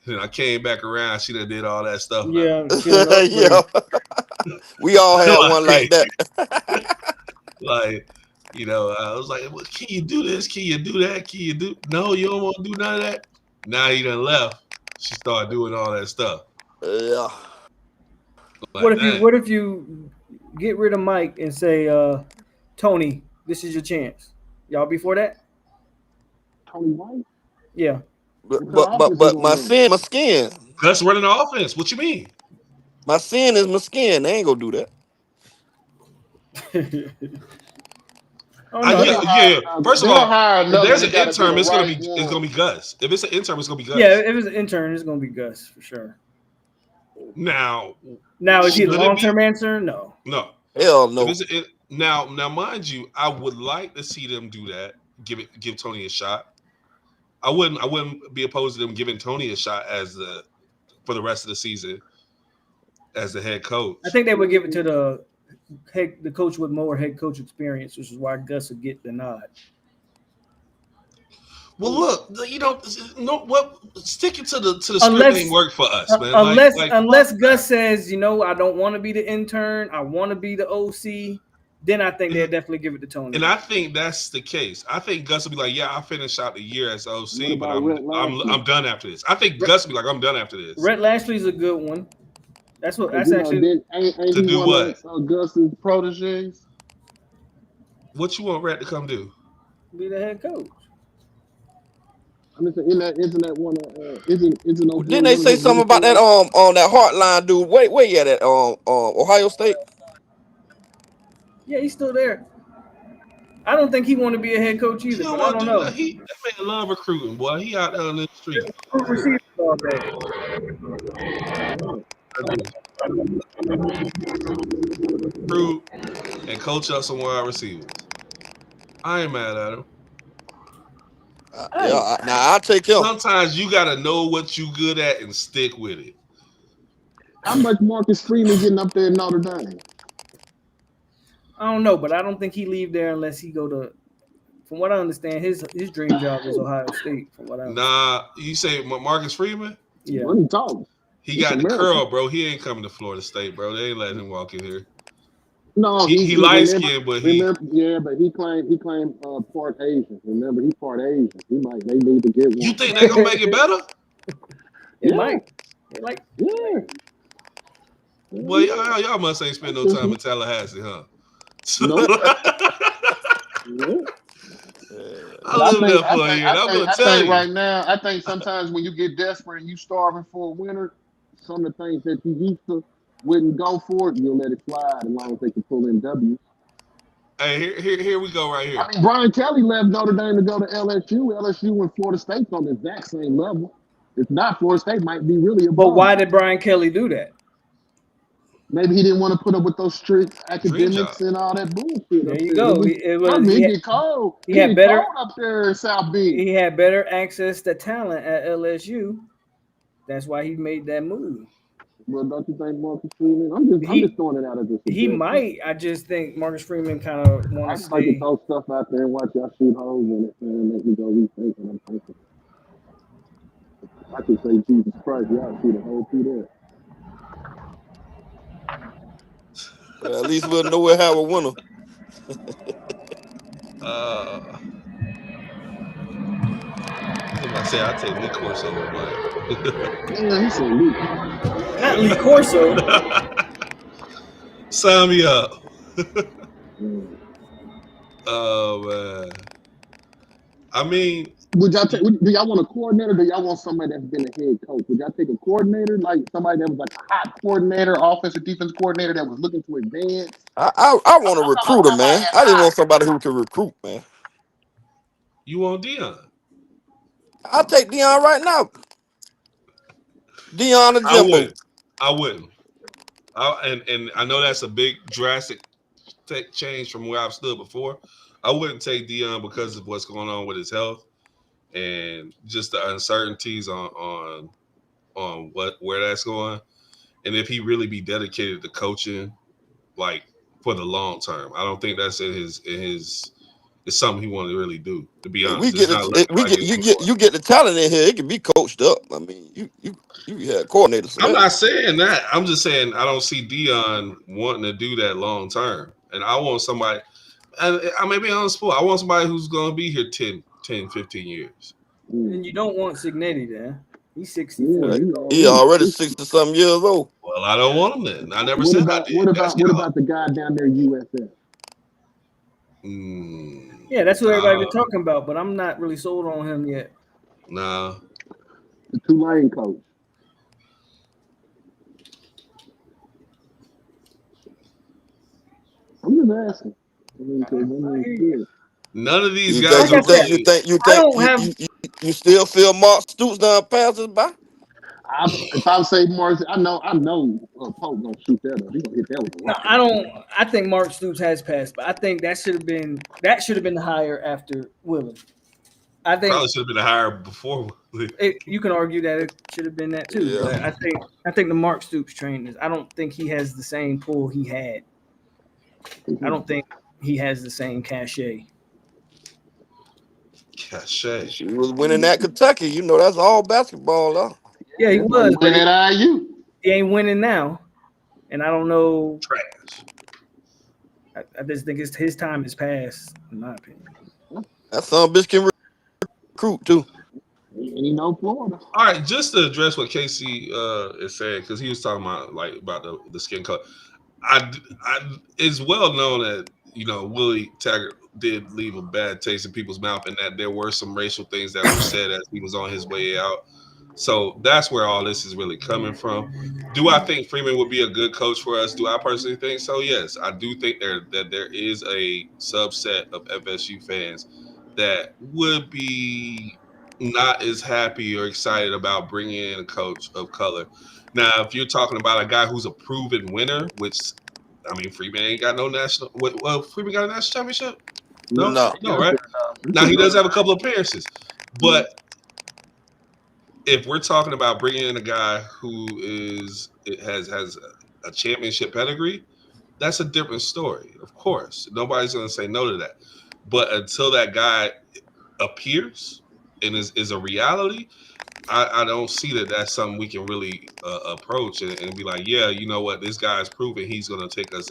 And I came back around, she done did all that stuff now. Yeah. We all had one like that. Like, I was like, well, can you do this? Can you do that? Can you do? No, you don't want to do none of that. Now he done left. She started doing all that stuff. Yeah. Like, What if you get rid of Mike and say, Tony, this is your chance? Y'all be for that? Tony White? Yeah. What kind of offense he But gonna run? my skin. Gus running the offense. What you mean? My sin is my skin. They ain't gonna do that. Oh no, They'll Yeah. First of they'll all, hire if another there's one. an It got to be the interim, right it's gonna one. be Gus. If it's an interim, it's gonna be yeah. Gus. If it's an intern, it's gonna be Gus for sure. Now, Now, is he the should it long be term answer? No. no? Hell If no. it's now, mind you, I would like to see them do that. Give Tony a shot. I wouldn't be opposed to them giving Tony a shot for the rest of the season as the head coach. I think they would give it to the coach with more head coach experience, which is why Gus would get the nod. Well, look, what sticking to the script Unless ain't work for us, man. unless Gus says, I don't want to be the intern, I want to be the OC, then I think they'll definitely give it to Tony. And I think that's the case. I think Gus will be like, "Yeah, I finished out the year as OC, but I'm done after this." I think Gus will be like, "I'm done after this." Rhett Lashley's a good one. That's actually ain't to he do one what? of Gus's proteges? What you want Rhett to come do? Be the head coach. I mean, isn't that one? Isn't Didn't they say something about that on that Heartline dude? Wait, yeah, that Ohio State. Yeah, he's still there. I don't think he want to be a head coach either, He don't but I want to don't do know. that. That man love recruiting, boy. He out there on the street. Receivers all day. Recruit and coach up some wide receivers. I ain't mad at him. I'll take him. Sometimes you gotta know what you good at and stick with it. How much Marcus Freeman getting up there in Notre Dame? I don't know, but I don't think he leave there unless he go to. From what I understand, his dream job is Ohio State. From what I understand. Nah, you say Marcus Freeman? Yeah. What are you talking? He got the curl, bro. He ain't coming to Florida State, bro. They ain't letting him walk in here. No, he light skinned, but he claimed part Asian. Remember, he part Asian. They need to get one. You think they gonna make it better? It might. Yeah. Well, y'all must ain't spend no time in Tallahassee, huh? Nope. I live there for a year. I'm gonna tell you right now. I think sometimes when you get desperate and you starving for a winner, some of the things that you used to wouldn't go for it, you'll let it slide as long as they can pull in W. Hey, here we go right here. I mean, Brian Kelly left Notre Dame to go to LSU. LSU and Florida State's on the exact same level. If not, Florida State might be really above. But why did Brian Kelly do that? Maybe he didn't want to put up with those strict academics and all that bullshit. There you go. It get cold. He had better cold up there in South Bend. He had better access to talent at LSU. That's why he made that move. Well, don't you think Marcus Freeman? I'm just throwing it out as a suggestion. He might. I just think Marcus Freeman kind of want to stay. I can throw stuff out there and watch y'all shoot holes in it and make me go rethink what I'm thinking. I could say Jesus Christ, y'all shoot a hole through there. Well, at least we'll know we'll have a winner. I say I take Lee Corso over Mike. Yeah, he said Lee. Not Lee Corso. Sign me up. Oh man. I mean, do y'all want a coordinator? Or do y'all want somebody that's been a head coach? Would y'all take a coordinator, like somebody that was like a hot coordinator, offensive defense coordinator that was looking to advance? I want a recruiter, man. I just want somebody who can recruit, man. You want Dion? I'll take Dion right now. Dion and Jimbo. I wouldn't. And I know that's a big drastic change from where I've stood before. I wouldn't take Dion because of what's going on with his health and just the uncertainties on where that's going, and if he really be dedicated to coaching, like for the long term. I don't think that's in his. It's something he wanted to really do. To be honest, you get the talent in here. It can be coached up. I mean, you had coordinators. I'm not saying that. I'm just saying I don't see Dion wanting to do that long term, and I want somebody. And I may be on the spot. I want somebody who's going to be here 10, 15 years. And you don't want Signetti there. He's 64. He already 60-something years old. Well, I don't want him then. I never said I did. What about the guy down there, USF? Yeah, that's what everybody been Nah, talking about, but I'm not really sold on him yet. nah. The Tulane coach. I'm just asking. I mean, 'cause, I I mean, hear you. shit. None of these You guys think Like are I you think said, you really. think you I think don't have. you still feel Mark Stoops done passes by? If I say Morris, I know Pope gonna shoot that up. He gonna hit that with a No, rocket. I don't. I think Mark Stoops has passed, but I think that should have been the hire after Willie. I think Probably should have been hired before. you can argue that it should have been that too, Yeah. but I think the Mark Stoops train is. I don't think he has the same pull he had. I don't think he has the same cachet. Cachet. She was winning at Kentucky. You know that's all basketball, though. Yeah, he That's why he was, but went at IU. he ain't winning now, and I don't know. Trash. I just think his time has passed, in my opinion. That son bitch can recruit too. And he know Florida. All right, just to address what Casey is saying, because he was talking about about the skin color. It's well known that Willie Taggart did leave a bad taste in people's mouth, and that there were some racial things that were said as he was on his way out. So that's where all this is really coming from. Do I think Freeman would be a good coach for us? Do I personally think so? Yes, I do think that there is a subset of FSU fans that would be not as happy or excited about bringing in a coach of color. Now, if you're talking about a guy who's a proven winner, which I mean, Freeman ain't got no national. Well, Freeman got a national championship. No, No. no, right? Now he does have a couple of appearances, but if we're talking about bringing in a guy who has a championship pedigree, that's a different story. Of course, nobody's going to say no to that. But until that guy appears and is a reality, I don't see that that's something we can really approach and be like, yeah, you know what, this guy's proven he's going to take us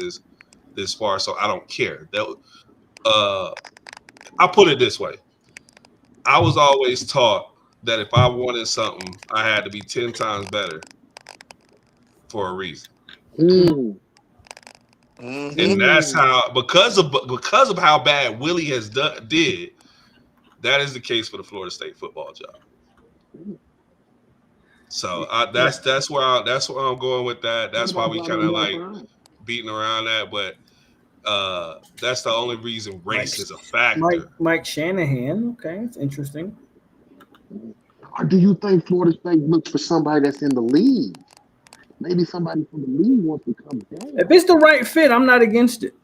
this far, so I don't care. That I'll put it this way: I was always taught that if I wanted something, I had to be 10 times better for a reason. Mm, Mm-hmm. And that's mm. how because of how bad Willie has did, that is the case for the Florida State football job. So Yeah, that's where I'm going with that. What That's why about we kind of Vladimir like Brown? beating around that, but that's the only reason Mike race is a Mike factor. Mike Shanahan. Okay, it's interesting. Or do you think Florida State looks for somebody that's in the league? Maybe somebody from the league wants to come If down. it's the right fit, I'm not against it.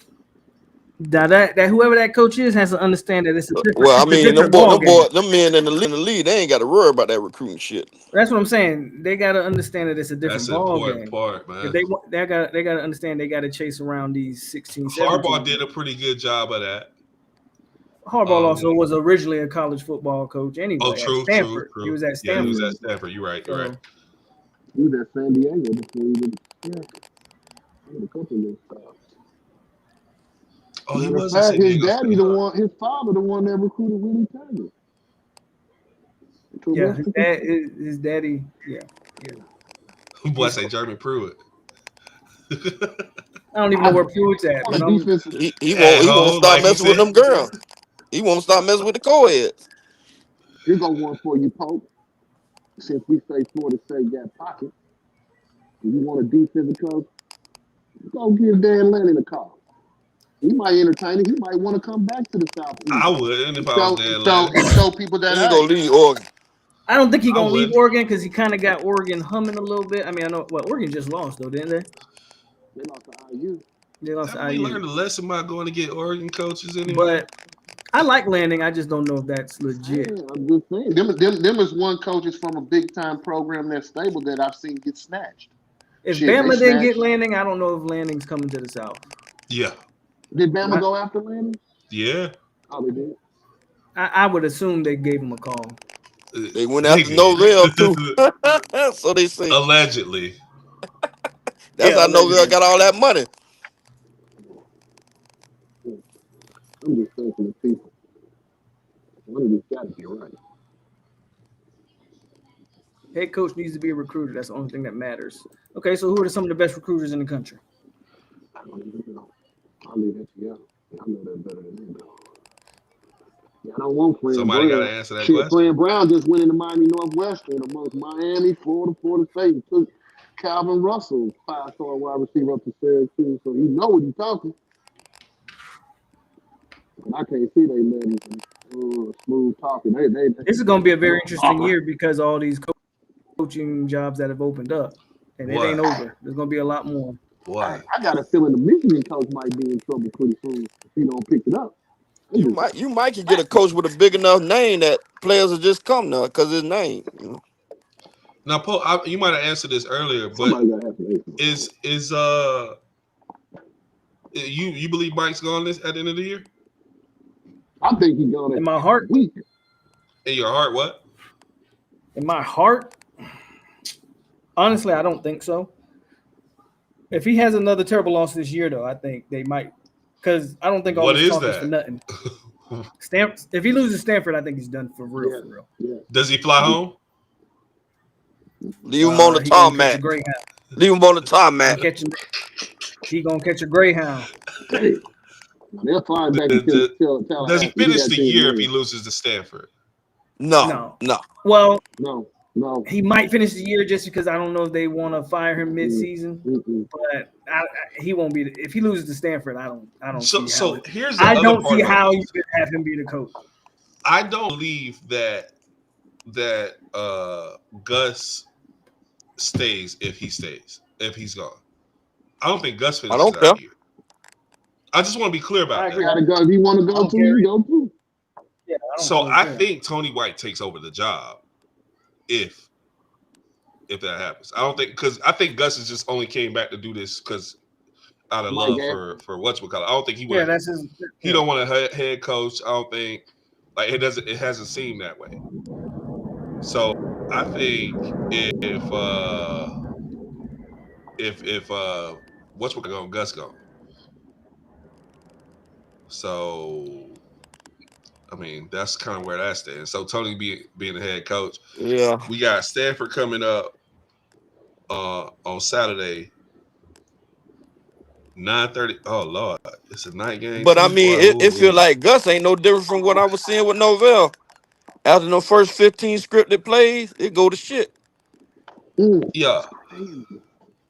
Now that whoever that coach is has to understand that Well, I it's a mean, different ball game. them men in the league, they ain't got to worry about that recruiting shit. That's what I'm saying. They got to understand that it's a That's different the ball important game. part, If man. they got to understand they got to chase around these 16, Harbaugh 17. did a pretty good job of that. Harbaugh also was originally a college football coach Oh, anyway at true, true, Stanford. He true. was at Yeah, he was Stanford. at Mm. Stanford. You're right. You're right. So He was at San Diego before he went to Stanford. He had a couple of those stops. Oh, he Matter of was in fact, San his Diego daddy State, the huh? one, his father the one that recruited Willie Taggart to yeah, his, Western dad, Kentucky. his, his daddy. Yeah, Boy, I he's. say Jeremy Pruitt. I don't even know I, where Pruitt's he at, want but a I'm. defensive. He At won't home, stop like he messing with said. them girls. He won't stop messing with the co-eds. Here go one for you, Pope. Since we say Florida State got pockets, if you want a defensive coach, go give Dan Lanning a call. He might entertain it. He might want to come back to the I Southeast wouldn't if and I was show and Dan show Lanning. and show people that He ain't gonna leave Oregon. I don't think he's I gonna leave would. Oregon because he kind of got Oregon humming a little bit. I mean, I know. Well, Oregon just lost though, didn't they? they lost to IU. They lost to Haven't we IU. learned a lesson about going to get Oregon coaches anyway? But I like Landing. I just don't know if that's legit. I'm just saying. Them is one coaches from a big time program that's stable that I've seen get snatched. If Shit, they Bama didn't get snatched. Landing, I don't know if Landing's coming to the South. Yeah. Did Bama I, go after Lanning? Yeah. Oh, they did. I would assume they gave him a call. They went They after did. Norvell too. So they say. Allegedly. That's Yeah, how Norvell allegedly. got all that money. I'm just thinking of people. One of these got to be right. Head coach needs to be a recruiter. That's the only thing that matters. Okay, so who are some of the best recruiters in the country? I don't even know. I'll leave that to you. I know that better than you, though. Yeah, I don't want Fran Somebody got to Brown. answer that Shit, question. Fran Brown just went into Miami Northwestern amongst Miami, Florida, Florida State, and took Calvin Russell, 5-star wide receiver up to Syracuse. So he know what he's talking. But I can't see they letting smooth talking. This is going to be a very oh, interesting year because all these coaching jobs that have opened up, and it What? ain't over. There's going to be a lot more. What? I got a feeling the Michigan coach might be in trouble pretty soon if he don't pick it up. You might could get a coach with a big enough name that players will just come now because his name. Now, Paul, you might have answered this earlier, but Somebody got to have some is you believe Mike's gone this at the end of the year? I think he's gone In my heart, week. In your heart, what? in my heart, honestly, I don't think so. If he has another terrible loss this year, though, I think they might, because I don't think all What this is talk is for that? nothing. If he loses Stanford, I think he's done for real. Yeah, For real. yeah. Does he fly home? Leave him on the He gonna catch a tarmac. Greyhound. Leave him on the tarmac. He gonna catch a Greyhound. Hey, they'll fly him back to Does he Tallahassee. He finish got the 10 year if he million. loses to Stanford? No. Well, No. he might finish the year just because I don't know if they want to fire him mid-season. But he won't be. If he loses to Stanford, I don't see how. So here's the I other don't part see about how this. you could have him be the coach. I don't believe that Gus stays if he's gone. I don't think Gus I finishes don't out care. the year. I just want to be clear about I that. agree. Gotta go. If you want to go to, you go to. Yeah, So I think Tony White takes over the job if that happens. I don't think because I think Gus has just only came back to do this because out of love for whatchamacallit. I don't think he would. Yeah, that's his. He don't want a head coach. I don't think it hasn't seemed that way. So I think if whatchamacallit Gus gone. So I mean that's kind of where that stands. So Tony being the head coach. Yeah. We got Stanford coming up on Saturday. 9:30. Oh Lord, it's a night game But I too, mean, boy. it feel like Gus ain't no different from what I was seeing with Norvell. After the first 15 scripted plays, it go to shit. Yeah.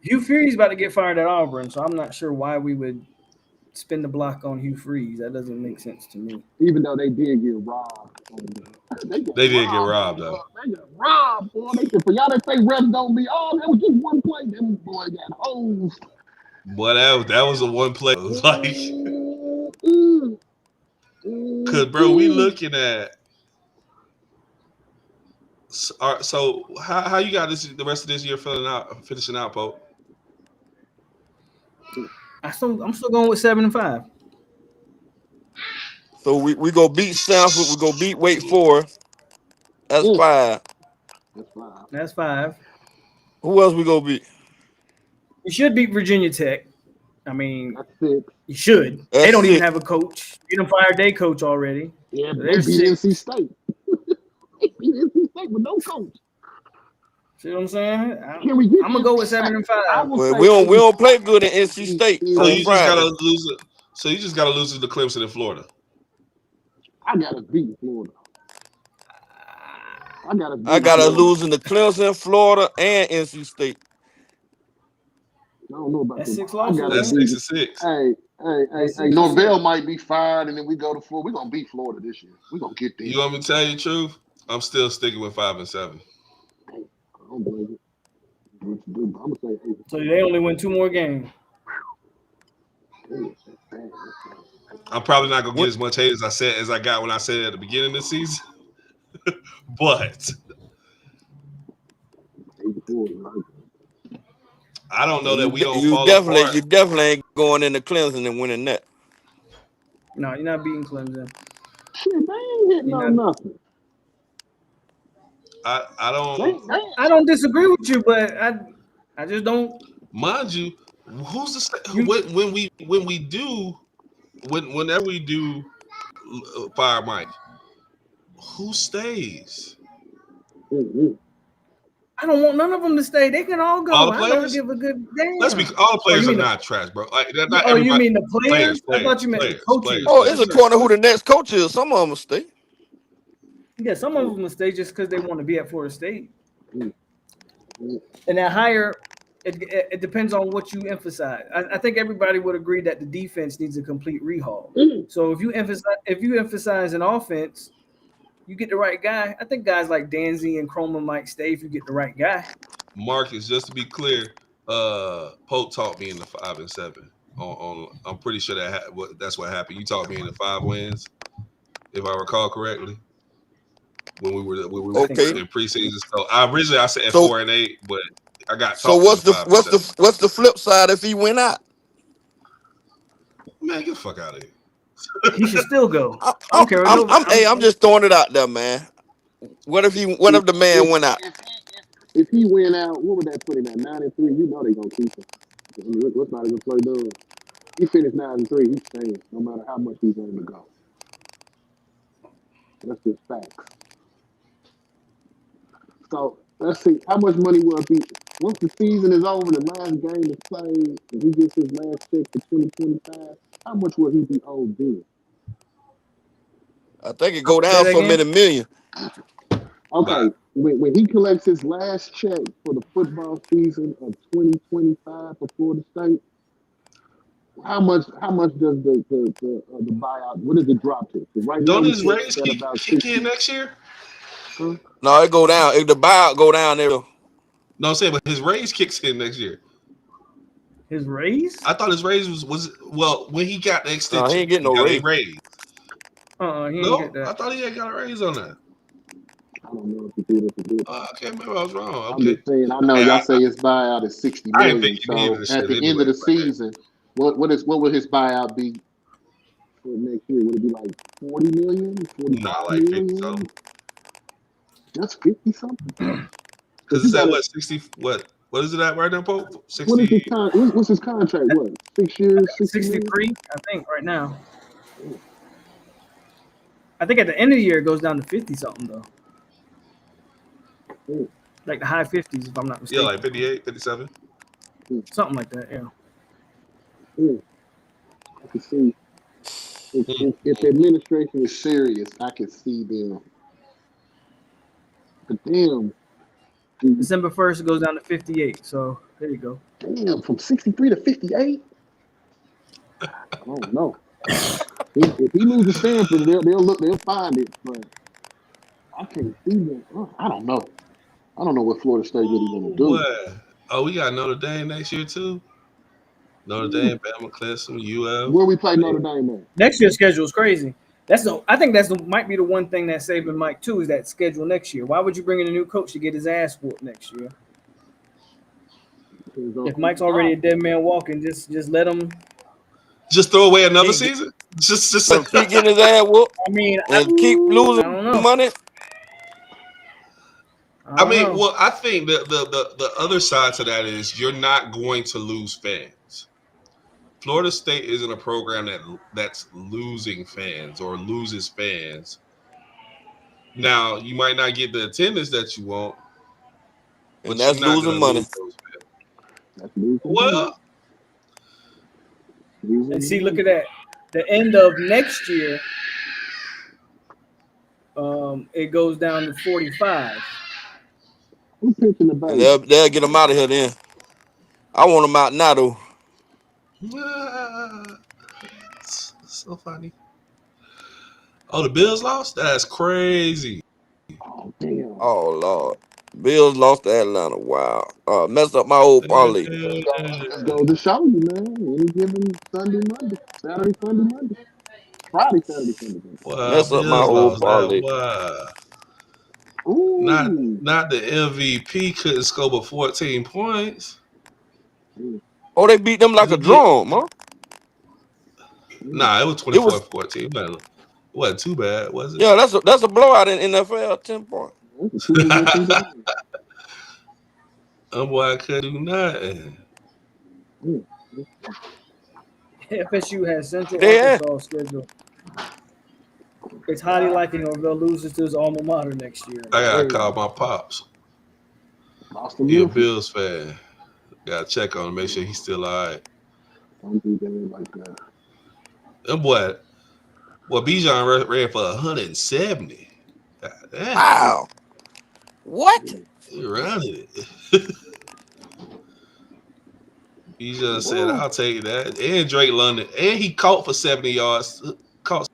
Hugh Freeze about to get fired at Auburn, so I'm not sure why we would spin the block on Hugh Freeze. That doesn't make sense to me. Even though they did get robbed. They did get robbed though. They got robbed, boy. They said, for y'all that say refs don't be, that was just one play. Them boy got hosed. But that was a one play. Like, cause bro, we looking at. So how you got this the rest of this year finishing out, Pope? I'm still going with 7-5. So we go beat Stanford, we go beat Wake Forest. That's 5. That's 5. Who else we go beat? You should beat Virginia Tech. I mean, that's 6. You should. That's they don't 6. even have a coach. They done fired their coach already. Yeah, So they beat NC State. They beat NC State with no coach. See what I'm saying? I'm gonna go with 7-5. Well, we don't play good in NC State on Friday. So you just gotta lose to the Clemson in Florida. I gotta beat Florida. I gotta lose in the Clemson, Florida, and NC State. I don't know about that's that. 6 losses. That's 6-6. Hey, Norvell might be fired, and then we go to Florida. We're gonna beat Florida this year. We're gonna get there. You want me to tell you the truth? I'm still sticking with 5 and 7. I don't believe it. I'm gonna say 8. So they only win 2 more games. I'm probably not gonna get as much hate as I got when I said it at the beginning of the season. But I don't know that we don't fall apart. You definitely ain't going into Clemson and winning that. No, you're not beating Clemson. Shit, they ain't hitting on nothing. I don't disagree with you, but I just don't. Mind you, who's the whenever we do fire Mike, who stays? I don't want none of them to stay. They can all go. All the I don't players? give a good damn. Let's be all the Oh, players you are mean the, not trash, bro. Like not oh, you everybody. mean the players? I thought you meant the coaches. Oh, That's it's what according to who the next coach is. Some of them will stay. Yeah, some of them will stay just because they want to be at Florida State. Mm. And that higher, it depends on what you emphasize. I think everybody would agree that the defense needs a complete rehaul. So if you emphasize an offense, you get the right guy. I think guys like Danzy and Chroma might stay if you get the right guy. Marcus, just to be clear, Polk taught me in the 5 and 7. I'm pretty sure that's what happened. You taught me in the 5 wins, if I recall correctly, when we were Okay. in preseason. So originally I said 4 and 8, but I got So taught what's to the 5 and 7. what's the flip side if he went out? Man, get the fuck out of here. He should still go. I don't care. I'm just throwing it out there, man. What if the man went out? If he went out, what would that put him at? 9-3. You know they gonna keep him. I mean, what's not a good play done? He finished 9-3. He's staying, no matter how much he's willing to go. That's just facts. So let's see how much money will it be once the season is over. The last game is played, and he gets his last check for 2025. How much will he be owed then? I think it go Say down that so again? many million. Okay, when he collects his last check for the football season of 2025 for Florida State, how much does the buyout? What does it drop to? 'Cause right now Don't we his said raise it's at about kick in 60. next year? Huh? No, it go down. If the buyout go down there. No, I'm saying, but his raise kicks in next year. His raise? I thought his raise was well when he got the No, extension. he ain't getting no got raise. a raise. He No, ain't get I that. thought he had got a raise on that. I don't know if he did or if he did. Okay, maybe I was wrong. I'm Okay, just saying. I know hey, y'all say his buyout is 60 I didn't million. think he needed So this at shit the end anyway. of the season, what will his buyout be for next year? Would it be like 40 million, Not 45 like 50 million? something. Just 50 something? Because it's at what 60? What is it at right now, Pope? What is 60. his what's his contract? What, 6 years, 60 million? 63, I think, right now. I think at the end of the year it goes down to 50 something though. Mm. Like the high 50s, if I'm not Yeah, mistaken. like 58, 57. Something like that, yeah. I can see if the administration is serious, I can see them. But damn, December 1st it goes down to 58. So there you go. from 63 to 58. I don't know. If he loses Stanford, they'll find it. But I can't see them. I don't know. I don't know what Florida State really going to do. What? Oh, we got Notre Dame next year too. Notre Dame, Bama, Clemson, UF. Where we play Notre Dame at? Next year's schedule is crazy. I think might be the one thing that's saving Mike too is that schedule next year. Why would you bring in a new coach to get his ass whooped next year? If Mike's already a dead man walking, just let him. Just throw away another season. Just keep getting his ass whooped. I mean, and keep losing I don't know. money. I mean, well, I think the other side to that is you're not going to lose fans. Florida State isn't a program that's losing fans or loses fans. Now, you might not get the attendance that you want, but and that's you're not losing going to money. lose those fans. That's losing Well, and see, look at that. The end of next year, it goes down to 45. Who pitching the baby? They'll get him out of here then. I want him out now though. It's so funny. Oh, the Bills lost? That's crazy. Oh damn! Oh Lord, Bills lost to Atlanta. Wow, messed up my old parlay. Let's go to show you, man. Any given Sunday, Monday, Saturday, Sunday, Monday, Friday, Saturday, Sunday, Monday. Wow, Mess up my Bills whole lost that. parlay. Wow. Ooh. Not the MVP couldn't score but 14 points. Oh, they beat them like a drum, huh? Nah, it was 24-14. It wasn't too bad, was it? Yeah, that's a blowout in NFL. 10 points. Boy, I couldn't do nothing. FSU has Central Yeah. Arkansas schedule. It's highly likely Norvell loses to his alma mater next year. I gotta call my pops. Lost to He a Memphis. Bills fan. Gotta check on him, make sure he's still all right. Don't do that like that. Them boy, well, Bijan ran for 170. God damn, Wow. What? he running it. Bijan said, Well, "I'll take that." And Drake London, and he caught for 70 yards. Caught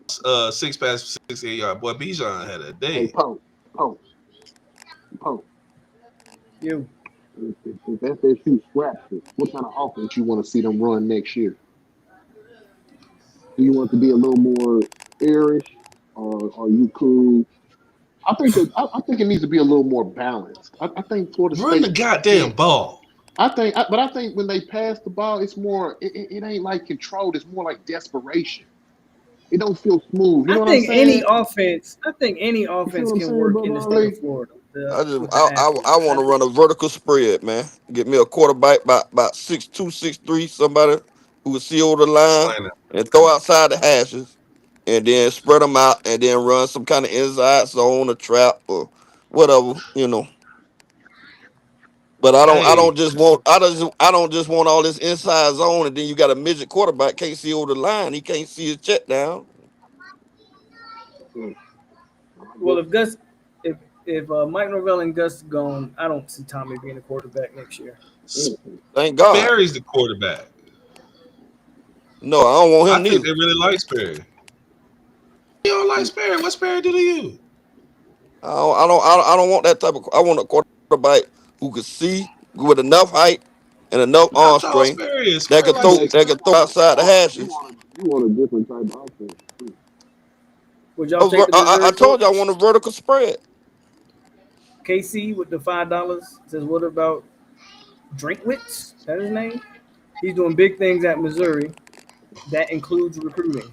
6 passes for 68 yards. Boy, Bijan had a hey, day. Pope, Pope. You. If FSU scraps it, what kind of offense you want to see them run next year? Do you want it to be a little more airish, or are you cool? I think it needs to be a little more balanced. I think Florida Run the State goddamn can't. ball. But I think when they pass the ball, it's more. It ain't like controlled. It's more like desperation. It don't feel smooth. You know what I'm saying? I think any You see offense what I'm can saying, work in brother the state of Ali? Florida I with the I athletes. want to run a vertical spread, man. Get me a quarterback about 6'2", 6'3", somebody who can see over the line Explain that. and throw outside the hashes, and then spread them out and then run some kind of inside zone or trap or whatever. But I Hey, don't just want I don't just want all this inside zone, and then you got a midget quarterback can't see over the line. He can't see his check down. Hmm, I Well, guess. if Mike Norvell and Gus gone, I don't see Tommy being a quarterback next year. Hmm. Thank God. Sperry's the quarterback. No, I don't want I him think neither. they really like Sperry. You don't like Sperry? What Sperry do to you? I don't want that type of. I want a quarterback who could see with enough height and enough How arm tall strength Sperry is? that Sperry could like throw Yeah, 6'3". outside the hashes. you want a different type of offense. Hmm. Would y'all take the I Missouri told you I want a coach vertical spread. KC with the $5? Says what about Drinkwitz? Is that his name? He's doing big things at Missouri. That includes recruiting.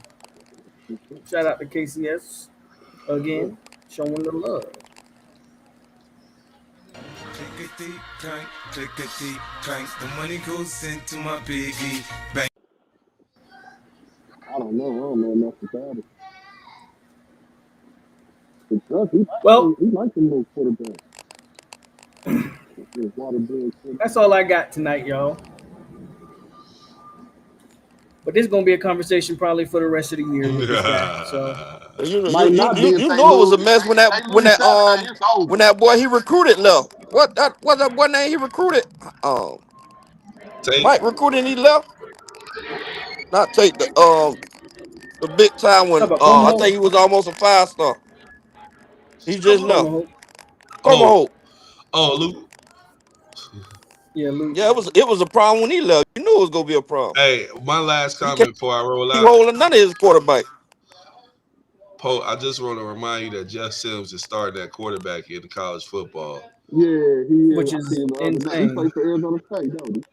Shout out to KCS Yeah. again, showing the love. Clickety clank, clickety clank. The money goes into my piggy bank. I don't know. I don't know enough about it. But Gus, Well, he likes them little quarterback. His water boy that's quarterback. all I got tonight, y'all. But this is gonna be a conversation probably for the rest of the year with this guy. So Might not be if You they know it was a lose. mess If they lose Saturday, it's over. when that boy he recruited left. What that boy name he recruited? Take Mike recruited and he left. Not take the big time talk when about I think he was almost a 5-star. He just Como. left. Como. Como Oh, Hope. oh, Luke. Yeah, Luke. Yeah, it was a problem when he left. You knew it was gonna be a problem. Hey, my last He can't comment before I roll keep out. holding none of his quarterback. Poe, I just want to remind you that Jeff Sims is starting at quarterback in college football. Yeah, he is. Which I is seen him the other day. He insane. played for Arizona State, don't he?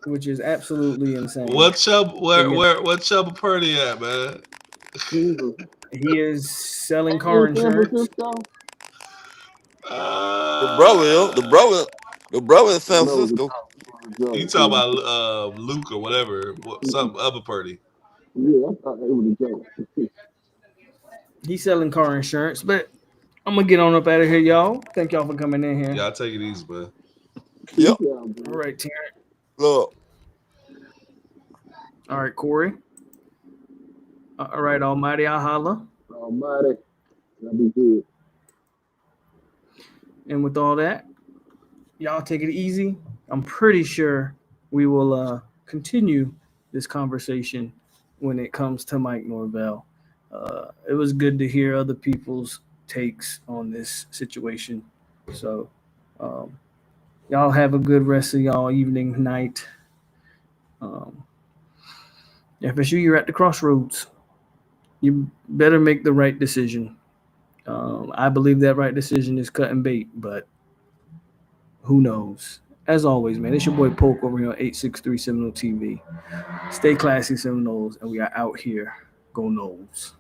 Which is absolutely insane. What Chubb? But yeah, What Chubb Purdy at, man? Jesus. he is selling Ain't he car in San insurance. Francisco? The brother, is- Uh, the brother in Oh, San that was a Francisco. joke. That you was a talk joke. about Luke or whatever, something other Purdy. Yeah, I thought it was a joke. He's selling car insurance. But I'm gonna get on up out of here, y'all. Thank y'all for coming in here. Y'all take it easy, man. Yep. Peace out, All bro. right, Terrence. Look, All right, Corey. All right, Almighty Ahala. Almighty. That'll be good. And with all that, y'all take it easy. I'm pretty sure we will continue this conversation when it comes to Mike Norvell. It was good to hear other people's takes on this situation. So, um, y'all have a good rest of y'all evening, night. Um, FSU, you're at the crossroads. You better make the right decision. I believe that right decision is cutting bait, but who knows? As always, man, it's your boy Polk over here on 863 Seminole TV. Stay classy, Seminoles, and we are out here. Go Noles.